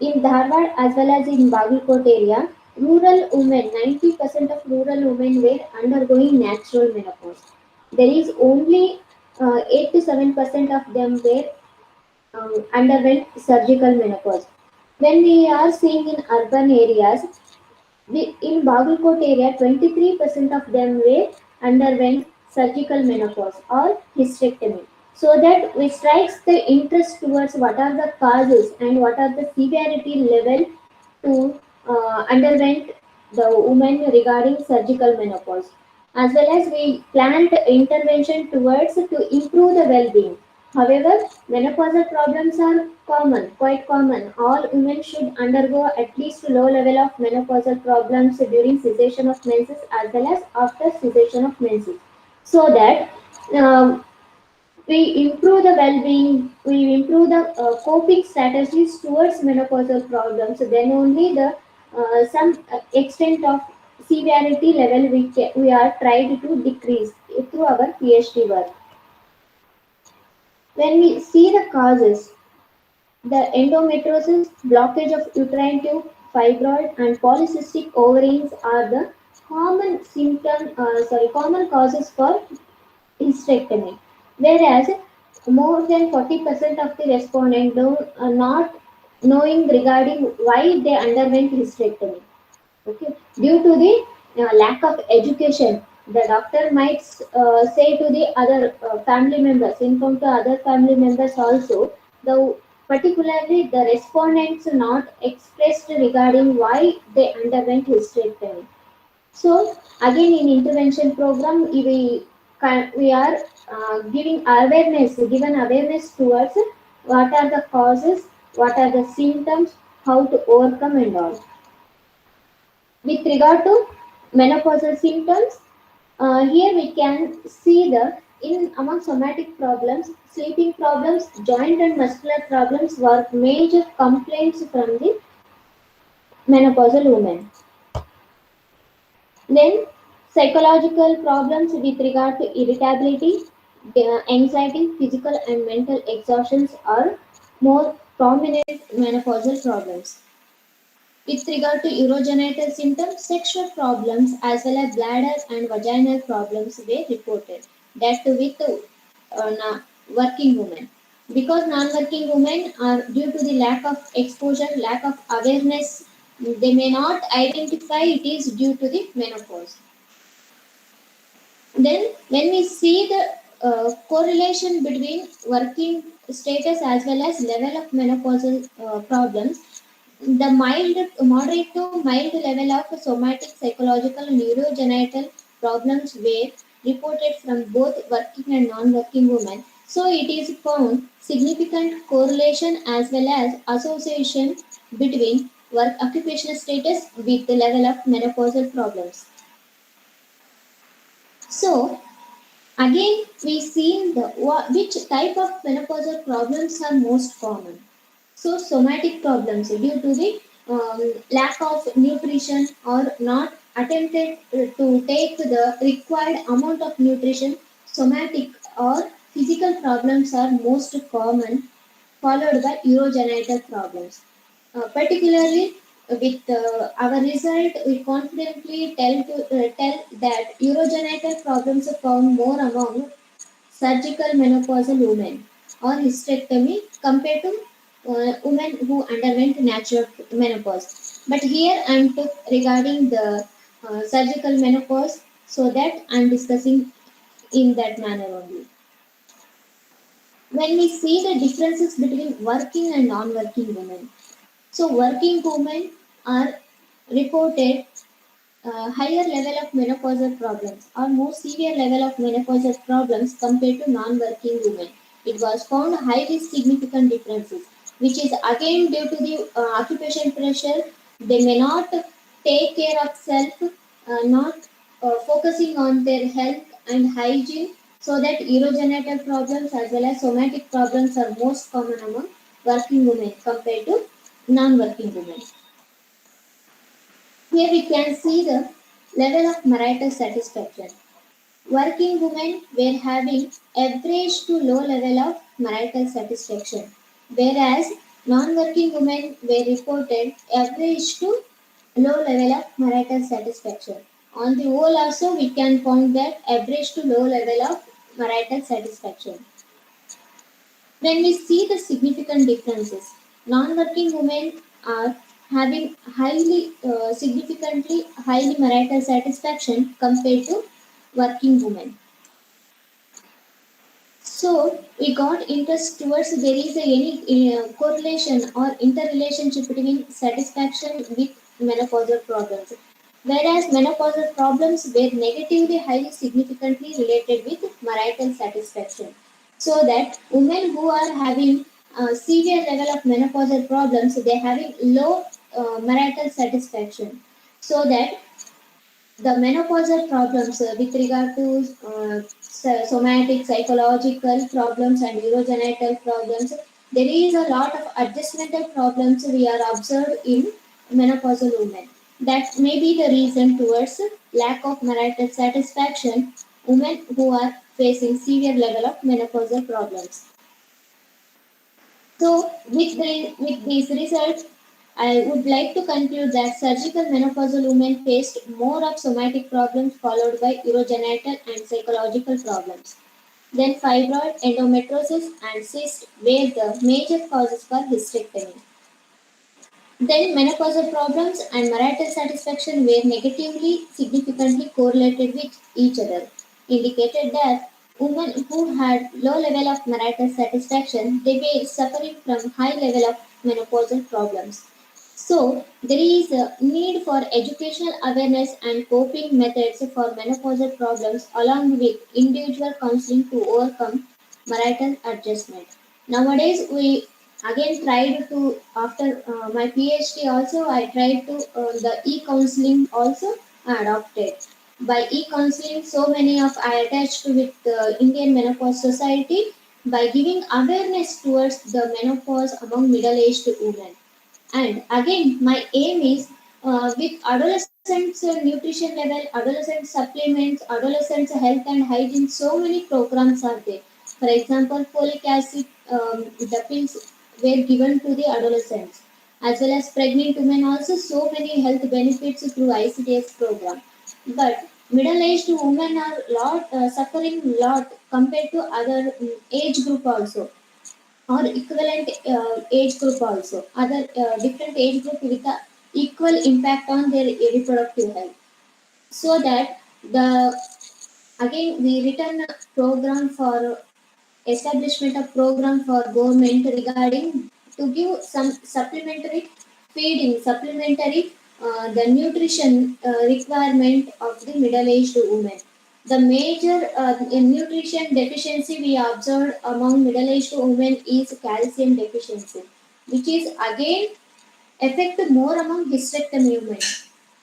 In Dharwad as well as in Bagalkot area, rural women, 90% of rural women were undergoing natural menopause. There is only 8 to 7% of them were underwent surgical menopause. When we are seeing in urban areas, in Bagalkot area, 23% of them were underwent surgical menopause or hysterectomy. So that which strikes the interest towards what are the causes and what are the severity level to underwent the woman regarding surgical menopause. As well as we planned intervention towards to improve the well-being. However, menopausal problems are common, quite common. All women should undergo at least low level of menopausal problems during cessation of menses as well as after cessation of menses. So that um, we improve the well-being, we improve the coping strategies towards menopausal problems. Then only the some extent of severity level we are tried to decrease through our PhD work. When we see the causes, the endometriosis, blockage of uterine tube, fibroid, and polycystic ovaries are the common causes for hysterectomy. Whereas more than 40% of the respondents are not knowing regarding why they underwent hysterectomy. Okay, due to the lack of education, the doctor might say to the other family members, inform to other family members also, the particularly the respondents not expressed regarding why they underwent hysterectomy. So again in intervention program we are given awareness towards what are the causes, what are the symptoms, how to overcome and all. With regard to menopausal symptoms, here we can see the in among somatic problems, sleeping problems, joint and muscular problems were major complaints from the menopausal women. Then psychological problems with regard to irritability, anxiety, physical and mental exhaustions are more prominent menopausal problems. With regard to urogenital symptoms, sexual problems as well as bladder and vaginal problems were reported. That too with working women. Because non-working women are due to the lack of exposure, lack of awareness, they may not identify it is due to the menopause. Then, when we see the correlation between working status as well as level of menopausal problems, the moderate to mild level of somatic, psychological, and urogenital problems were reported from both working and non-working women. So it is found significant correlation as well as association between work occupational status with the level of menopausal problems. So again, we see which type of menopausal problems are most common. So somatic problems due to the lack of nutrition or not attempted to take the required amount of nutrition, somatic or physical problems are most common, followed by urogenital problems. Particularly with our result, we confidently tell that urogenital problems are found more among surgical menopausal women or hysterectomy compared to women who underwent natural menopause. But here I am took regarding the surgical menopause, so that I am discussing in that manner only. When we see the differences between working and non-working women, so working women are reported higher level of menopausal problems or more severe level of menopausal problems compared to non-working women. It was found highly significant differences, which is again due to the occupation pressure. They may not take care of self, not focusing on their health and hygiene, so that urogenital problems as well as somatic problems are most common among working women compared to non-working women. Here we can see the level of marital satisfaction. Working women were having average to low level of marital satisfaction, whereas non-working women were reported average to low level of marital satisfaction. On the whole also we can find that average to low level of marital satisfaction. When we see the significant differences, non-working women are having significantly highly marital satisfaction compared to working women. So we got interest towards there is any correlation or interrelationship between satisfaction with menopausal problems. Whereas menopausal problems were negatively highly significantly related with marital satisfaction. So that women who are having severe level of menopausal problems, they having low marital satisfaction. So that the menopausal problems with regard to somatic, psychological problems and urogenital problems, there is a lot of adjustmental problems we are observed in menopausal women. That may be the reason towards lack of marital satisfaction, women who are facing severe level of menopausal problems. So, with these results, I would like to conclude that surgical menopausal women faced more of somatic problems followed by urogenital and psychological problems. Then fibroid, endometriosis, and cyst were the major causes for hysterectomy. Then menopausal problems and marital satisfaction were negatively significantly correlated with each other, indicated that women who had low level of marital satisfaction, they were suffering from high level of menopausal problems. So there is a need for educational awareness and coping methods for menopausal problems along with individual counseling to overcome marital adjustment. Nowadays, we again tried to, after my PhD also, I tried to the e-counseling also adopted. By e-counseling, so many of I attached with the Indian Menopause Society by giving awareness towards the menopause among middle-aged women. And again, my aim is with adolescents nutrition level, adolescent supplements, adolescents health and hygiene, so many programs are there. For example, folic acid, the pills were given to the adolescents. As well as pregnant women also, so many health benefits through ICDS program. But middle-aged women are suffering lot compared to other age group also, or equivalent age group also, other different age group with the equal impact on their reproductive health. So that the again we written a program for establishment of program for government regarding to give some supplementary feeding, supplementary the nutrition requirement of the middle-aged women. The major nutrition deficiency we observed among middle-aged women is calcium deficiency, which is again affect more among hysterectomy women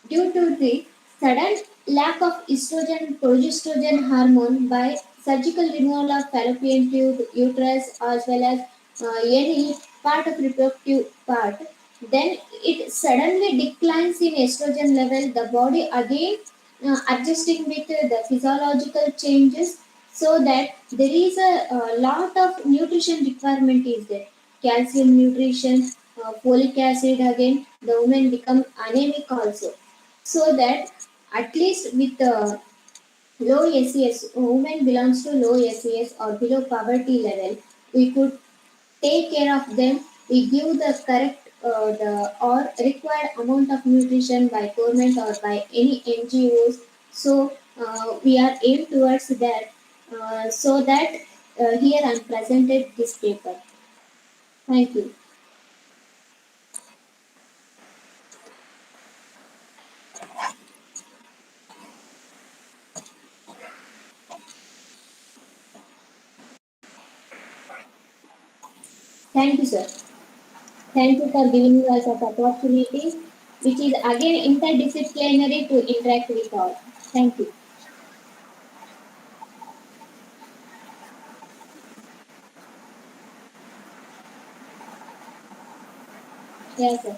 due to the sudden lack of estrogen and progesterone hormone by surgical removal of fallopian tube, uterus, as well as any part of reproductive part. Then it suddenly declines in estrogen level. The body again adjusting with the physiological changes, so that there is a lot of nutrition requirement is there. Calcium nutrition, folic acid again, the women become anemic also. So that at least with the low SES, women belongs to low SES or below poverty level, we could take care of them we give the correct the or required amount of nutrition by government or by any NGOs. So we are aimed towards that. So that here I'm presented this paper. Thank you. Thank you, sir. Thank you for giving us an opportunity, which is again interdisciplinary to interact with all. Thank you. Yes, sir.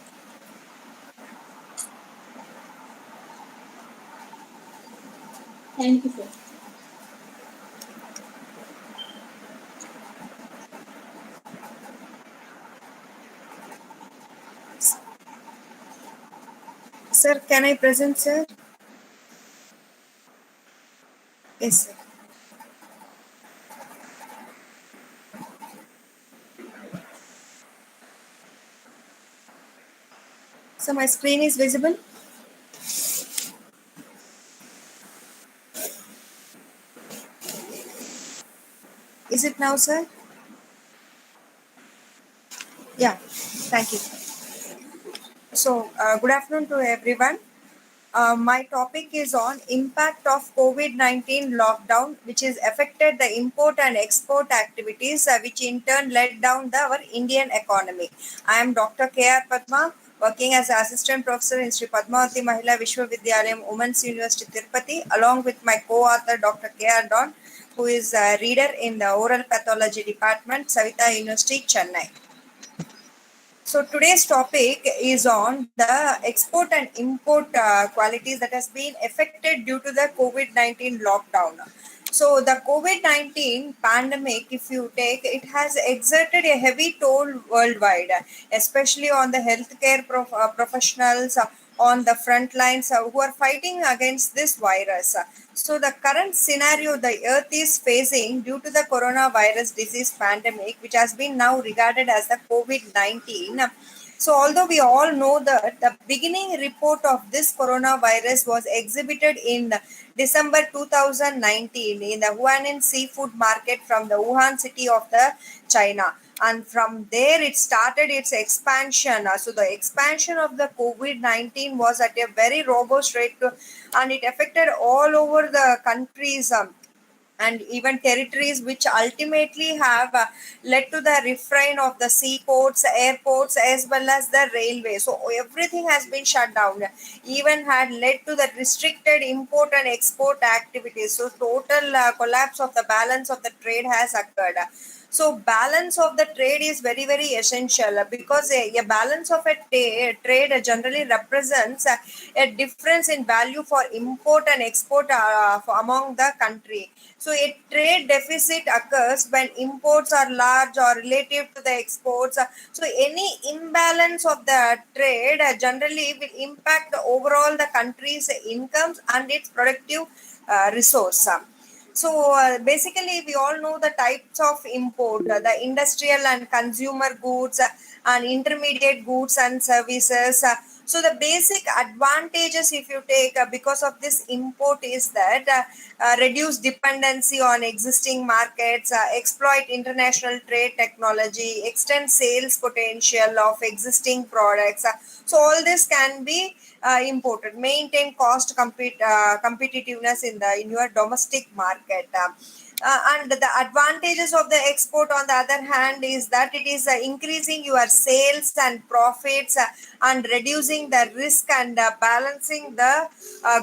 Thank you, sir. Sir, can I present, sir? Yes, sir. So my screen is visible? Is it now, sir? Yeah, thank you. So, good afternoon to everyone. My topic is on impact of COVID-19 lockdown, which has affected the import and export activities, which in turn led down our Indian economy. I am Dr. K.R. Padma, working as Assistant Professor in Sri Padmavati Mahila Vishwavidyalayam, Women's University, Tirupati, along with my co-author, Dr. K.R. Don, who is a reader in the Oral Pathology Department, Savita University, Chennai. So today's topic is on the export and import qualities that has been affected due to the COVID-19 lockdown. So the COVID-19 pandemic, if you take, it has exerted a heavy toll worldwide, especially on the healthcare professionals on the front lines who are fighting against this virus. So the current scenario the earth is facing due to the coronavirus disease pandemic, which has been now regarded as the COVID-19. So although we all know that the beginning report of this coronavirus was exhibited in December 2019 in the Huanan seafood market from the Wuhan city of the China. And from there it started its expansion. So the expansion of the COVID-19 was at a very robust rate and it affected all over the countries. And even territories, which ultimately have led to the refrain of the seaports, airports, as well as the railway. So everything has been shut down, even had led to the restricted import and export activities. So total collapse of the balance of the trade has occurred. So balance of the trade is very, very essential because a balance of a trade generally represents a difference in value for import and export among the country. So a trade deficit occurs when imports are large or relative to the exports. So any imbalance of the trade generally will impact the overall the country's incomes and its productive resource. So basically, we all know the types of import, the industrial and consumer goods and intermediate goods and services. So the basic advantages, if you take because of this import, is that reduce dependency on existing markets, exploit international trade technology, extend sales potential of existing products. So all this can be imported, maintain cost competitiveness in your domestic market. And the advantages of the export, on the other hand, is that it is increasing your sales and profits and reducing the risk and balancing the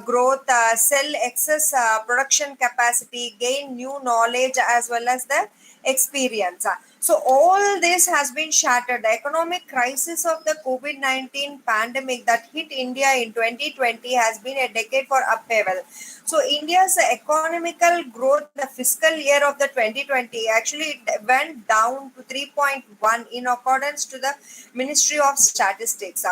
growth, sell excess production capacity, gain new knowledge as well as the experience. So all this has been shattered. The economic crisis of the COVID-19 pandemic that hit India in 2020 has been a decade for upheaval. So India's economical growth, the fiscal year of the 2020, actually it went down to 3.1 in accordance to the Ministry of Statistics.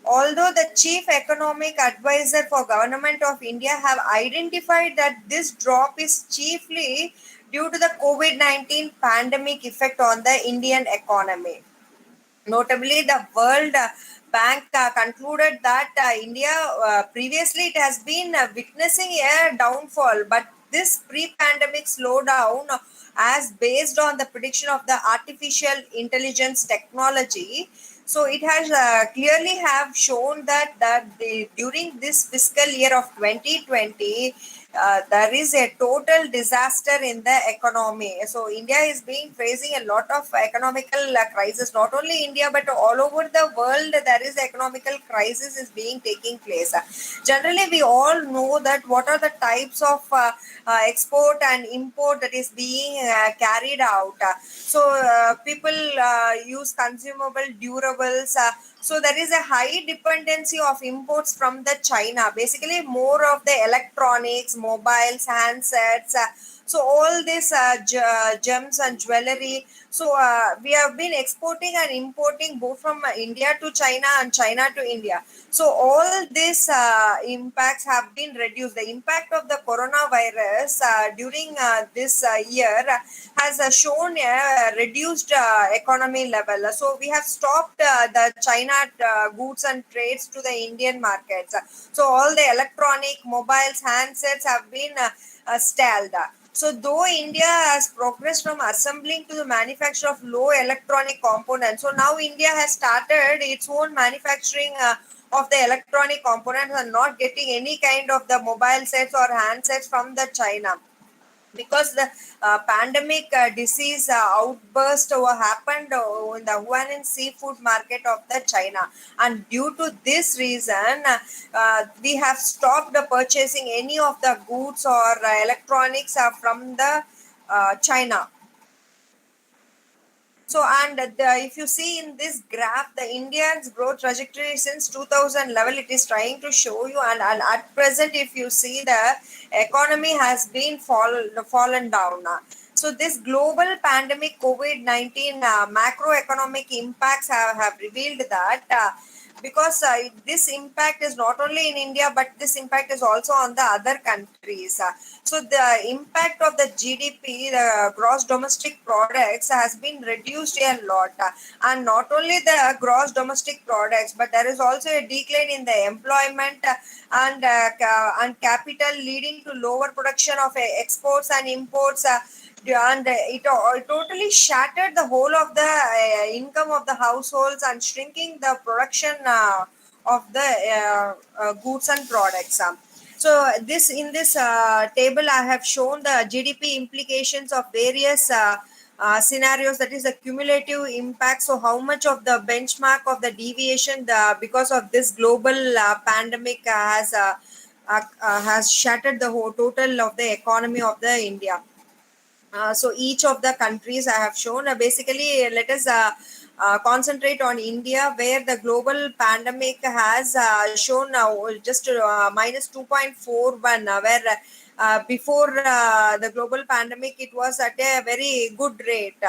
Although the chief economic advisor for government of India have identified that this drop is chiefly due to the COVID-19 pandemic effect on the Indian economy. Notably, the World Bank concluded that India previously it has been witnessing a downfall, but this pre-pandemic slowdown, as based on the prediction of the artificial intelligence technology, so it has clearly have shown that during this fiscal year of 2020, there is a total disaster in the economy. So India is being facing a lot of economical crisis. Not only India but all over the world, there is economical crisis is being taking place. Generally, we all know that what are the types of export and import that is being carried out. People use consumable durables. So there is a high dependency of imports from the China. Basically, more of the electronics, mobiles, handsets. So all these gems and jewelry. So we have been exporting and importing both from India to China and China to India. So all these impacts have been reduced. The impact of the coronavirus during this year has shown a reduced economy level. So we have stopped the China goods and trades to the Indian markets. So all the electronic, mobiles, handsets have been stalled. So though India has progressed from assembling to the manufacture of low electronic components, so now India has started its own manufacturing of the electronic components and not getting any kind of the mobile sets or handsets from the China, because the pandemic disease outburst happened in the Wuhan seafood market of the China, and due to this reason we have stopped purchasing any of the goods or electronics from the China. So, and if you see in this graph, the India's growth trajectory since 2011, it is trying to show you, and at present, if you see, the economy has been fallen down. So, this global pandemic COVID-19 macroeconomic impacts have revealed that because this impact is not only in India, but this impact is also on the other countries. So the impact of the GDP, the gross domestic products, has been reduced a lot. And not only the gross domestic products, but there is also a decline in the employment and capital, leading to lower production of exports and imports. And it totally shattered the whole of the income of the households and shrinking the production of the goods and products. So this in this table I have shown the GDP implications of various scenarios, that is the cumulative impact. So how much of the benchmark of the deviation because of this global pandemic has shattered the whole total of the economy of the India. So each of the countries I have shown. Basically, let us concentrate on India, where the global pandemic has shown just minus 2.41, where before the global pandemic it was at a very good rate.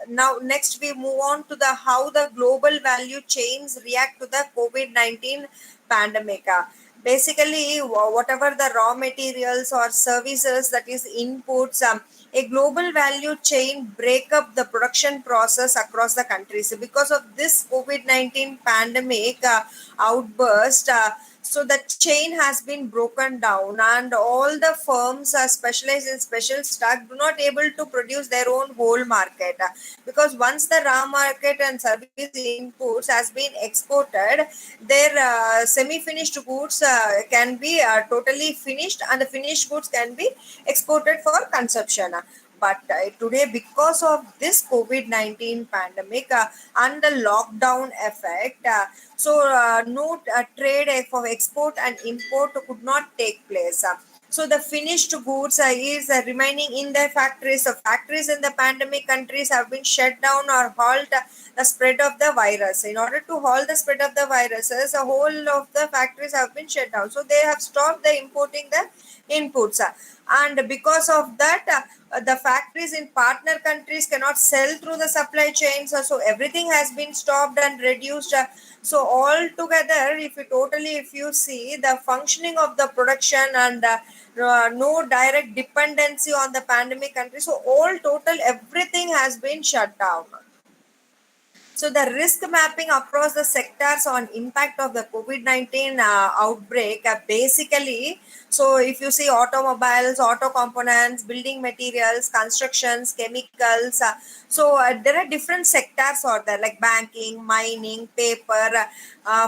Now next we move on to the how the global value chains react to the COVID-19 pandemic. Basically, whatever the raw materials or services, that is inputs, a global value chain break up the production process across the countries. So because of this COVID-19 pandemic outburst, so the chain has been broken down, and all the firms specialized in special stock do not able to produce their own whole market, because once the raw market and service inputs has been exported, their semi-finished goods can be totally finished, and the finished goods can be exported for consumption. But today, because of this COVID-19 pandemic and the lockdown effect, no trade for export and import could not take place. So the finished goods is remaining in the factories. So factories in the pandemic countries have been shut down or halt the spread of the virus. In order to halt the spread of the viruses, the whole of the factories have been shut down. So they have stopped the importing the inputs. And because of that, the factories in partner countries cannot sell through the supply chains. So everything has been stopped and reduced. So all together, if you see the functioning of the production and no direct dependency on the pandemic country, so all total everything has been shut down. So the risk mapping across the sectors on impact of the COVID-19 outbreak basically, so if you see automobiles, auto components, building materials, constructions, chemicals, there are different sectors out there like banking, mining, paper,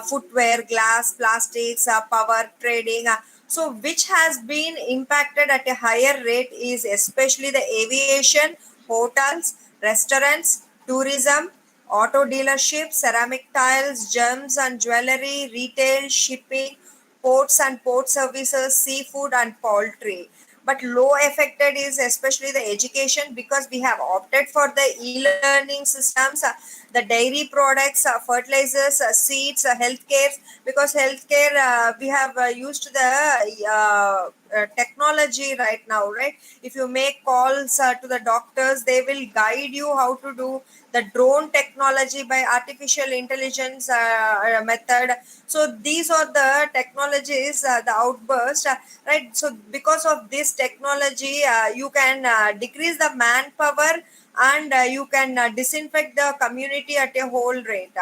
footwear, glass, plastics, power, trading. So which has been impacted at a higher rate is especially the aviation, hotels, restaurants, tourism, auto dealerships, ceramic tiles, gems and jewelry, retail, shipping, ports and port services, seafood and poultry. But low affected is especially the education because we have opted for the e-learning systems, the dairy products, fertilizers, seeds, healthcare. Because healthcare, we have used the technology right now, right? If you make calls to the doctors, they will guide you how to do the drone technology by artificial intelligence method. So these are the technologies, the outburst, right? So because of this technology, you can decrease the manpower and you can disinfect the community at a whole rate.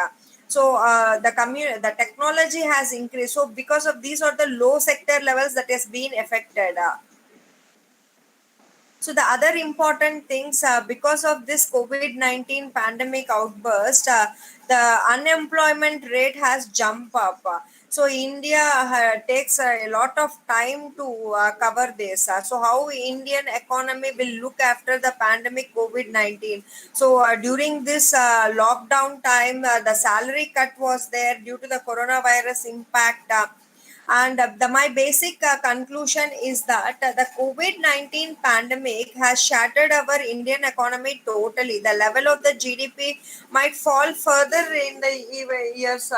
The technology has increased. So because of these are the low sector levels that has been affected. So the other important things, because of this COVID-19 pandemic outburst, the unemployment rate has jumped up. So India takes a lot of time to cover this. So how Indian economy will look after the pandemic COVID-19? So during this lockdown time, the salary cut was there due to the coronavirus impact. My basic conclusion is that the COVID-19 pandemic has shattered our Indian economy totally. The level of the GDP might fall further in the years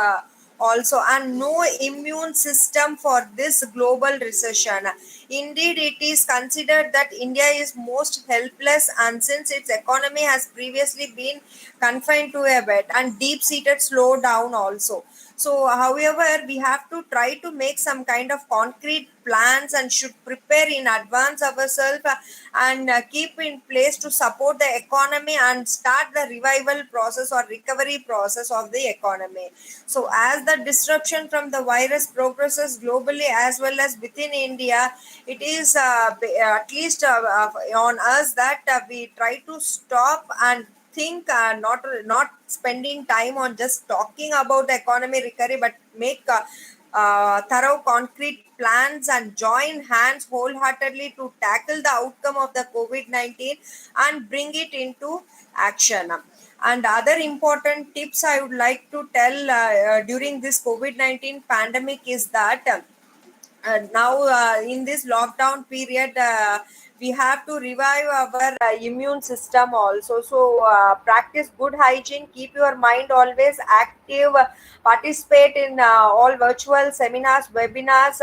also, and no immune system for this global recession. Indeed, it is considered that India is most helpless, and since its economy has previously been confined to a bed and deep-seated slowdown also. So, however, we have to try to make some kind of concrete plans and should prepare in advance ourselves and keep in place to support the economy and start the revival process or recovery process of the economy. So, as the disruption from the virus progresses globally as well as within India, it is at least on us that we try to stop and think, not spending time on just talking about the economy recovery, but make thorough concrete plans and join hands wholeheartedly to tackle the outcome of the COVID-19 and bring it into action. And other important tips I would like to tell during this COVID-19 pandemic is that now in this lockdown period, we have to revive our immune system also. So practice good hygiene, keep your mind always active, participate in all virtual seminars, webinars,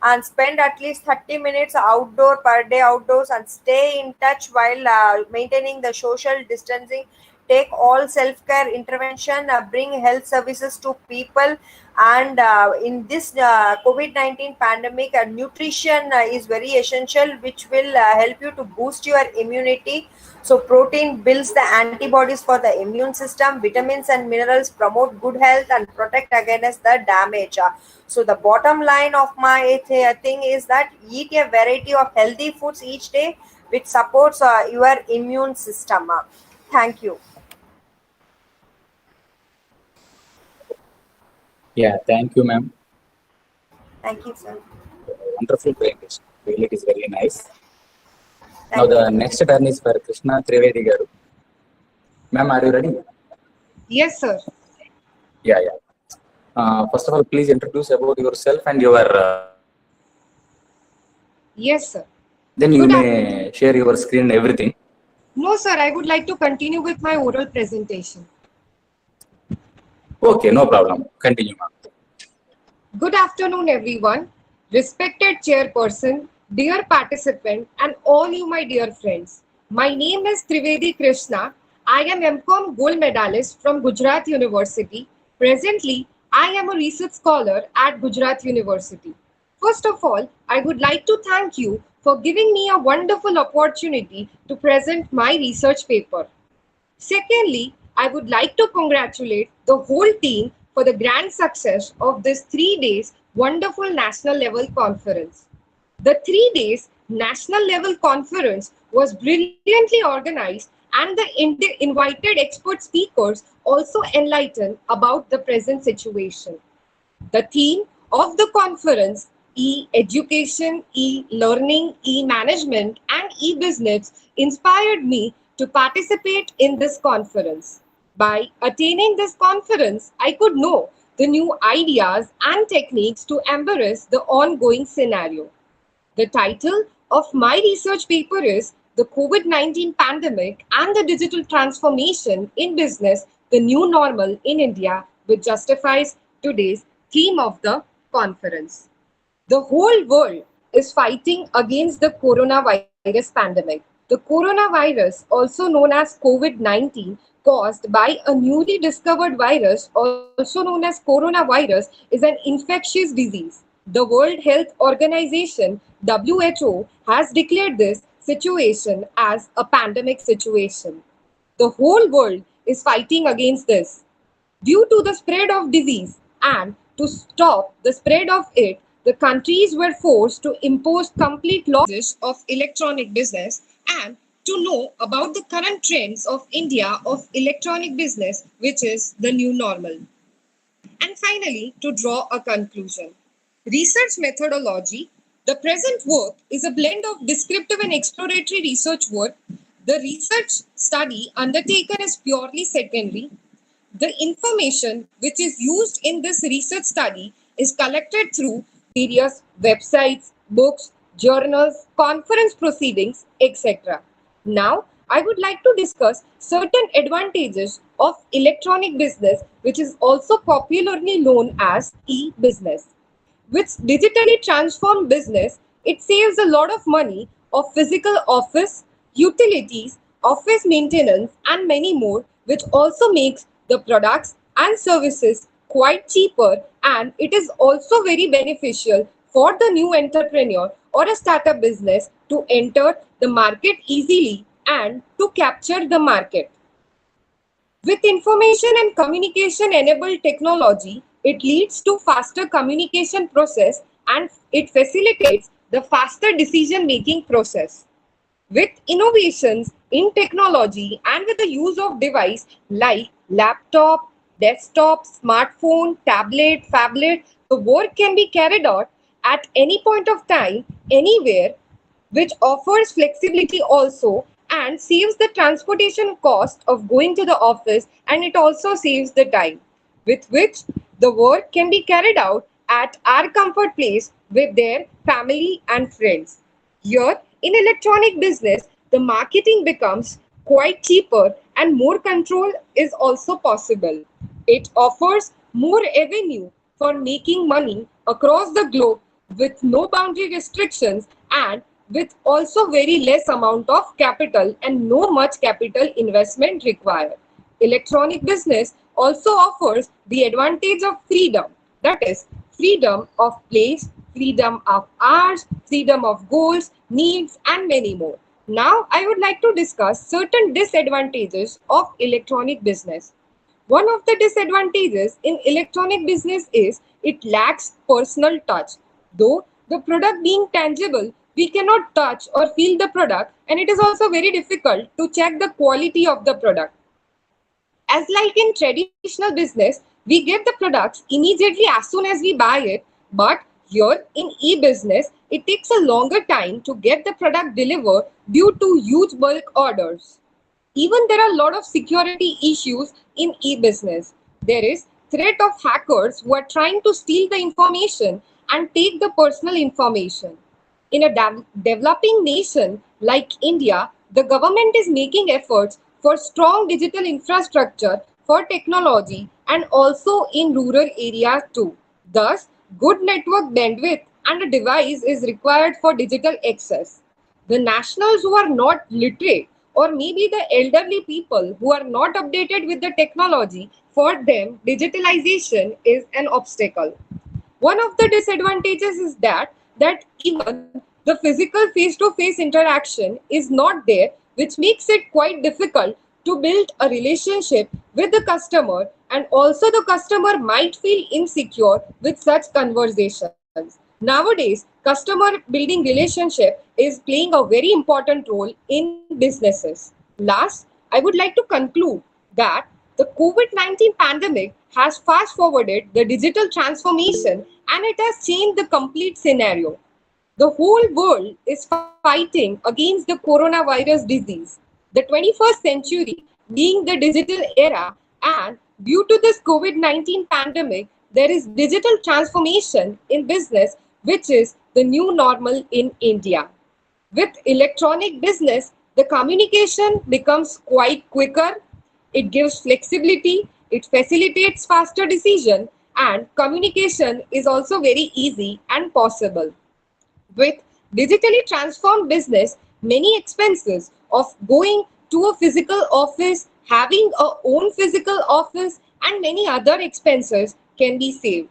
and spend at least 30 minutes outdoor per day outdoors, and stay in touch while maintaining the social distancing. Take all self-care intervention, bring health services to people. And in this COVID-19 pandemic, nutrition is very essential, which will help you to boost your immunity. So protein builds the antibodies for the immune system. Vitamins and minerals promote good health and protect against the damage. So the bottom line of my thing is that eat a variety of healthy foods each day, which supports your immune system. Thank you. Yeah, thank you, ma'am. Thank you, sir. Wonderful presentation. Really, it is very nice. Now Thank the you. next turn is for Krishna Trivedi garu. Ma'am, are you ready? Yes, sir. Yeah, yeah. First of all, please introduce about yourself and your. Yes, sir. Then you Good may share your screen and everything. No, sir, I would like to continue with my oral presentation. Okay, no problem. Continue, ma'am. Good afternoon, everyone. Respected chairperson, dear participant, and all you, my dear friends. My name is Trivedi Krishna. I am MCOM Gold Medalist from Gujarat University. Presently, I am a research scholar at Gujarat University. First of all, I would like to thank you for giving me a wonderful opportunity to present my research paper. Secondly, I would like to congratulate the whole team for the grand success of this 3 days wonderful national level conference. The 3 days national level conference was brilliantly organized and the invited expert speakers also enlightened about the present situation. The theme of the conference, e-education, e-learning, e-management, and e-business, inspired me to participate in this conference. By attending this conference, I could know the new ideas and techniques to embrace the ongoing scenario. The title of my research paper is The COVID-19 Pandemic and the Digital Transformation in Business, the New Normal in India, which justifies today's theme of the conference. The whole world is fighting against the coronavirus pandemic. The coronavirus, also known as COVID-19, caused by a newly discovered virus, also known as coronavirus, is an infectious disease. The World Health Organization, WHO, has declared this situation as a pandemic situation. The whole world is fighting against this. Due to the spread of disease and to stop the spread of it, the countries were forced to impose complete laws of electronic business and to know about the current trends of India of electronic business, which is the new normal. And finally, to draw a conclusion. Research methodology. The present work is a blend of descriptive and exploratory research work. The research study undertaken is purely secondary. The information which is used in this research study is collected through various websites, books, journals, conference proceedings, etc. Now, I would like to discuss certain advantages of electronic business, which is also popularly known as e-business. With digitally transformed business, it saves a lot of money of physical office, utilities, office maintenance, and many more, which also makes the products and services quite cheaper, and it is also very beneficial for the new entrepreneur or a startup business to enter the market easily and to capture the market. With information and communication enabled technology, it leads to faster communication process and it facilitates the faster decision making process. With innovations in technology and with the use of device like laptop, desktop, smartphone, tablet, phablet, the work can be carried out at any point of time, anywhere, which offers flexibility also and saves the transportation cost of going to the office, and it also saves the time with which the work can be carried out at our comfort place with their family and friends. Here in electronic business, the marketing becomes quite cheaper and more control is also possible. It offers more avenue for making money across the globe with no boundary restrictions and with also very less amount of capital and no much capital investment required. Electronic business also offers the advantage of freedom, that is, freedom of place, freedom of hours, freedom of goals, needs, and many more. Now, I would like to discuss certain disadvantages of electronic business. One of the disadvantages in electronic business is it lacks personal touch. Though the product being tangible, we cannot touch or feel the product, and it is also very difficult to check the quality of the product. As like in traditional business, we get the products immediately as soon as we buy it, but here in e-business, it takes a longer time to get the product delivered due to huge bulk orders. Even there are a lot of security issues in e-business. There is threat of hackers who are trying to steal the information and take the personal information. In a developing nation like India, the government is making efforts for strong digital infrastructure for technology and also in rural areas too. Thus, good network bandwidth and a device is required for digital access. The nationals who are not literate or maybe the elderly people who are not updated with the technology, for them digitalization is an obstacle. One of the disadvantages is that even the physical face-to-face interaction is not there, which makes it quite difficult to build a relationship with the customer, and also the customer might feel insecure with such conversations. Nowadays, customer building relationship is playing a very important role in businesses. Last, I would like to conclude that the COVID-19 pandemic has fast forwarded the digital transformation and it has changed the complete scenario. The whole world is fighting against the coronavirus disease. The 21st century being the digital era, and due to this COVID-19 pandemic, there is digital transformation in business, which is the new normal in India. With electronic business, the communication becomes quite quicker, it gives flexibility, it facilitates faster decision, and communication is also very easy and possible. With digitally transformed business, many expenses of going to a physical office, having a own physical office, and many other expenses can be saved.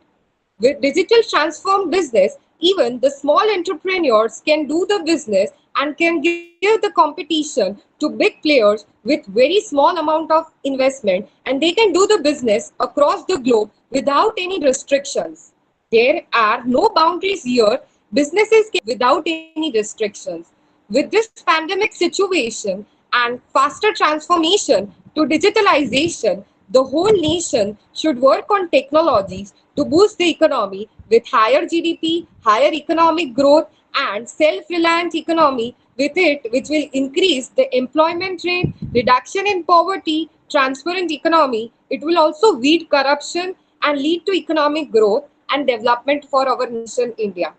With digital transformed business, even the small entrepreneurs can do the business and can give the competition to big players with very small amount of investment, and they can do the business across the globe without any restrictions. There are no boundaries here. Businesses can without any restrictions. With this pandemic situation and faster transformation to digitalization, the whole nation should work on technologies to boost the economy with higher GDP, higher economic growth, and self-reliant economy with it, which will increase the employment rate, reduction in poverty, transparent economy. It will also weed corruption and lead to economic growth and development for our nation, India.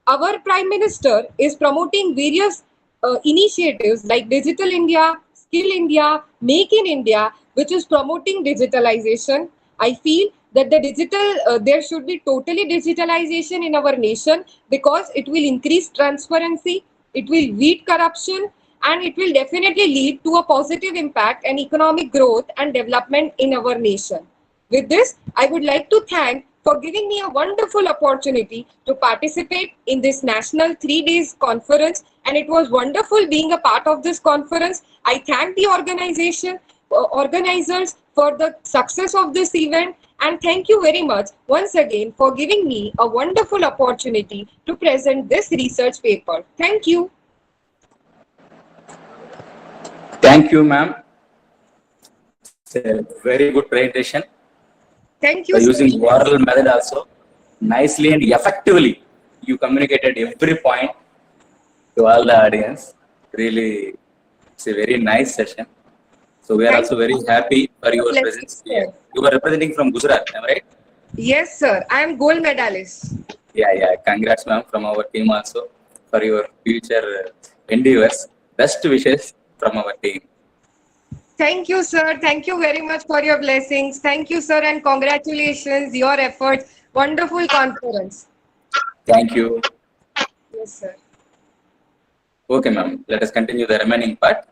Our Prime Minister is promoting various initiatives like Digital India, Skill India, Make in India, which is promoting digitalization. I feel that there should be totally digitalization in our nation because it will increase transparency, it will weed corruption, and it will definitely lead to a positive impact and economic growth and development in our nation. With this, I would like to thank for giving me a wonderful opportunity to participate in this national 3 days conference, and it was wonderful being a part of this conference. I thank the organizers for the success of this event, and thank you very much once again for giving me a wonderful opportunity to present this research paper. Thank you. Thank you, ma'am. It's a very good presentation. Thank you. By using oral method also, nicely and effectively, you communicated every point to all the audience. Really, it's a very nice session. So we are also very happy for your presence here. You are representing from Gujarat, am I right? Yes, sir. I am gold medalist. Yeah. Congrats, ma'am, from our team also for your future endeavors. Best wishes from our team. Thank you, sir. Thank you very much for your blessings. Thank you, sir, and congratulations, your efforts. Wonderful conference. Thank you. Yes, sir. Okay, ma'am. Let us continue the remaining part.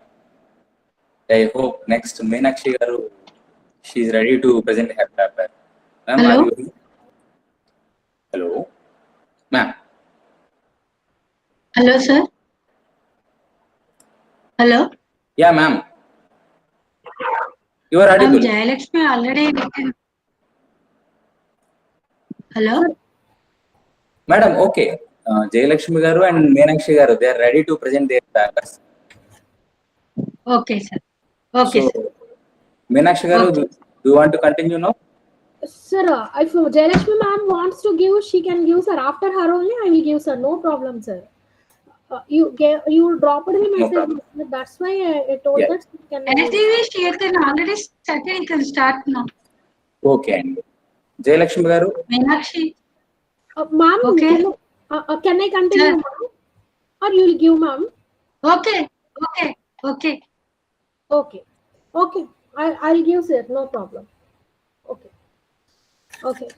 I hope next Meenakshi Garu, she is ready to present her paper. Ma'am, Hello? are you ready? Hello, ma'am. Hello, sir. Hello. Yeah, ma'am. You are audible. Jayalakshmi already written. Hello. Madam, okay. Jayalakshmi Garu and Meenakshi Garu, they are ready to present their papers. Okay, sir. Okay, So, sir. Meenakshi Garu, do you want to continue now? Sir, if Jayalakshmi ma'am wants to give, she can give, sir. After her only, I will give, sir. No problem, sir. You dropped the message. problem. That's why I told that she can. NCV share can already started. You can start now. Okay. Jayalakshmi Garu? Meenakshi. Ma'am, Okay. can I continue, Sir. ma'am? Or you will give, ma'am? Okay. Okay. I'll give, sir. No problem. Okay.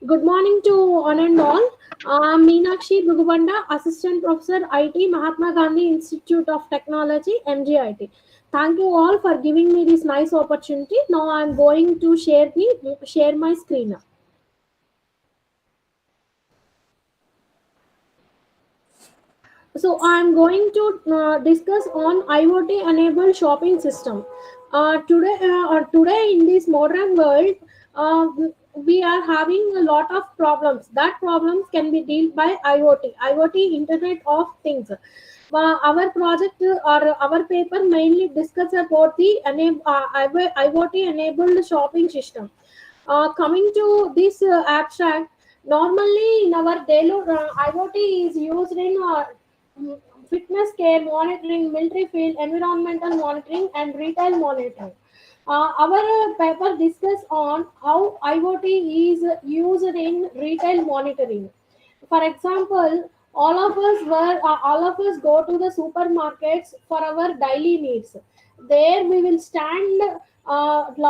Good morning to one and all. I'm Meenakshi Bhugubanda, Assistant Professor IT, Mahatma Gandhi Institute of Technology, MGIT. Thank you all for giving me this nice opportunity. Now I'm going to share my screen. So I'm going to discuss on IoT enabled shopping system. Today in this modern world, uh, we are having a lot of problems. That problems can be dealt by IoT, Internet of Things. Our project or our paper mainly discuss about the IoT enabled shopping system. Coming to this abstract, normally in our daily IoT is used in mm, fitness care monitoring, military field, environmental monitoring, and retail monitoring. Our paper discuss on how IoT is used in retail monitoring. For example, all of us go to the supermarkets for our daily needs. There we will stand for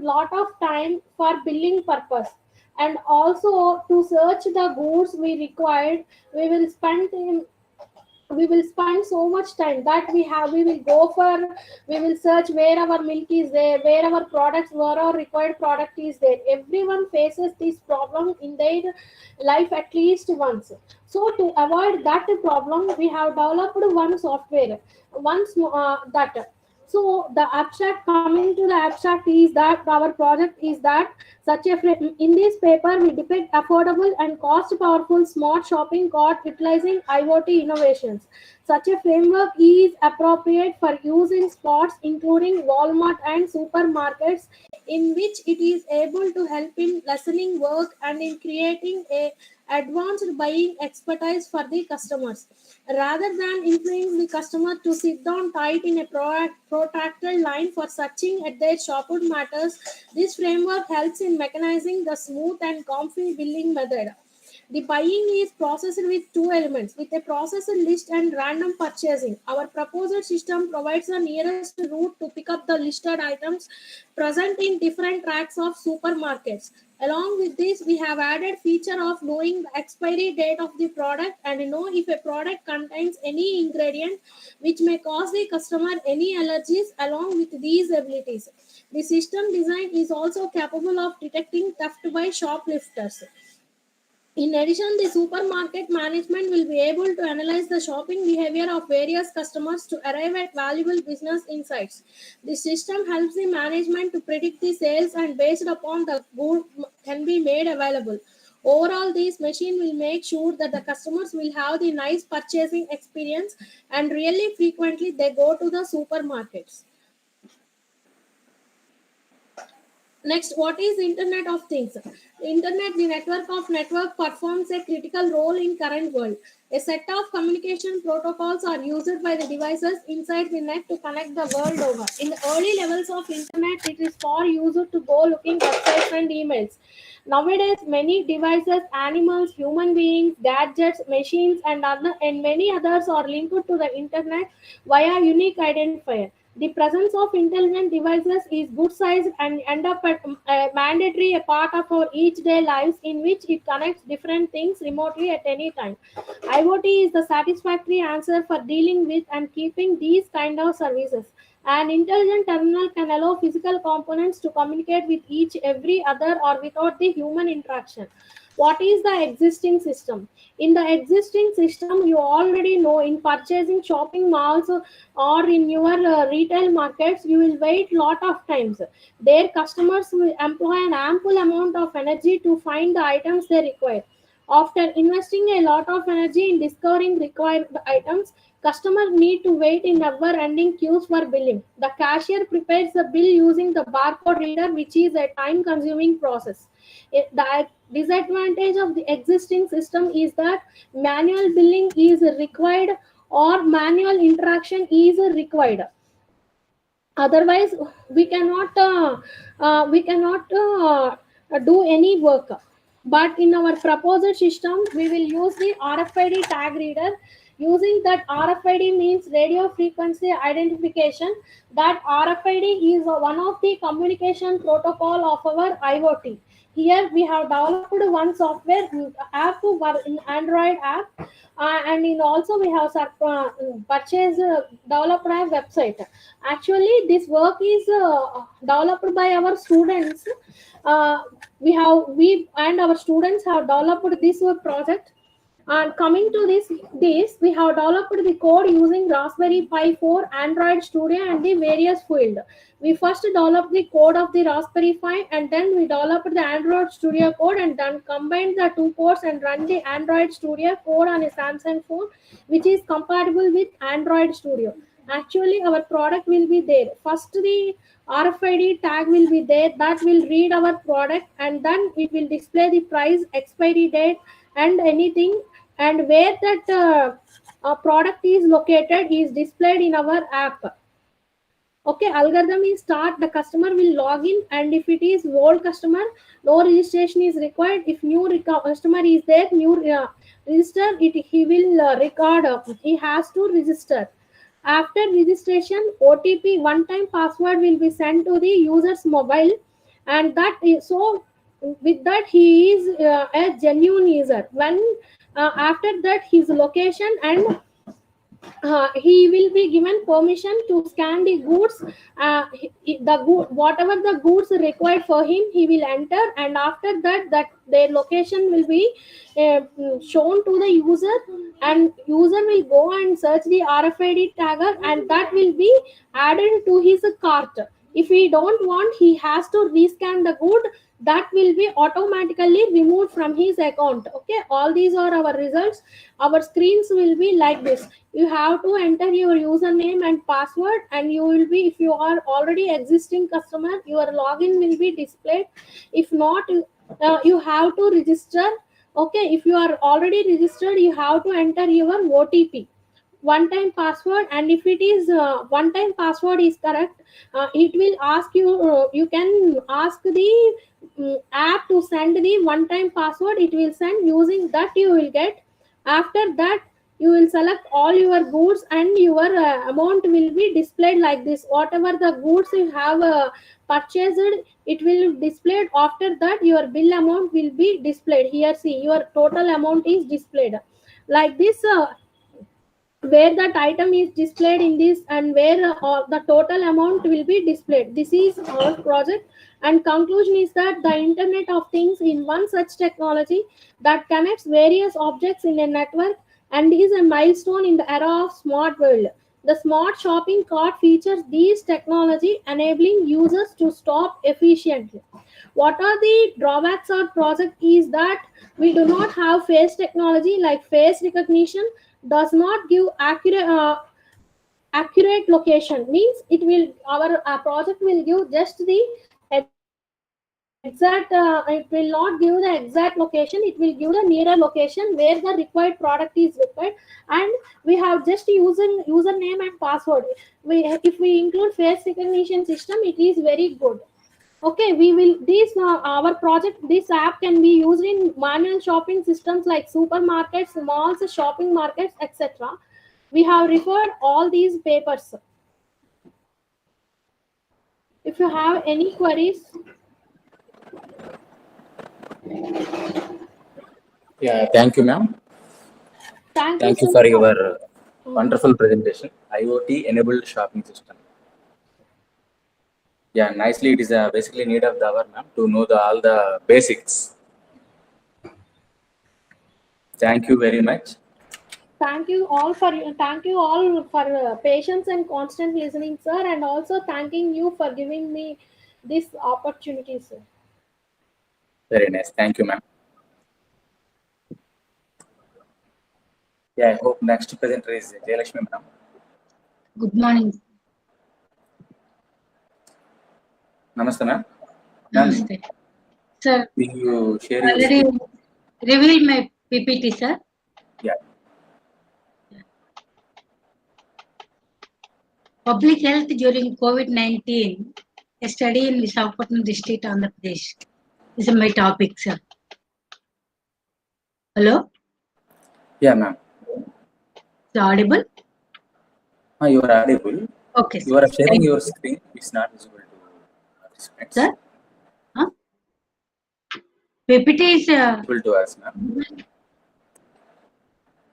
lot of time for billing purpose, and also to search the goods we required. We will spend so much time that we will go for, we will search where our milk is there, where our products, where our required product is there. Everyone faces this problem in their life at least once. So to avoid that problem, we have developed one software once that. So the abstract, coming to the abstract, is that our project is that in this paper we depict affordable and cost powerful smart shopping cart utilizing IoT innovations. Such a framework is appropriate for use in spots including Walmart and supermarkets, in which it is able to help in lessening work and in creating a advanced buying expertise for the customers. Rather than influencing the customer to sit down tight in a protracted line for searching at their shopping matters, this framework helps in mechanizing the smooth and comfy billing method. The buying is processed with two elements, with a processed list and random purchasing. Our proposed system provides the nearest route to pick up the listed items present in different racks of supermarkets. Along with this, we have added feature of knowing the expiry date of the product and know if a product contains any ingredient which may cause the customer any allergies. Along with these abilities, the system design is also capable of detecting theft by shoplifters. In addition, the supermarket management will be able to analyze the shopping behavior of various customers to arrive at valuable business insights. The system helps the management to predict the sales and based upon the good can be made available. Overall, this machine will make sure that the customers will have the nice purchasing experience and really frequently they go to the supermarkets. Next, what is Internet of Things? Internet, the network of network, performs a critical role in current world. A set of communication protocols are used by the devices inside the net to connect the world over. In the early levels of Internet, it is for users to go looking websites and emails. Nowadays, many devices, animals, human beings, gadgets, machines, and many others are linked to the Internet via unique identifier. The presence of intelligent devices is good sized and end up at mandatory a part of our each day lives, in which it connects different things remotely at any time. IoT is the satisfactory answer for dealing with and keeping these kind of services. An intelligent terminal can allow physical components to communicate with each every other or without the human interaction. What is the existing system? In the existing system, you already know, in purchasing shopping malls or in your retail markets, you will wait lot of times. Their customers will employ an ample amount of energy to find the items they require. After investing a lot of energy in discovering required items, customers need to wait in never-ending queues for billing. The cashier prepares the bill using the barcode reader, which is a time-consuming process. The disadvantage of the existing system is that manual billing is required or manual interaction is required. Otherwise, we cannot do any work. But in our proposed system, we will use the RFID tag reader. Using that, RFID means radio frequency identification. That RFID is one of the communication protocol of our IoT. Here we have developed one software app for in Android app, and in also we have purchased developed a website. Actually, this work is developed by our students. We and our students have developed this project. And coming to this, we have developed the code using Raspberry Pi 4, Android Studio, and the various field. We first developed the code of the Raspberry Pi, and then we developed the Android Studio code, and then combined the two codes and run the Android Studio code on a Samsung phone, which is compatible with Android Studio. Actually, our product will be there. First, the RFID tag will be there that will read our product, and then it will display the price, expiry date, and anything, and where that product is located is displayed in our app. Okay, algorithm is start, the customer will log in, and if it is old customer, no registration is required. If new customer is there, new register it, he will record, he has to register. After registration, OTP, one time password will be sent to the user's mobile, and that is so, with that he is a genuine user. When after that, his location and he will be given permission to scan the goods. Whatever the goods required for him, he will enter, and after that, their location will be shown to the user, and user will go and search the RFID tagger, and that will be added to his cart. If he don't want, he has to rescan the good, that will be automatically removed from his account. Okay, all these are our results. Our screens will be like this. You have to enter your username and password, and you will be, if you are already existing customer, your login will be displayed. If not, you have to register. Okay, if you are already registered, you have to enter your OTP, one time password, and if it is one time password is correct, it will ask you, you can ask the app to send the one time password, it will send, using that you will get. After that, you will select all your goods, and your amount will be displayed like this. Whatever the goods you have purchased, it will be displayed. After that, your bill amount will be displayed here. See, your total amount is displayed like this, where that item is displayed in this, and where the total amount will be displayed. This is our project, and conclusion is that the Internet of Things in one such technology that connects various objects in a network and is a milestone in the era of smart world. The smart shopping cart features these technology, enabling users to shop efficiently. What are the drawbacks of project is that we do not have face technology, like face recognition does not give accurate location, means it will, our project will give just the exact it will not give the exact location, it will give the nearer location where the required product is required. And we have just username and password. If we include face recognition system, it is very good. Okay, we will this our project, this app can be used in manual shopping systems like supermarkets, malls, shopping markets, etc. We have referred all these papers. If you have any queries. Yeah, thank you, ma'am. Thank you so for much. your wonderful presentation. IoT enabled shopping system. Yeah, nicely. It is basically need of the hour, ma'am, to know all the basics. Thank you very much. Thank you all for patience and constant listening, sir, and also thanking you for giving me this opportunity, sir. Very nice. Thank you, ma'am. Yeah, I hope next presenter is Jayalakshmi, ma'am. Good morning. Namaste, ma'am. Namaste. Sir, Will you share your already screen? revealed my PPT, sir. Yeah. Public health during COVID-19, a study in Visakhapatnam district, Andhra Pradesh. This is my topic, sir. Hello? Yeah, ma'am. Is it audible? You are audible. Okay, You are sharing your screen. It's not visible to participants. Sir? Huh? PPT is Visible to us, ma'am.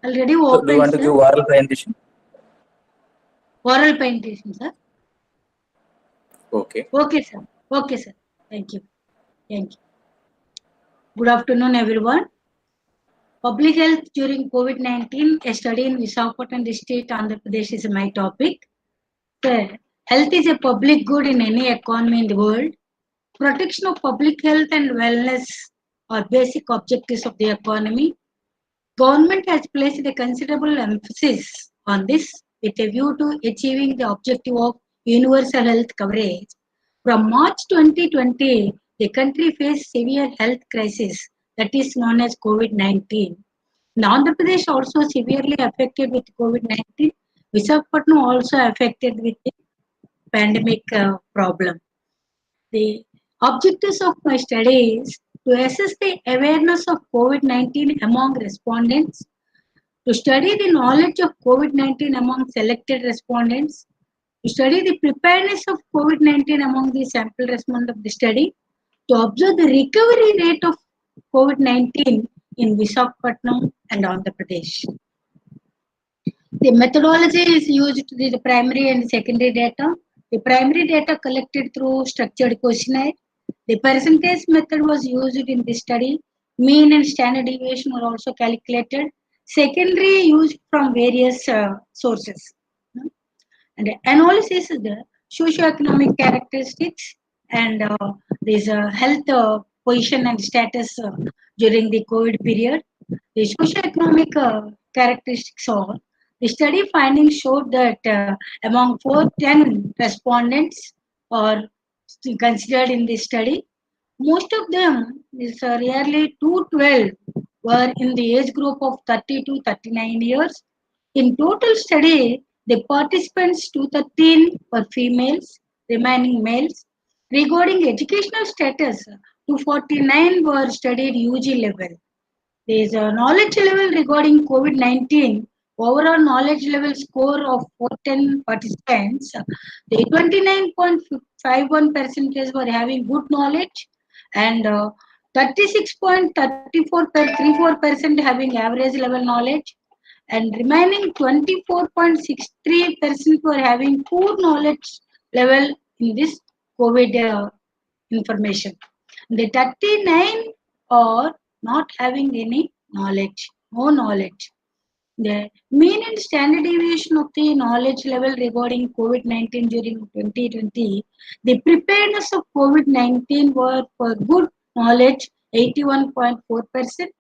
already So, open, do you want to sir. give oral presentation? Oral presentation, sir. Okay. Okay, sir. Okay, sir. Thank you. Thank you. Good afternoon, everyone. Public health during COVID-19, a study in Visakhapatnam district, Andhra Pradesh is my topic. So, health is a public good in any economy in the world. Protection of public health and wellness are basic objectives of the economy. Government has placed a considerable emphasis on this with a view to achieving the objective of universal health coverage. From March 2020, the country faced severe health crisis that is known as COVID-19. Andhra Pradesh also severely affected with COVID-19. Visakhapatnam also affected with the pandemic problem. The objectives of my study is to assess the awareness of COVID-19 among respondents, to study the knowledge of COVID-19 among selected respondents, to study the preparedness of COVID-19 among the sample respondents of the study, to observe the recovery rate of COVID-19 in Visakhapatnam and Andhra Pradesh. The methodology is used to the primary and secondary data. The primary data collected through structured questionnaire. The percentage method was used in the study. Mean and standard deviation were also calculated. Secondary used from various sources. And the analysis is the socioeconomic characteristics and this health position and status during the COVID period. The socioeconomic characteristics are the study findings showed that among 410 respondents are considered in this study, most of them is rarely 212 were in the age group of 30 to 39 years. In total study, the participants 213 were females, remaining males. Regarding educational status, 249 were studied UG level. There is a knowledge level regarding COVID-19. Overall knowledge level score of 410 participants, the 29.51% were having good knowledge and 36.34% having average level knowledge and remaining 24.63% were having poor knowledge level in this COVID information. The 39 are not having any knowledge, no knowledge. The mean and standard deviation of the knowledge level regarding COVID-19 during 2020, the preparedness of COVID-19 were for good knowledge 81.4%,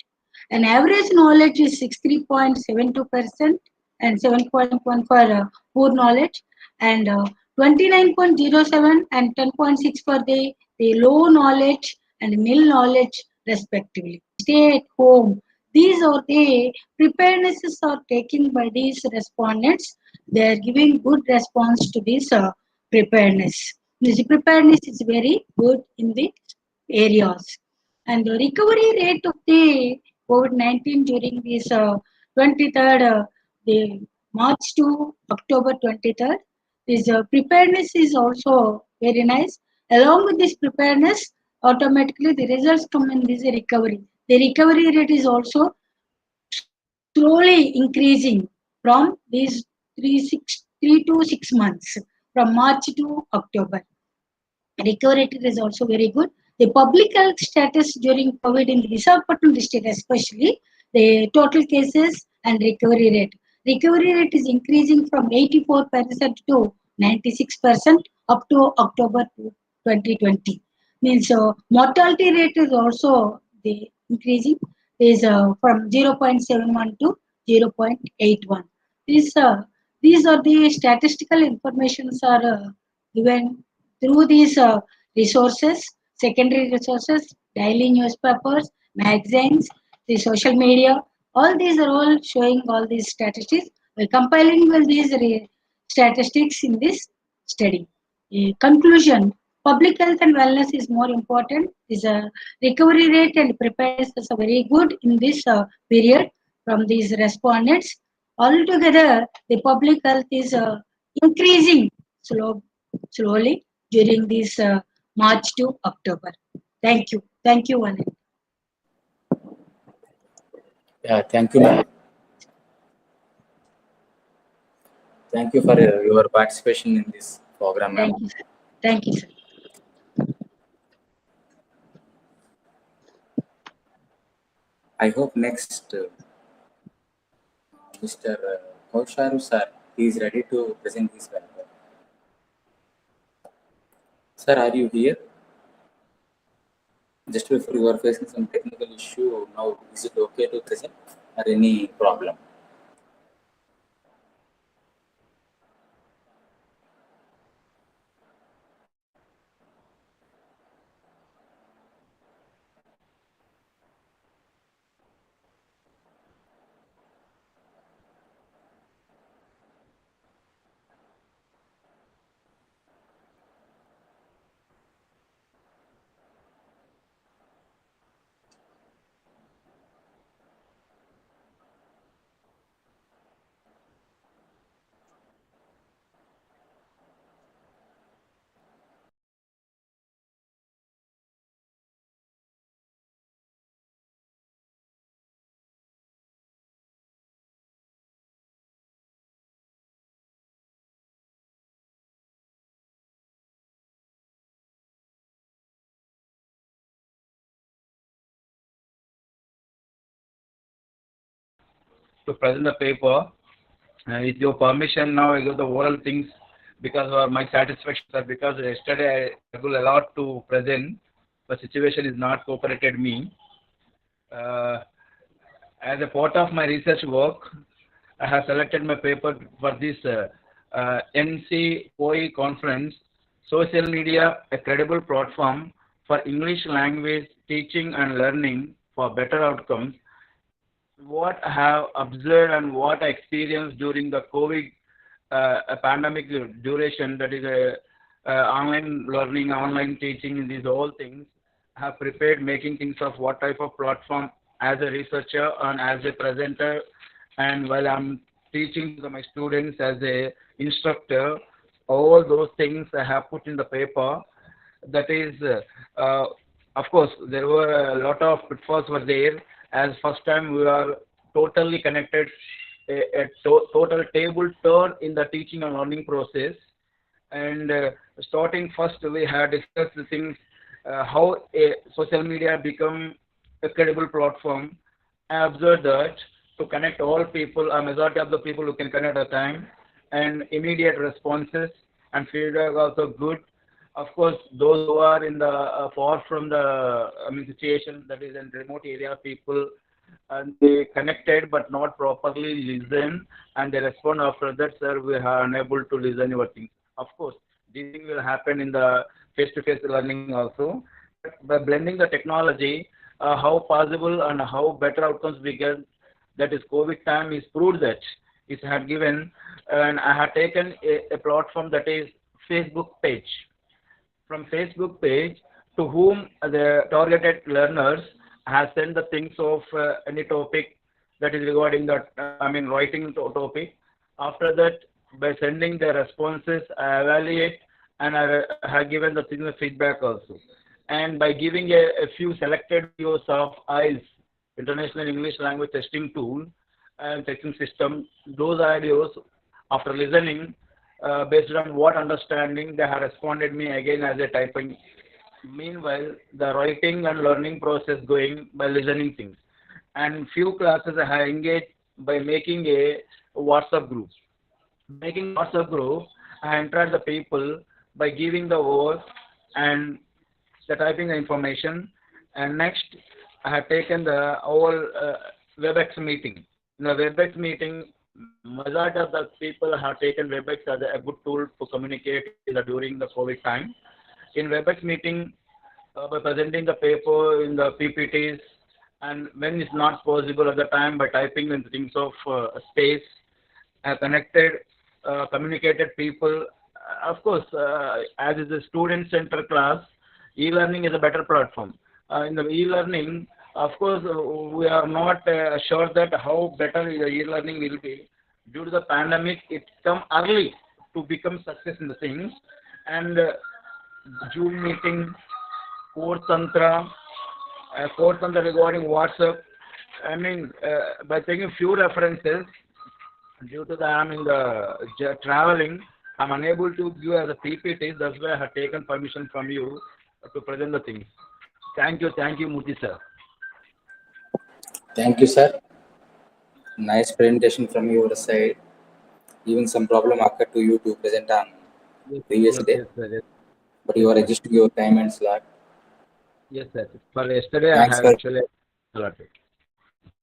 and average knowledge is 63.72% and 7.1 for poor knowledge, and 29.07 and 10.6 for the low knowledge and nil knowledge respectively. Stay at home. These are the preparednesses are taken by these respondents. They are giving good response to this preparedness. This preparedness is very good in the areas. And the recovery rate of the COVID-19 during this 23rd, the March to October 23rd, this preparedness is also very nice. Along with this preparedness, automatically the results come in this recovery. The recovery rate is also slowly increasing from these 3 to 6 months, from March to October. Recovery rate is also very good. The public health status during COVID in the Visakhapatnam district especially, the total cases and recovery rate. Recovery rate is increasing from 84% to 96% up to October 2020. Means mortality rate is also the increasing is from 0.71 to 0.81. These are the statistical informations are given through these resources, secondary resources, daily newspapers, magazines, the social media. All these are all showing all these statistics. We're compiling all these statistics in this study. Conclusion: public health and wellness is more important. Is a recovery rate and preparedness is very good in this period from these respondents. Altogether, the public health is increasing slowly during this March to October. Thank you. Thank you, Anil. Yeah, thank you, ma'am. Thank you for your participation in this program, ma'am. Thank you, sir. Thank you, sir. I hope next Mr. Kausharu sir, he is ready to present his paper. Sir, are you here? Just before you are facing some technical issue, now is it okay to present or any problem? To present the paper. With your permission, now I give the oral things because of my satisfaction, sir. Because yesterday I struggled a lot to present, the situation is not cooperated me. As a part of my research work, I have selected my paper for this NC4E conference, social media, a credible platform for English language teaching and learning for better outcomes. What I have observed and what I experienced during the COVID pandemic duration, that is online learning, online teaching, these all things, have prepared making things of what type of platform as a researcher and as a presenter, and while I'm teaching to my students as a instructor, all those things I have put in the paper. That is, of course, there were a lot of pitfalls were there. As first time we are totally connected, total table turn in the teaching and learning process. And starting first, we had discussed the things, how a social media become a credible platform. I observed that to connect all people, a majority of the people who can connect at a time, and immediate responses and feedback also good. Of course, those who are in the far from the situation, that is in remote area people, and they connected but not properly listen, and they respond after that, sir, we are unable to listen your things. Of course, this thing will happen in the face-to-face learning also. But by blending the technology, how possible and how better outcomes we get, that is COVID time is proved that it had given, and I had taken a platform that is Facebook page. From Facebook page to whom the targeted learners have sent the things of any topic that is regarding that, writing topic. After that, by sending the responses, I evaluate and I have given the thing feedback also. And by giving a few selected videos of IELTS, International English Language Testing Tool and testing system, those audios, after listening, based on what understanding, they have responded me again as a typing. Meanwhile, the writing and learning process going by listening things. And few classes I have engaged by making a WhatsApp group. Making WhatsApp group, I entered the people by giving the words and the typing the information. And next, I have taken the whole WebEx meeting. In the WebEx meeting, majority of the people have taken WebEx as a good tool to communicate during the COVID time. In WebEx meeting, by presenting the paper in the PPTs, and when it's not possible at the time, by typing in things of space, connected, communicated people. Of course, as is a student-centered class, e-learning is a better platform. In the e-learning, of course, we are not sure that how better the e-learning will be. Due to the pandemic, it come early to become success in the things. And Zoom meeting, Core Tantra regarding WhatsApp. By taking few references, due to the I'm in the traveling, I'm unable to give as a PPT. That's why I have taken permission from you to present the things. Thank you, Murthy sir. Thank you, sir. Nice presentation from your side. Even some problem occurred to you to present on Yes, previous yes, day, yes, sir. Yes, but yes, you are sir. adjusting your time and slot. Yes, sir. For yesterday, I Thanks have for actually allotted.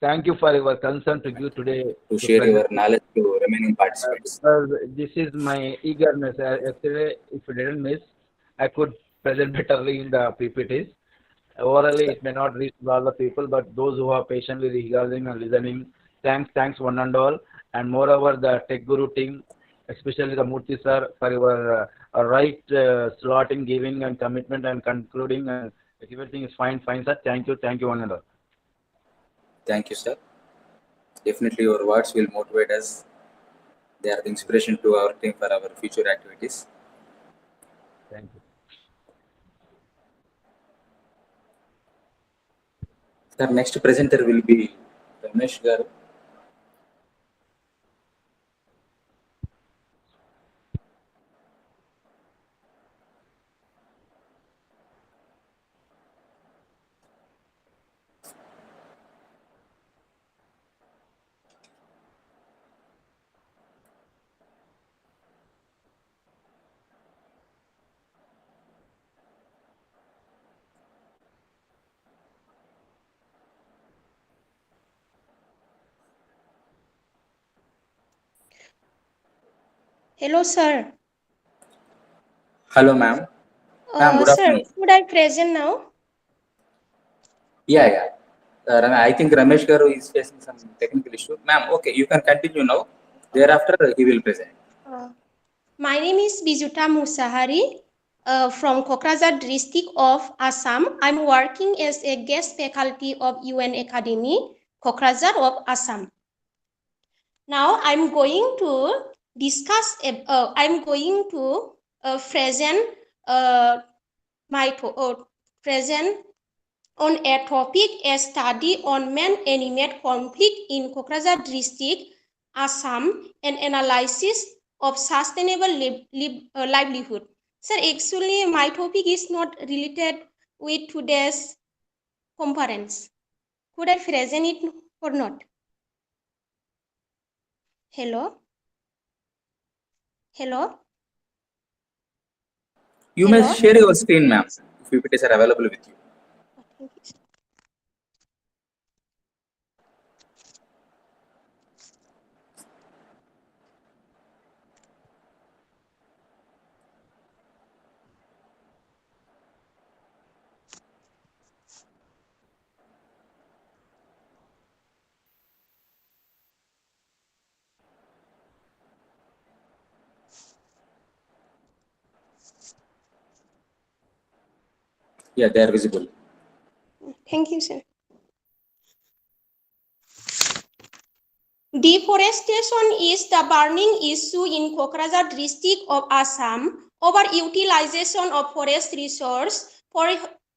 Thank you for your concern to give today to to share present. your knowledge to remaining participants. Because this is my eagerness. Yesterday, if I didn't miss, I could present betterly in the PPTs. Orally, it may not reach all the people, but those who are patiently regarding and listening, thanks one and all. And moreover, the Tech Guru team, especially the Murthy sir, for your right slotting, giving, and commitment and concluding. And everything is fine, sir. Thank you one and all. Thank you, sir. Definitely, your words will motivate us. They are the inspiration to our team for our future activities. Thank you. Sir, next presenter will be Ramesh Garu. Hello, sir. Hello, ma'am. Ma'am, good Sir, afternoon. should I present now? Yeah. I think Ramesh Garu is facing some technical issue. Ma'am, okay, you can continue now. Thereafter, he will present. Uh, my name is Bijuta Musahari from Kokrajhar district of Assam. I'm working as a guest faculty of UN Academy, Kokrajhar of Assam. Now I'm going to discuss, I'm going to present present on a topic, a study on man-animal conflict in Kokrajhar district, Assam, an analysis of sustainable livelihood. Sir, actually my topic is not related with today's conference. Could I present it or not? Hello? Hello? You may Hello? share your screen, ma'am, if PPTs are available with you. Thank you, sir. Yeah, they are visible. Thank you, sir. Deforestation is the burning issue in Kokrajhar district of Assam. Overutilization of forest resource for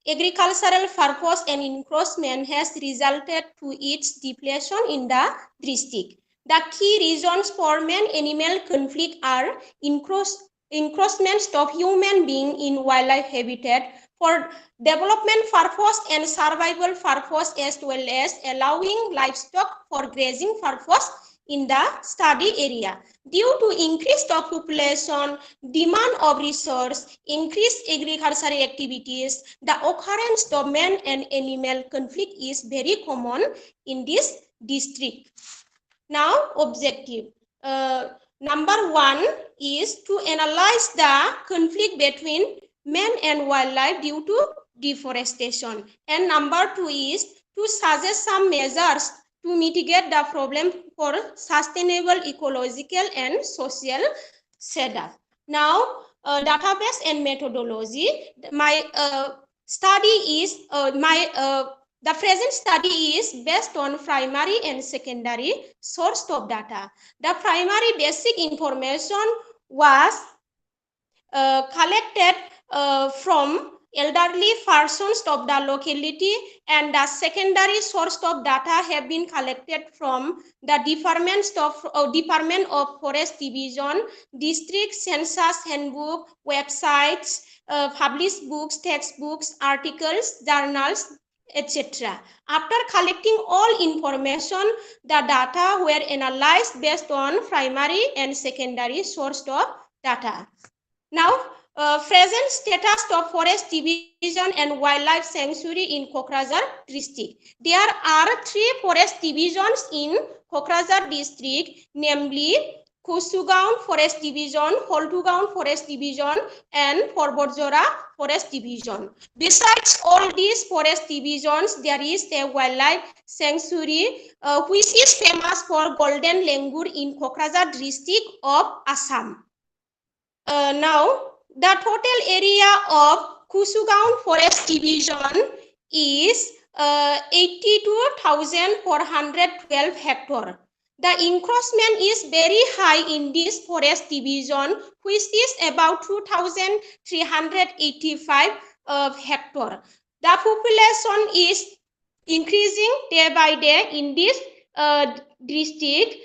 agricultural purpose and encroachment has resulted to its depletion in the district. The key reasons for man-animal conflict are encroachments of human beings in wildlife habitat for development purpose and survival purpose, as well as allowing livestock for grazing purpose in the study area. Due to increased of population, demand of resource, increased agricultural activities, the occurrence of man and animal conflict is very common in this district. Now, objective. Number one is to analyze the conflict between man and wildlife due to deforestation. And number two is to suggest some measures to mitigate the problem for sustainable ecological and social setup. Now, database and methodology. My study is the present study is based on primary and secondary source of data. The primary basic information was collected from elderly persons of the locality, and the secondary source of data have been collected from the Department of Forest Division, district census handbook, websites, published books, textbooks, articles, journals, etc. After collecting all information, the data were analyzed based on primary and secondary source of data. Now, present status of Forest Division and Wildlife Sanctuary in Kokrajhar district. There are 3 forest divisions in Kokrajhar district, namely Kusugaon Forest Division, Holtugaon Forest Division, and Porbotjora Forest Division. Besides all these forest divisions, there is a wildlife sanctuary which is famous for golden langur in Kokrajhar district of Assam. Now, the total area of Kusugaon Forest Division is 82,412 hectares. The encroachment is very high in this forest division, which is about 2,385 hectares. The population is increasing day by day in this district,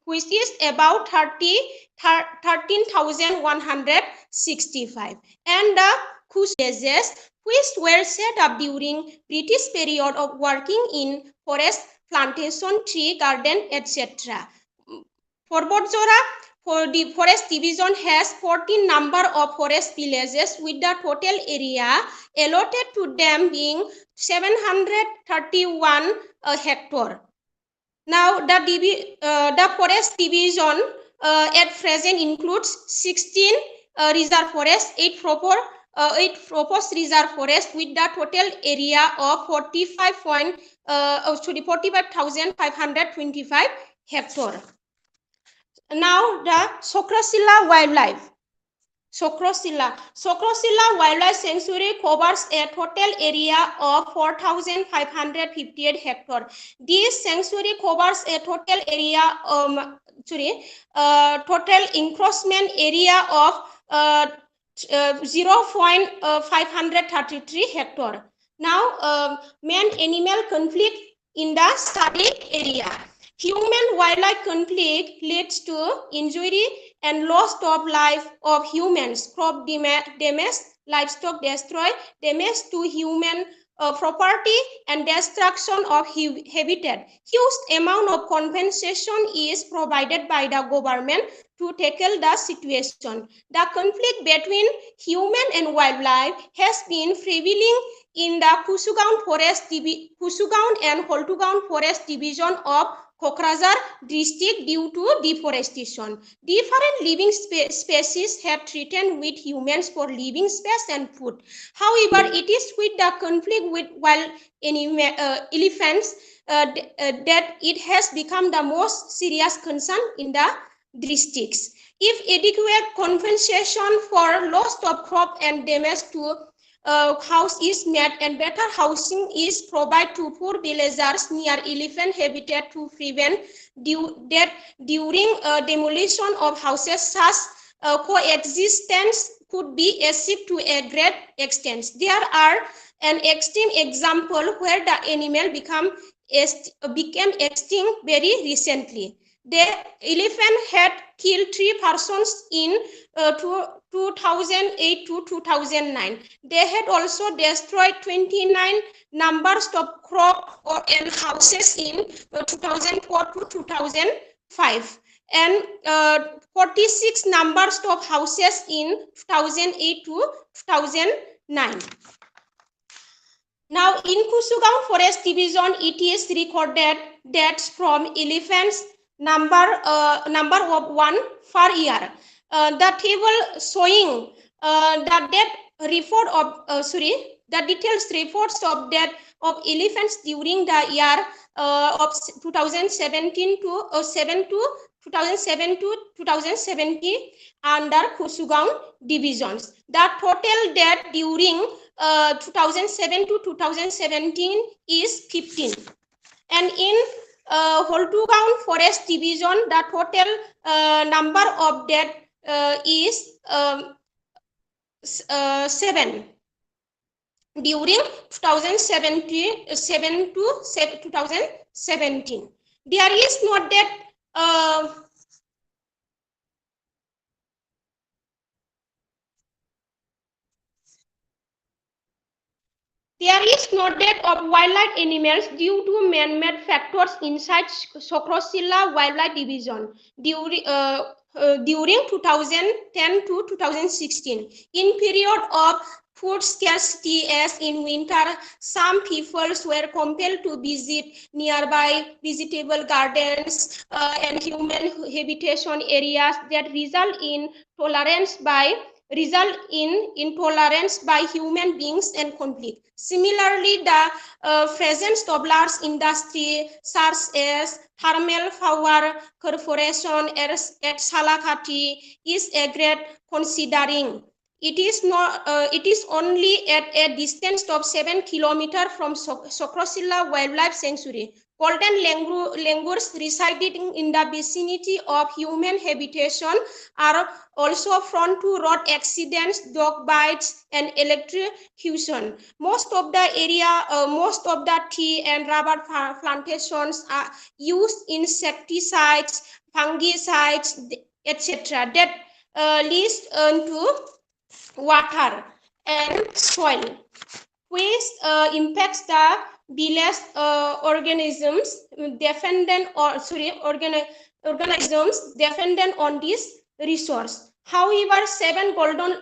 which is about 13,165, and the villages which were set up during British period of working in forest, plantation, tree garden, etc. Porbotjora for the forest division has 14 number of forest villages with the total area allotted to them being 731 hectare. Now, the forest division at present includes 16 reserve forests, 8 proposed reserve forests with the total area of 45,525 hectares. Now, the Sokrasila wildlife. Sokrasila Wildlife Sanctuary covers a total area of 4,558 hectares. This sanctuary covers a total area, total encroachment area of 0.533 hectares. Now, man-animal conflict in the study area. Human-wildlife conflict leads to injury and loss of life of humans, crop damage, livestock destroyed, damage to human property, and destruction of habitat. Huge amount of compensation is provided by the government to tackle the situation. The conflict between human and wildlife has been prevailing in the Kusugaon and Holtugaon Forest Division of Kokrajhar district due to deforestation. Different living species have threatened with humans for living space and food. However, it is with the conflict with wild elephants that it has become the most serious concern in the districts. If adequate compensation for loss of crop and damage to house is made and better housing is provided to poor villagers near elephant habitat to prevent that during demolition of houses, such coexistence could be achieved to a great extent. There are an extreme example where the animal became extinct very recently. The elephant had killed 3 persons in 2008 to 2009. They had also destroyed 29 numbers of crop and houses in 2004 to 2005, and 46 numbers of houses in 2008 to 2009. Now, in Kusugaon Forest Division, it is recorded deaths from elephants number of 1 per year. The table showing the death report of the details reports of death of elephants during the year of 2017 to 2007 to 2017 under Kusugaon divisions. The total death during 2007 to 2017 is 15, and in Holtugaon Forest Division, the total number of death is 7 during 2017 to 2017. There is no death There is no death of wildlife animals due to man-made factors inside Sokrosilla Wildlife Division during 2010 to 2016. In period of food scarcity as in winter, some peoples were compelled to visit nearby vegetable gardens and human habitation areas that result in intolerance by human beings and conflict. Similarly, the present stobblers industry, such as thermal power corporation at Salakati, is a great considering. It is only at a distance of 7 kilometers from Sokrosilla Wildlife Sanctuary. Golden langurs residing in the vicinity of human habitation are also prone to road accidents, dog bites, and electrocution. Most of the tea and rubber plantations are used insecticides, fungicides, etc. that leads into water and soil. Waste impacts the village organisms dependent on this resource. However, 7 golden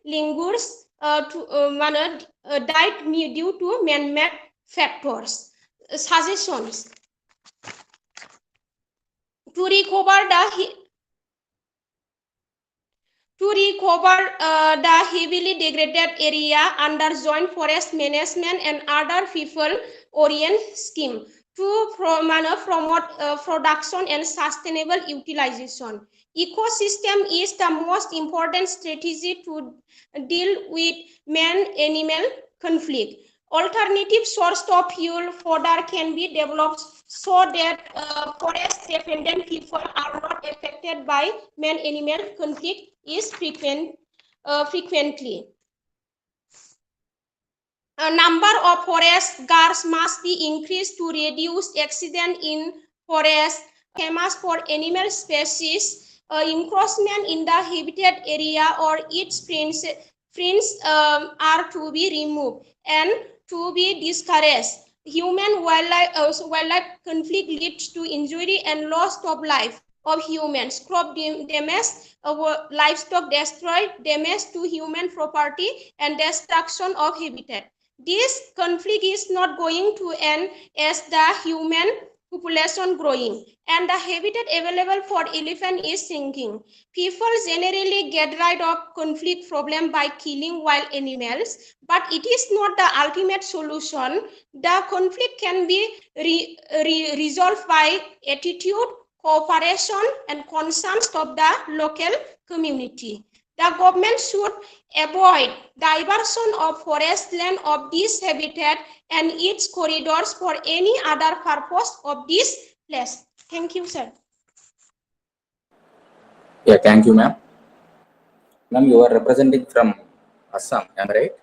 langurs died due to man-made factors. Suggestions: to recover the heavily degraded area under joint forest management and other people-oriented scheme to promote production and sustainable utilization. Ecosystem is the most important strategy to deal with man-animal conflict. Alternative source of fuel fodder can be developed so that forest-dependent people are not affected by man-animal conflict frequently. A number of forest guards must be increased to reduce accident in forest. Famous for animal species encroachment in the habitat area or its prints are to be removed and to be discouraged. Human wildlife conflict leads to injury and loss of life of humans, crop damage, livestock destroyed, damage to human property, and destruction of habitat. This conflict is not going to end as the human population growing and the habitat available for elephant is shrinking. People generally get rid of conflict problem by killing wild animals, but it is not the ultimate solution. The conflict can be resolved by attitude, cooperation, and concerns of the local community. The government should avoid diversion of forest land of this habitat and its corridors for any other purpose of this place. Thank you, sir. Yeah, thank you, ma'am. Ma'am, you are representing from Assam, am I right?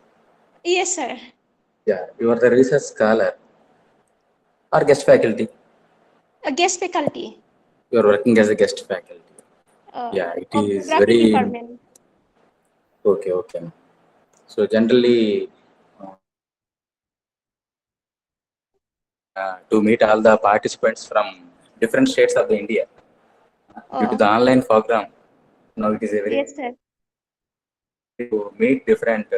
Yes, sir. Yeah, you are the research scholar or guest faculty? A guest faculty. You are working as a guest faculty. Yeah, it is very department. Okay. So generally, to meet all the participants from different states of the India, due to the online program, now it is a very yes, sir. To meet different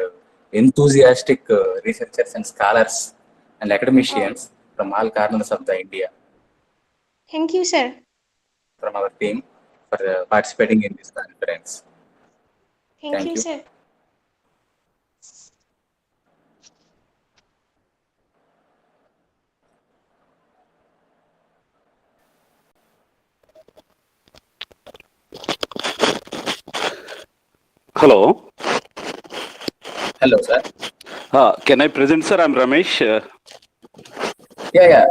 enthusiastic researchers and scholars and academicians from all corners of the India. Thank you, sir. From our team for participating in this conference. Thank you, sir. Hello. Hello, sir. Can I present, sir? I'm Ramesh. Yeah.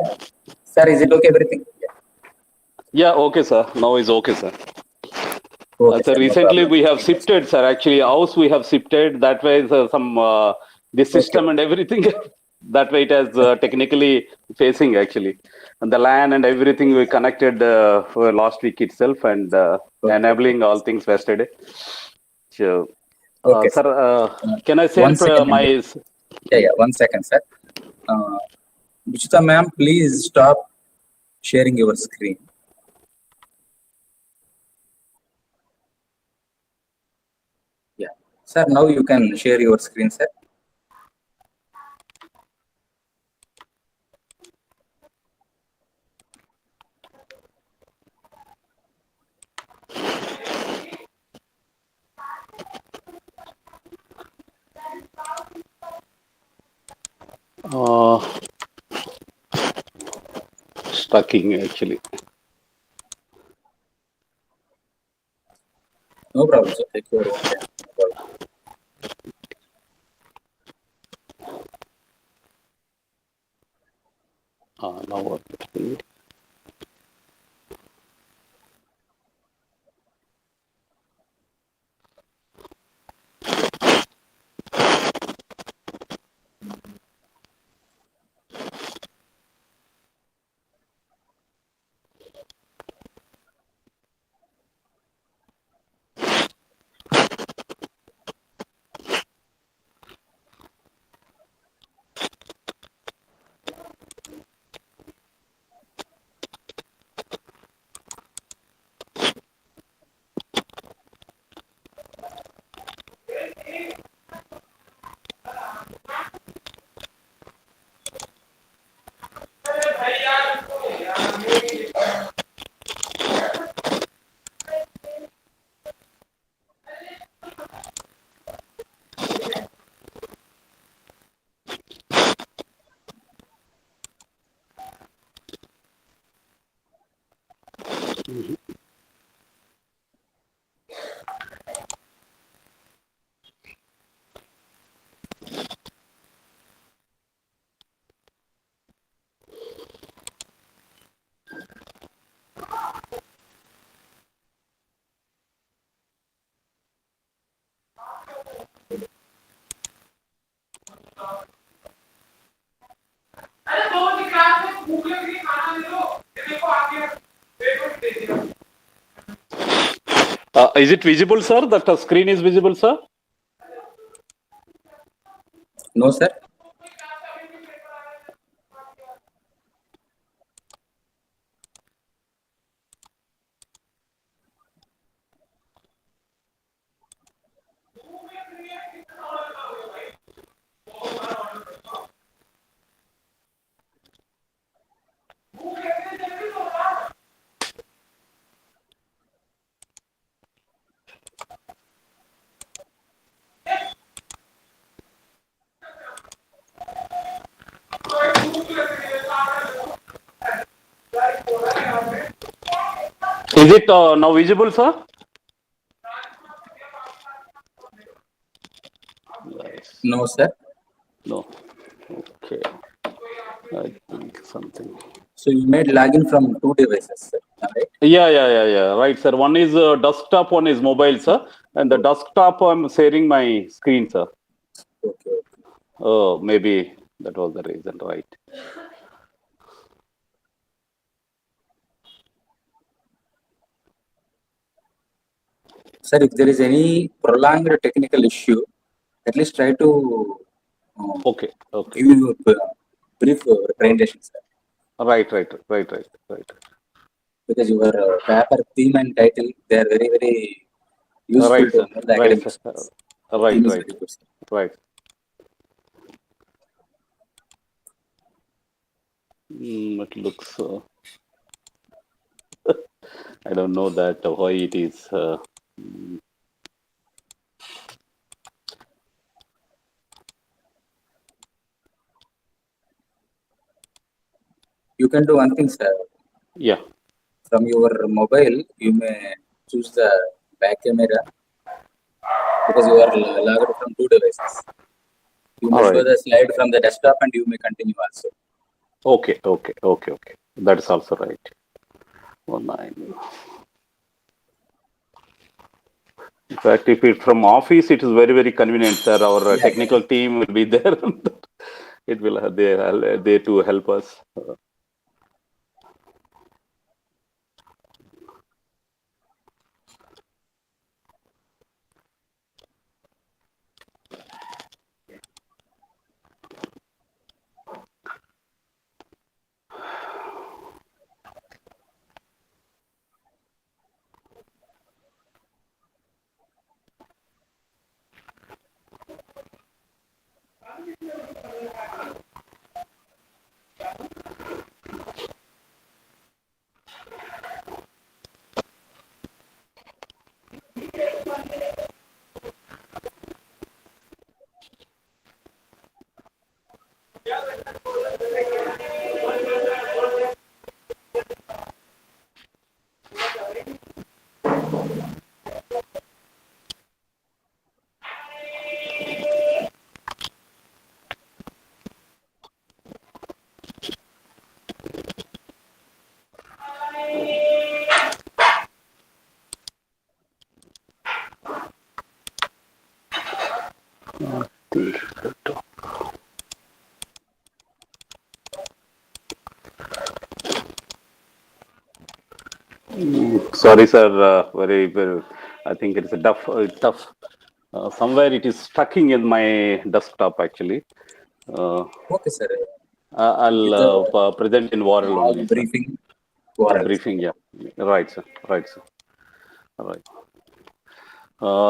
Sir, is it okay, everything? Yeah, okay, sir. Now is okay, sir. Okay, so sir, recently no we have shifted, sir. Actually, house we have shifted. That way, this system and everything. That way, it has technically facing actually, and the LAN and everything we connected for last week itself and enabling all things yesterday. So, okay, sir, can I share One second, my? Yeah, 1 second, sir. Ruchita ma'am, please stop sharing your screen. Yeah, sir, now you can share your screen, sir. Stucking actually. No problem, sir. Take your own time. No problem. Now what? Is it visible, sir? That the screen is visible, sir? No, sir. Is it now visible, sir? No, sir. No. Okay. I think something. So you made login from 2 devices, sir. Right? Yeah. Right, sir. One is desktop, one is mobile, sir. And the desktop, I'm sharing my screen, sir. Okay. Oh, maybe that was the reason, right? Sir, if there is any prolonged technical issue, at least try to Okay. give you a brief presentation, sir. Right. Because your paper theme and title, they are very, very useful Right, to sir. all the Right, academic sir. students. Right. Theme is very good, sir. Right. It looks. I don't know that why it is. You can do one thing, sir. Yeah. From your mobile, you may choose the back camera because you are logged from 2 devices. You may show the slide from the desktop and you may continue also. Okay. That is also right. 19. In fact, if it's from office, it is very, very convenient, sir. Our technical team will be there. It will they to help us. Sorry, sir. Very. I think it's a tough. Somewhere it is stucking in my desktop actually. Okay, sir. I'll With the present in oral only, sir. briefing. Oral. Briefing, yeah. Right, sir. Right, sir. All right.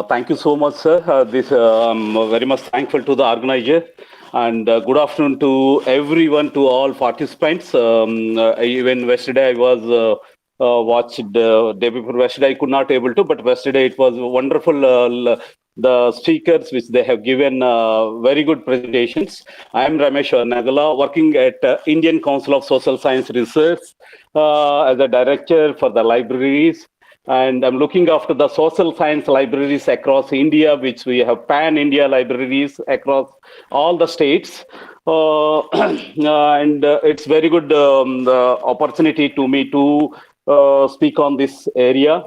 Thank you so much, sir. I'm very much thankful to the organizer, and good afternoon to everyone, to all participants. Even yesterday I was watched day before yesterday I could not able to, but yesterday it was wonderful. The speakers which they have given very good presentations. I am Ramesh Nagala, working at Indian Council of Social Science Research as a director for the libraries. And I'm looking after the social science libraries across India, which we have pan-India libraries across all the states. And it's very good the opportunity to me to speak on this area,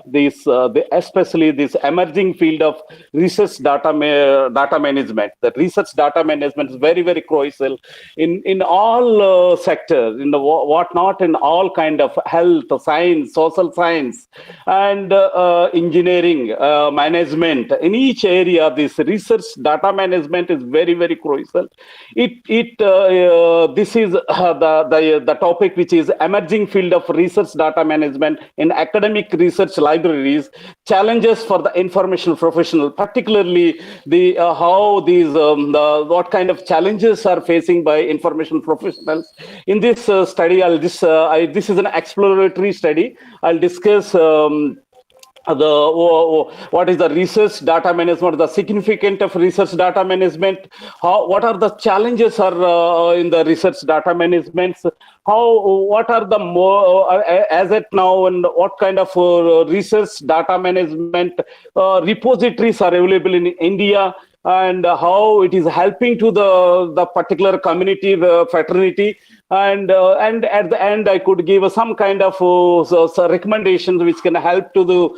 especially this emerging field of research data management. The research data management is very, very crucial in all sectors, in the whatnot, in all kind of health, science, social science, and engineering, management. In each area, this research data management is very, very crucial. This is the topic which is emerging field of research data management in academic research libraries, challenges for the information professional, particularly the how these what kind of challenges are facing by information professionals. In this study, this is an exploratory study. I'll discuss what is the research data management, the significance of research data management, what are the challenges are in the research data management, what are the more as at now, and what kind of research data management repositories are available in India, and how it is helping to the particular community, the fraternity. And at the end, I could give some kind of recommendations which can help to the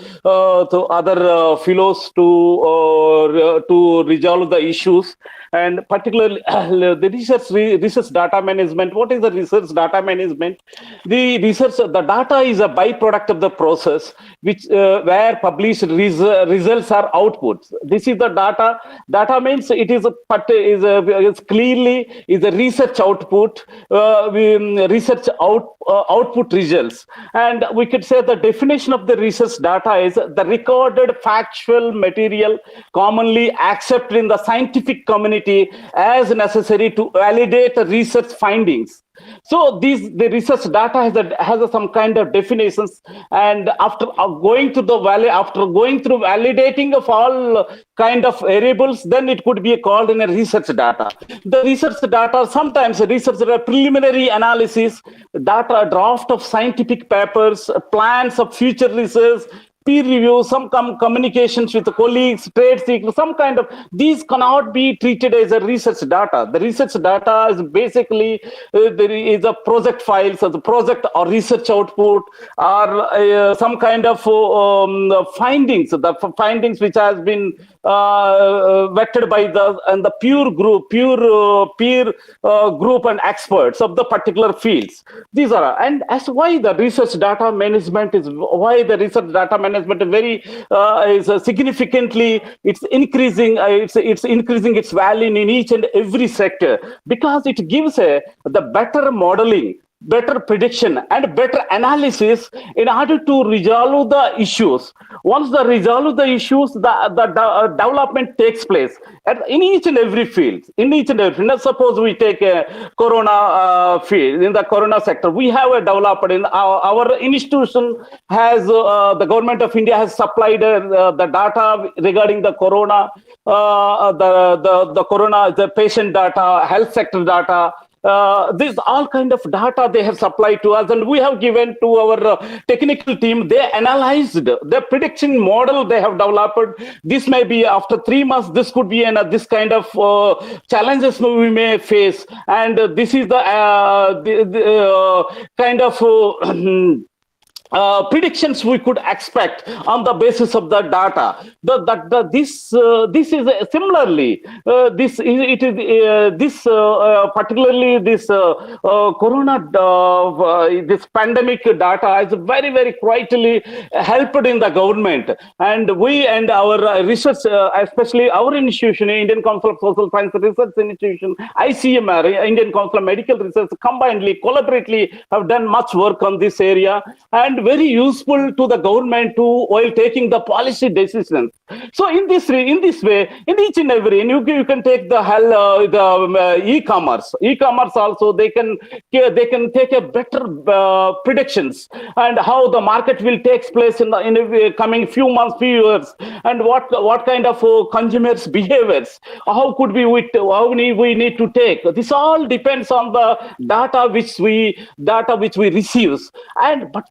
to other fellows to resolve the issues. And particularly the research data management. What is the research data management? The data is a byproduct of the process, which where published results are outputs. This is the data. Data means it is clearly a research output. Research output results, and we could say the definition of the research data is the recorded factual material commonly accepted in the scientific community as necessary to validate research findings. So the research data has some kind of definitions, and after going through validating of all kind of variables, then it could be called in a research data. The research data, sometimes research preliminary analysis, data draft of scientific papers, plans of future research, peer review, some communications with the colleagues, trade secrets, some kind of, these cannot be treated as a research data. The research data is basically, there is a project files, or the project or research output, or some kind of findings, the findings which has been vetted by the peer group and experts of the particular fields. These are, and as why the research data management is, why the research data management very is significantly, it's increasing its value in each and every sector, because it gives the better modeling, better prediction, and better analysis in order to resolve the issues. Once they resolve the issues, the development takes place in each and every field. Now, suppose we take a corona field. In the corona sector, we have a developer in our institution has the government of India has supplied the data regarding the corona, the patient data, health sector data. This all kind of data they have supplied to us, and we have given to our technical team. They analyzed the prediction model they have developed. This may be after 3 months, this could be this kind of challenges we may face, and this is the kind of predictions we could expect on the basis of the data. This is similarly particularly this corona this pandemic data is very very quietly helped in the government, and we and our research, especially our institution, Indian Council of Social Science Research Institution, ICMR, Indian Council of Medical Research, combinedly, collaboratively have done much work on this area, and very useful to the government while taking the policy decisions. So in this way, in each and every, and you can take the e-commerce also, they can take a better predictions and how the market will take place in the coming few months, few years, and what kind of consumers behaviors, how we need to take. This all depends on the data which we receive. And but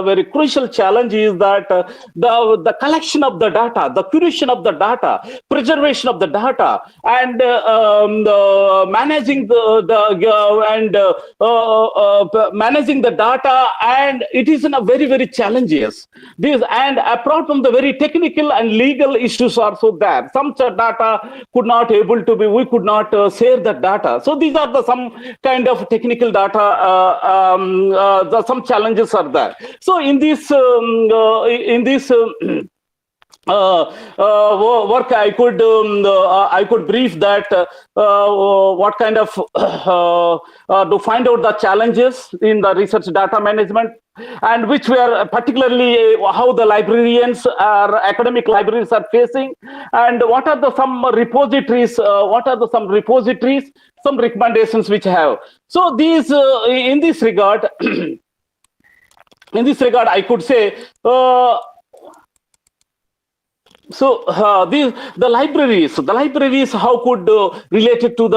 very crucial challenge is that the collection of the data, the curation of the data, preservation of the data, and managing managing the data, and it is in a very very challenges. And apart from the very technical and legal issues also there, some data we could not share that data. So these are some kind of technical data. Some challenges are there. So in this work, I could brief that what kind of to find out the challenges in the research data management, and which were particularly how the librarians or academic libraries are facing, and what are some repositories, some recommendations which have. So these in this regard, I could say. So the libraries, how could related to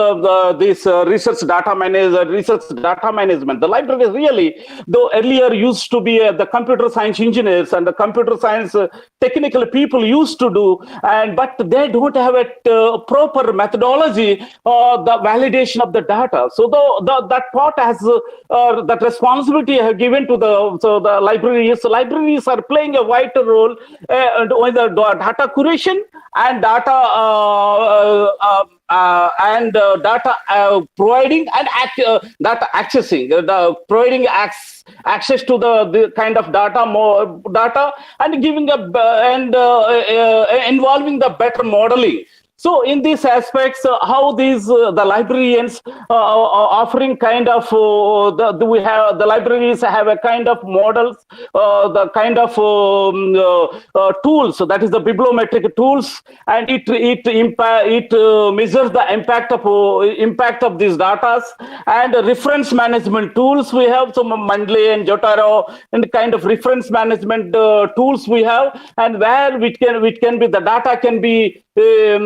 this research data management. The libraries really, though earlier used to be the computer science engineers and the computer science technical people used to do, but they don't have a proper methodology the validation of the data. So that part has that responsibility given to the libraries. Libraries are playing a vital role with the data curation and data providing and data accessing, providing access to the kind of data and giving involving the better modeling. So in these aspects, how these the librarians offering kind of the libraries have a kind of models, the kind of tools. So that is the bibliometric tools, and it measures the impact of these data, and reference management tools we have. So Mandley and Jotaro and kind of reference management tools we have, and where which can be the data can be said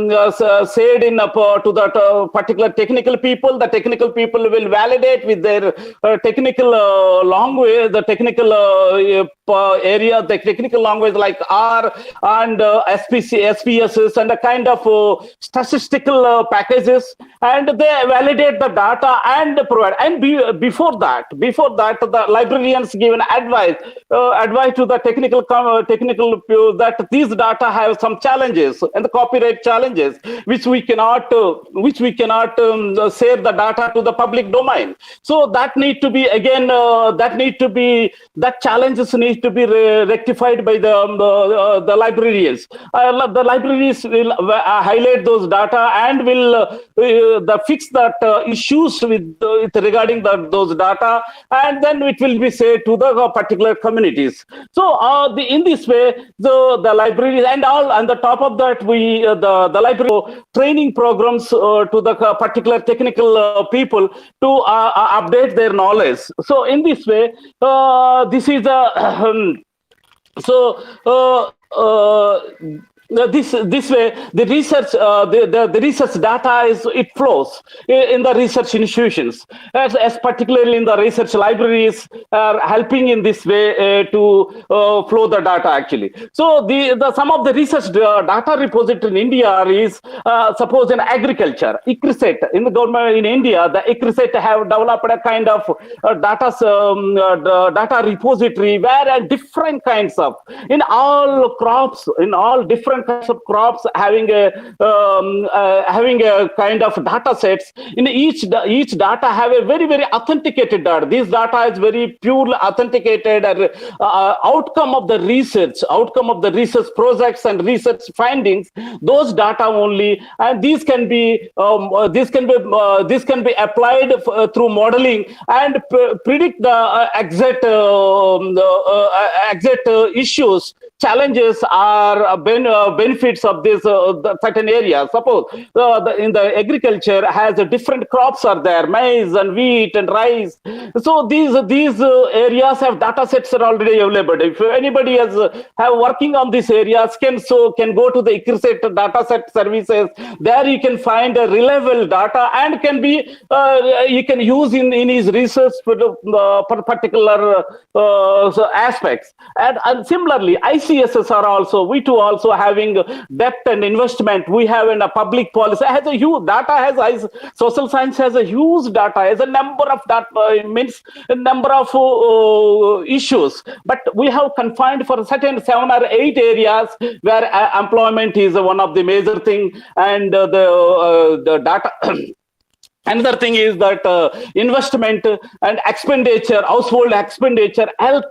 in to the particular technical people. The technical people will validate with their technical language, the technical area, the technical language like R and SPSS and a kind of statistical packages, and they validate the data and provide. And before that, the librarians give an advice to the technical that these data have some challenges and the copyright challenges which we cannot share the data to the public domain. So that need to be again that challenges need to be rectified by the librarians. The libraries will highlight those data and will fix that issues with regarding those data, and then it will be said to the particular communities. So in this way, the libraries and all, on the top of that, the library training programs to the particular technical people to update their knowledge. So in this way, this is a this way the research the research data it flows in the research institutions, as particularly in the research libraries are helping in this way to flow the data actually. So the some of the research data repository in India is suppose in agriculture, ICRISET in the government in India, the ICRISET have developed a kind of data repository where different kinds of in all crops, in all different kinds of crops having a kind of data sets. In each data have a very authenticated data. This data is very purely authenticated outcome of the research projects and research findings. Those data only, and these can be applied through modeling and predict the exact issues, challenges, or benefits of this certain area. Suppose in the agriculture has different crops are there, maize and wheat and rice. So these areas have data sets are already available. If anybody have working on these areas can go to the ICRISET data set services. There you can find a reliable data and can be you can use in his research for particular aspects. And similarly, ICSS are also, we too also having depth and investment. We have in a public policy has a huge data, social science has a huge data, has a number of data, means a number of issues, but we have confined for certain 7 or 8 areas where employment is one of the major thing, and the data Another thing is that investment and expenditure, household expenditure, health.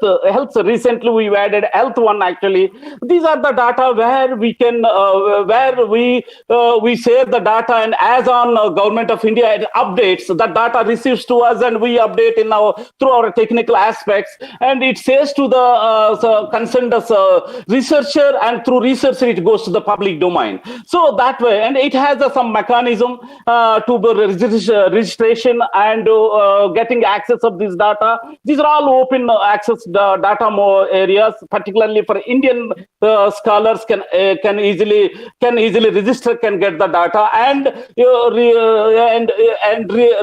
Recently, we've added health one actually. These are the data where we can, where we share the data, and as on Government of India it updates, the data receives to us and we update in through our technical aspects, and it says to the concerned researcher, and through researcher it goes to the public domain. So that way, and it has some mechanism to registration and getting access of this data. These are all open access data more areas, particularly for Indian scholars can easily register, can get the data and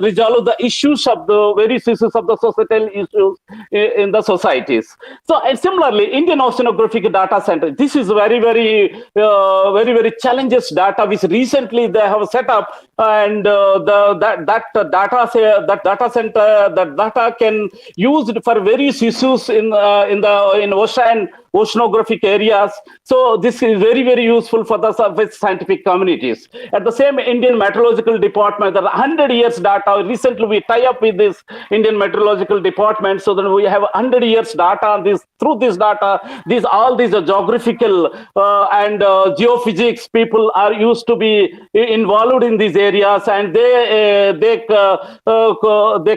resolve the issues of the various issues of the societal issues in the societies. So and similarly, Indian Oceanographic Data Center. This is very challenges data which recently they have set up, and that data center, that data can used for various issues in oceanographic areas. So this is very useful for the surface scientific communities. At the same Indian Meteorological Department, there are 100 years data. Recently we tie up with this Indian Meteorological Department, so that we have 100 years data on this. Through this data, all these geographical and geophysics people are used to be involved in these areas, and they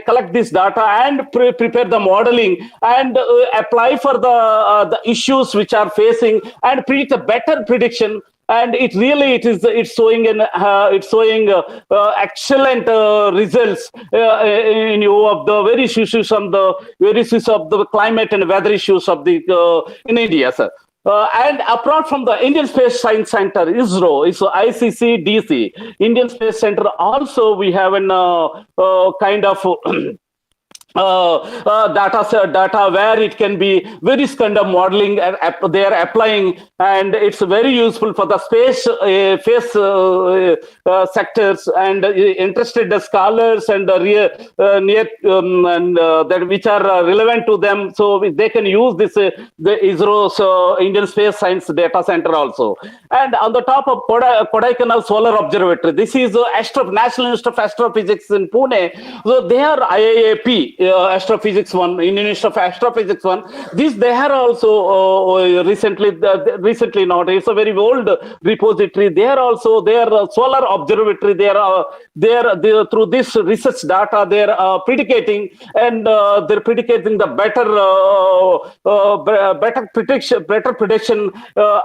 collect this data and prepare the modeling and apply for the issues which are facing and predict a better prediction. And it's showing excellent results in view of the various issues of the climate and weather issues of the in India, sir. And apart from the Indian Space Science Center, ISRO, is ICC DC, Indian Space Center, also we have an kind of data where it can be various kind of modeling they are applying, and it's very useful for the space sectors and interested scholars and that which are relevant to them, so they can use this the ISRO's Indian Space Science Data Center also. And on the top of Kodaikanal Solar Observatory, this is National Institute of Astrophysics in Pune. So they are IAAP Astrophysics 1, Indian Institute of Astrophysics 1. They are also recently not. It's a very old repository. They are also their solar observatory. They are through this research data they are predicating, and they're predicating the better prediction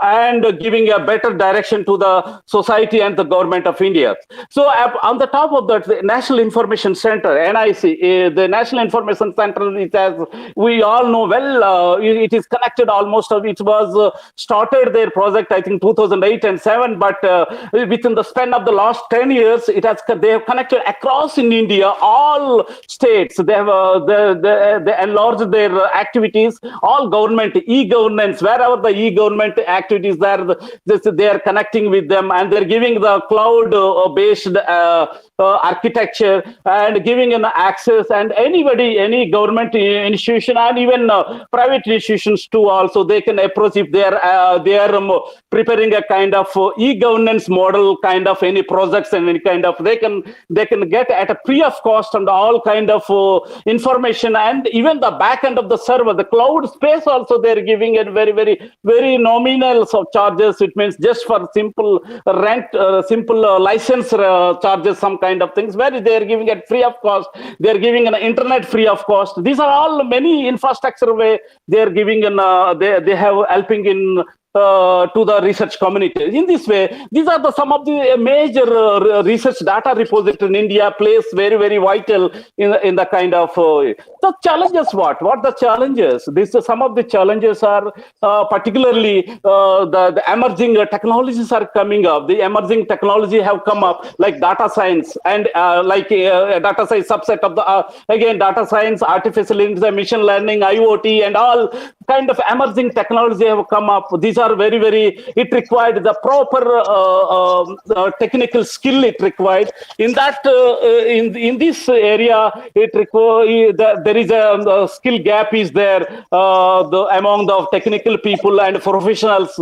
and giving a better direction to the society and the Government of India. So on the top of that, the National Information Center, NIC, the National information center, it has, we all know well, it is connected almost, it was started their project, I think 2008 and 7, but within the span of the last 10 years, they have connected across in India, all states. They have they enlarged their activities, all government, e-governance, wherever the e-government activities there, they are connecting with them, and they're giving the cloud-based architecture and giving an access, and anybody, any government institution and even private institutions too also, they can approach if they are preparing a kind of e-governance model, kind of any projects and any kind of, they can get at a free of cost and all kind of information, and even the back end of the server, the cloud space also, they're giving it very nominal charges. It means just for simple rent, simple license charges, some kind of things, where they are giving it free of cost. They are giving an internet free of cost. These are all many infrastructure way they are giving, and they have helping in to the research community. In this way, these are some of the major research data repository in India, plays very vital in the kind of the challenges. What the challenges? Some of the challenges are particularly the emerging technologies are coming up. The emerging technology have come up, like data science, and like data science subset of the again data science, artificial intelligence, machine learning, IoT, and all kind of emerging technology have come up. These are it required the proper technical skill. It required in that in this area. There is a skill gap is there among the technical people and professionals,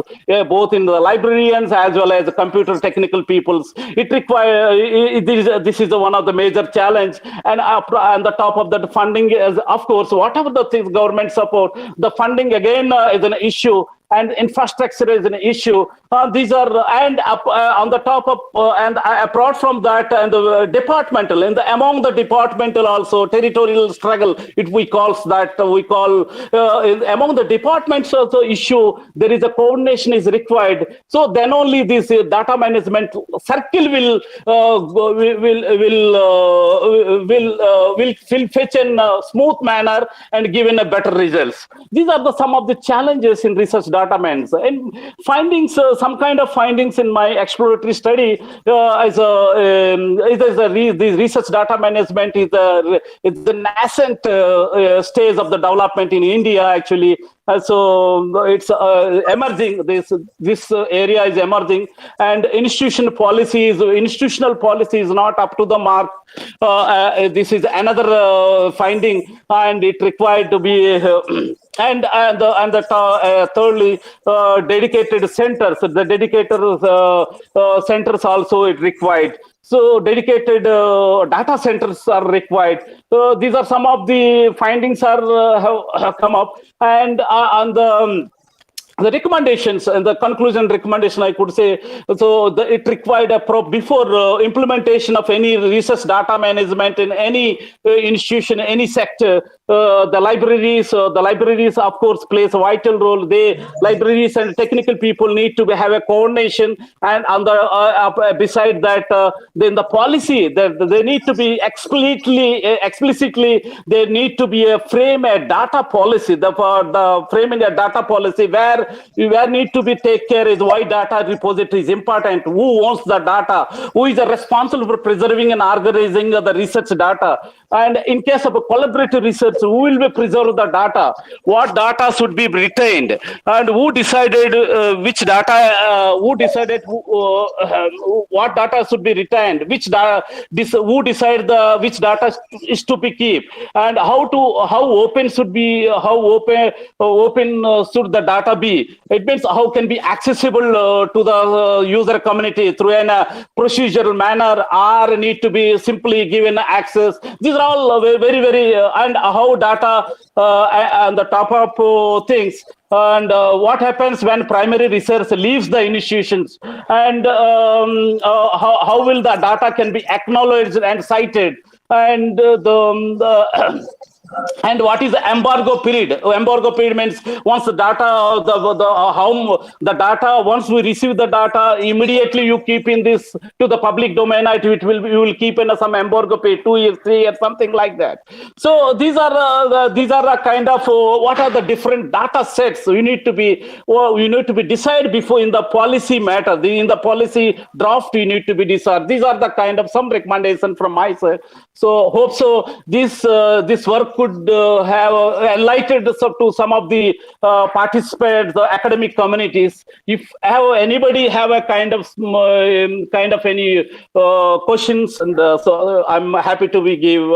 both in the librarians as well as the computer technical peoples. It requires this is one of the major challenge, and the top of that, funding is, of course, whatever the things government support, the funding again is an issue, and infrastructure is an issue. These are, and on the top of, and apart from that, and the departmental, among the departmental also, territorial struggle, we call among the departments also issue, there is a coordination is required. So then only this data management circle will fetch in a smooth manner and give in a better results. These are some of the challenges in research data management. And findings, some kind of findings in my exploratory study this research data management is the nascent stage of the development in India, actually. So it's emerging. This area is emerging, and institutional policy is not up to the mark. This is another finding, and it required to be. Thirdly, dedicated centers. The dedicated centers also it required. So dedicated data centers are required. So these are some of the findings have come up, and on the recommendations and the conclusion recommendation, I could say, so it required before implementation of any research data management in any institution, any sector, the libraries, of course, plays a vital role. Libraries and technical people need to have a coordination, and on the beside that, then the policy, they need to be explicitly, there need to be a data policy, the framing a data policy where need to be take care is why data repository is important, who owns the data, who is responsible for preserving and organizing the research data, and in case of a collaborative research, who will be preserve the data, what data should be retained, and who decided which data, what data should be retained, who decide which data is to be kept, and how open should the data be. It means how can be accessible to the user community through a procedural manner, or need to be simply given access. These are all very and how data and the top of things. And what happens when primary research leaves the institutions, and how will the data can be acknowledged and cited, and And what is the embargo period? Embargo period means once the data, the data, once we receive the data, immediately you keep in this to the public domain. You will keep in some embargo period, 2 years, 3 years, something like that. So these are the kind of what are the different data sets you need to be decided before in the policy matter. In the policy draft you need to be decided. These are the kind of some recommendation from my side. So hope so this work could have enlightened to some of the participants, the academic communities. If anybody have a kind of any questions, and so I'm happy to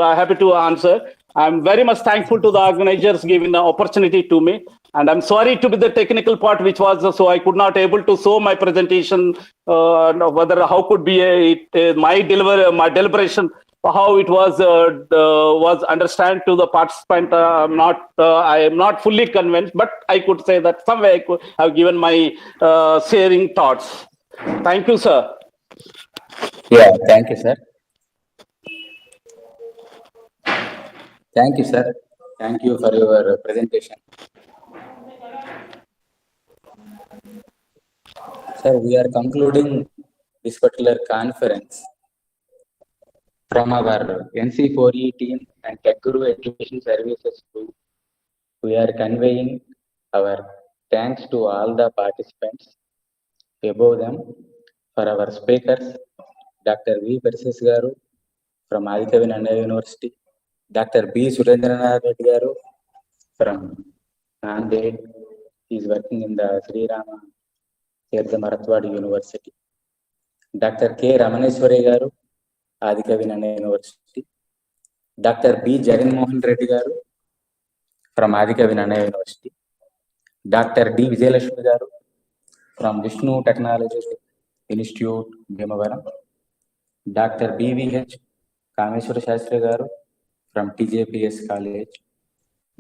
happy to answer. I'm very much thankful to the organizers giving the opportunity to me, and I'm sorry to be the technical part, which was so I could not able to show my presentation. Whether how could be my deliberation, how it was understand to the participant. I am not fully convinced, but I could say that somewhere I could have given my sharing thoughts. Thank you, sir. Yeah, thank you, sir. Thank you, sir. Thank you for your presentation. Sir, we are concluding this particular conference from our NC4E team and TechGuru Education Services Group. We are conveying our thanks to all the participants, above them, for our speakers, Dr. V. Persis Garu from Aditya Vinaya University, Dr. B. Surendranath Reddy Garu from Nanded. He is working in the Sri Rama Tirtha Marathwadi University. Dr. K. Ramaneshwari Garu, Aditya Vinaya University. Dr. B. Jagan Mohan Reddy Garu from Aditya Vinaya University. Dr. D. Vijayalakshmi Garu from Vishnu Technology Institute, Bhimavaram. Dr. B.V.H. Kameshwara Shastri Garu from TJPS College.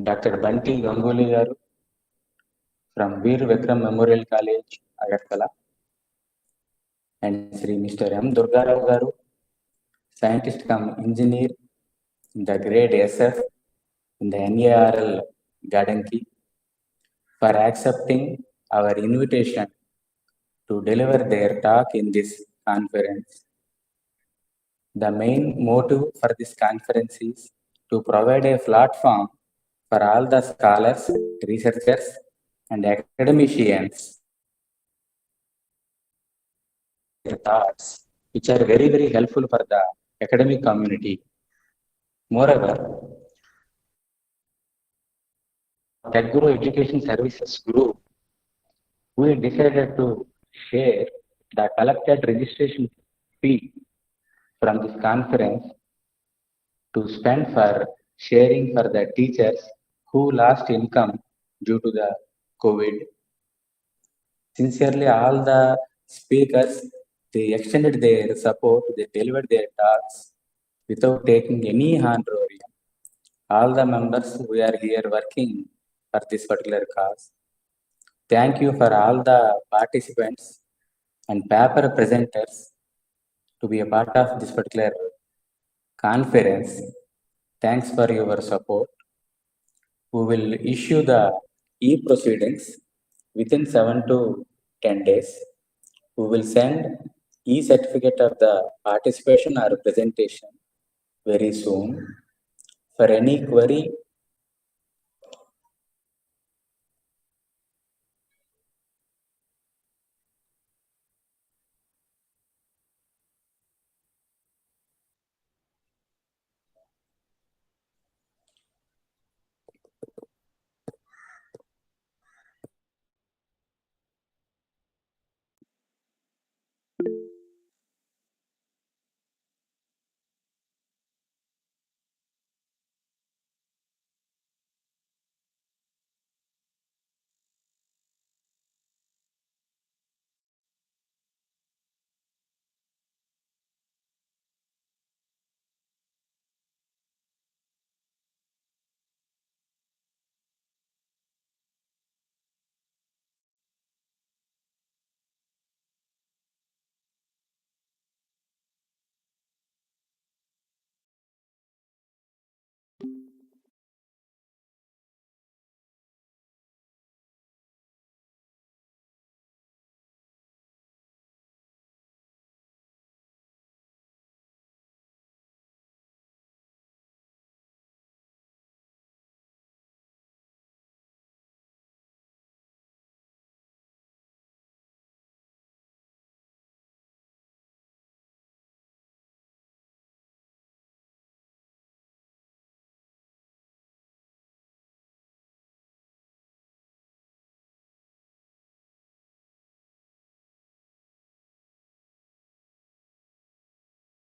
Dr. Banti Ganguli Garu from Veer Vikram Memorial College, Agartala. And Sri Mr. M. Durgarao Garu, scientist cum engineer in the grade SF in the NARL Gadanki, for accepting our invitation to deliver their talk in this conference. The main motive for this conference is to provide a platform for all the scholars, researchers, and academicians thoughts which are very, very helpful for the academic community. Moreover, TechGuru Education Services Group, we decided to share the collected registration fee from this conference to spend for sharing for the teachers who lost income due to the COVID. Sincerely, all the speakers, they extended their support, they delivered their talks without taking any honorarium. All the members, we are here working for this particular cause. Thank you for all the participants and paper presenters to be a part of this particular conference. Thanks for your support. We will issue the e-proceedings within 7 to 10 days. We will send e-certificate of the participation or presentation very soon. For any query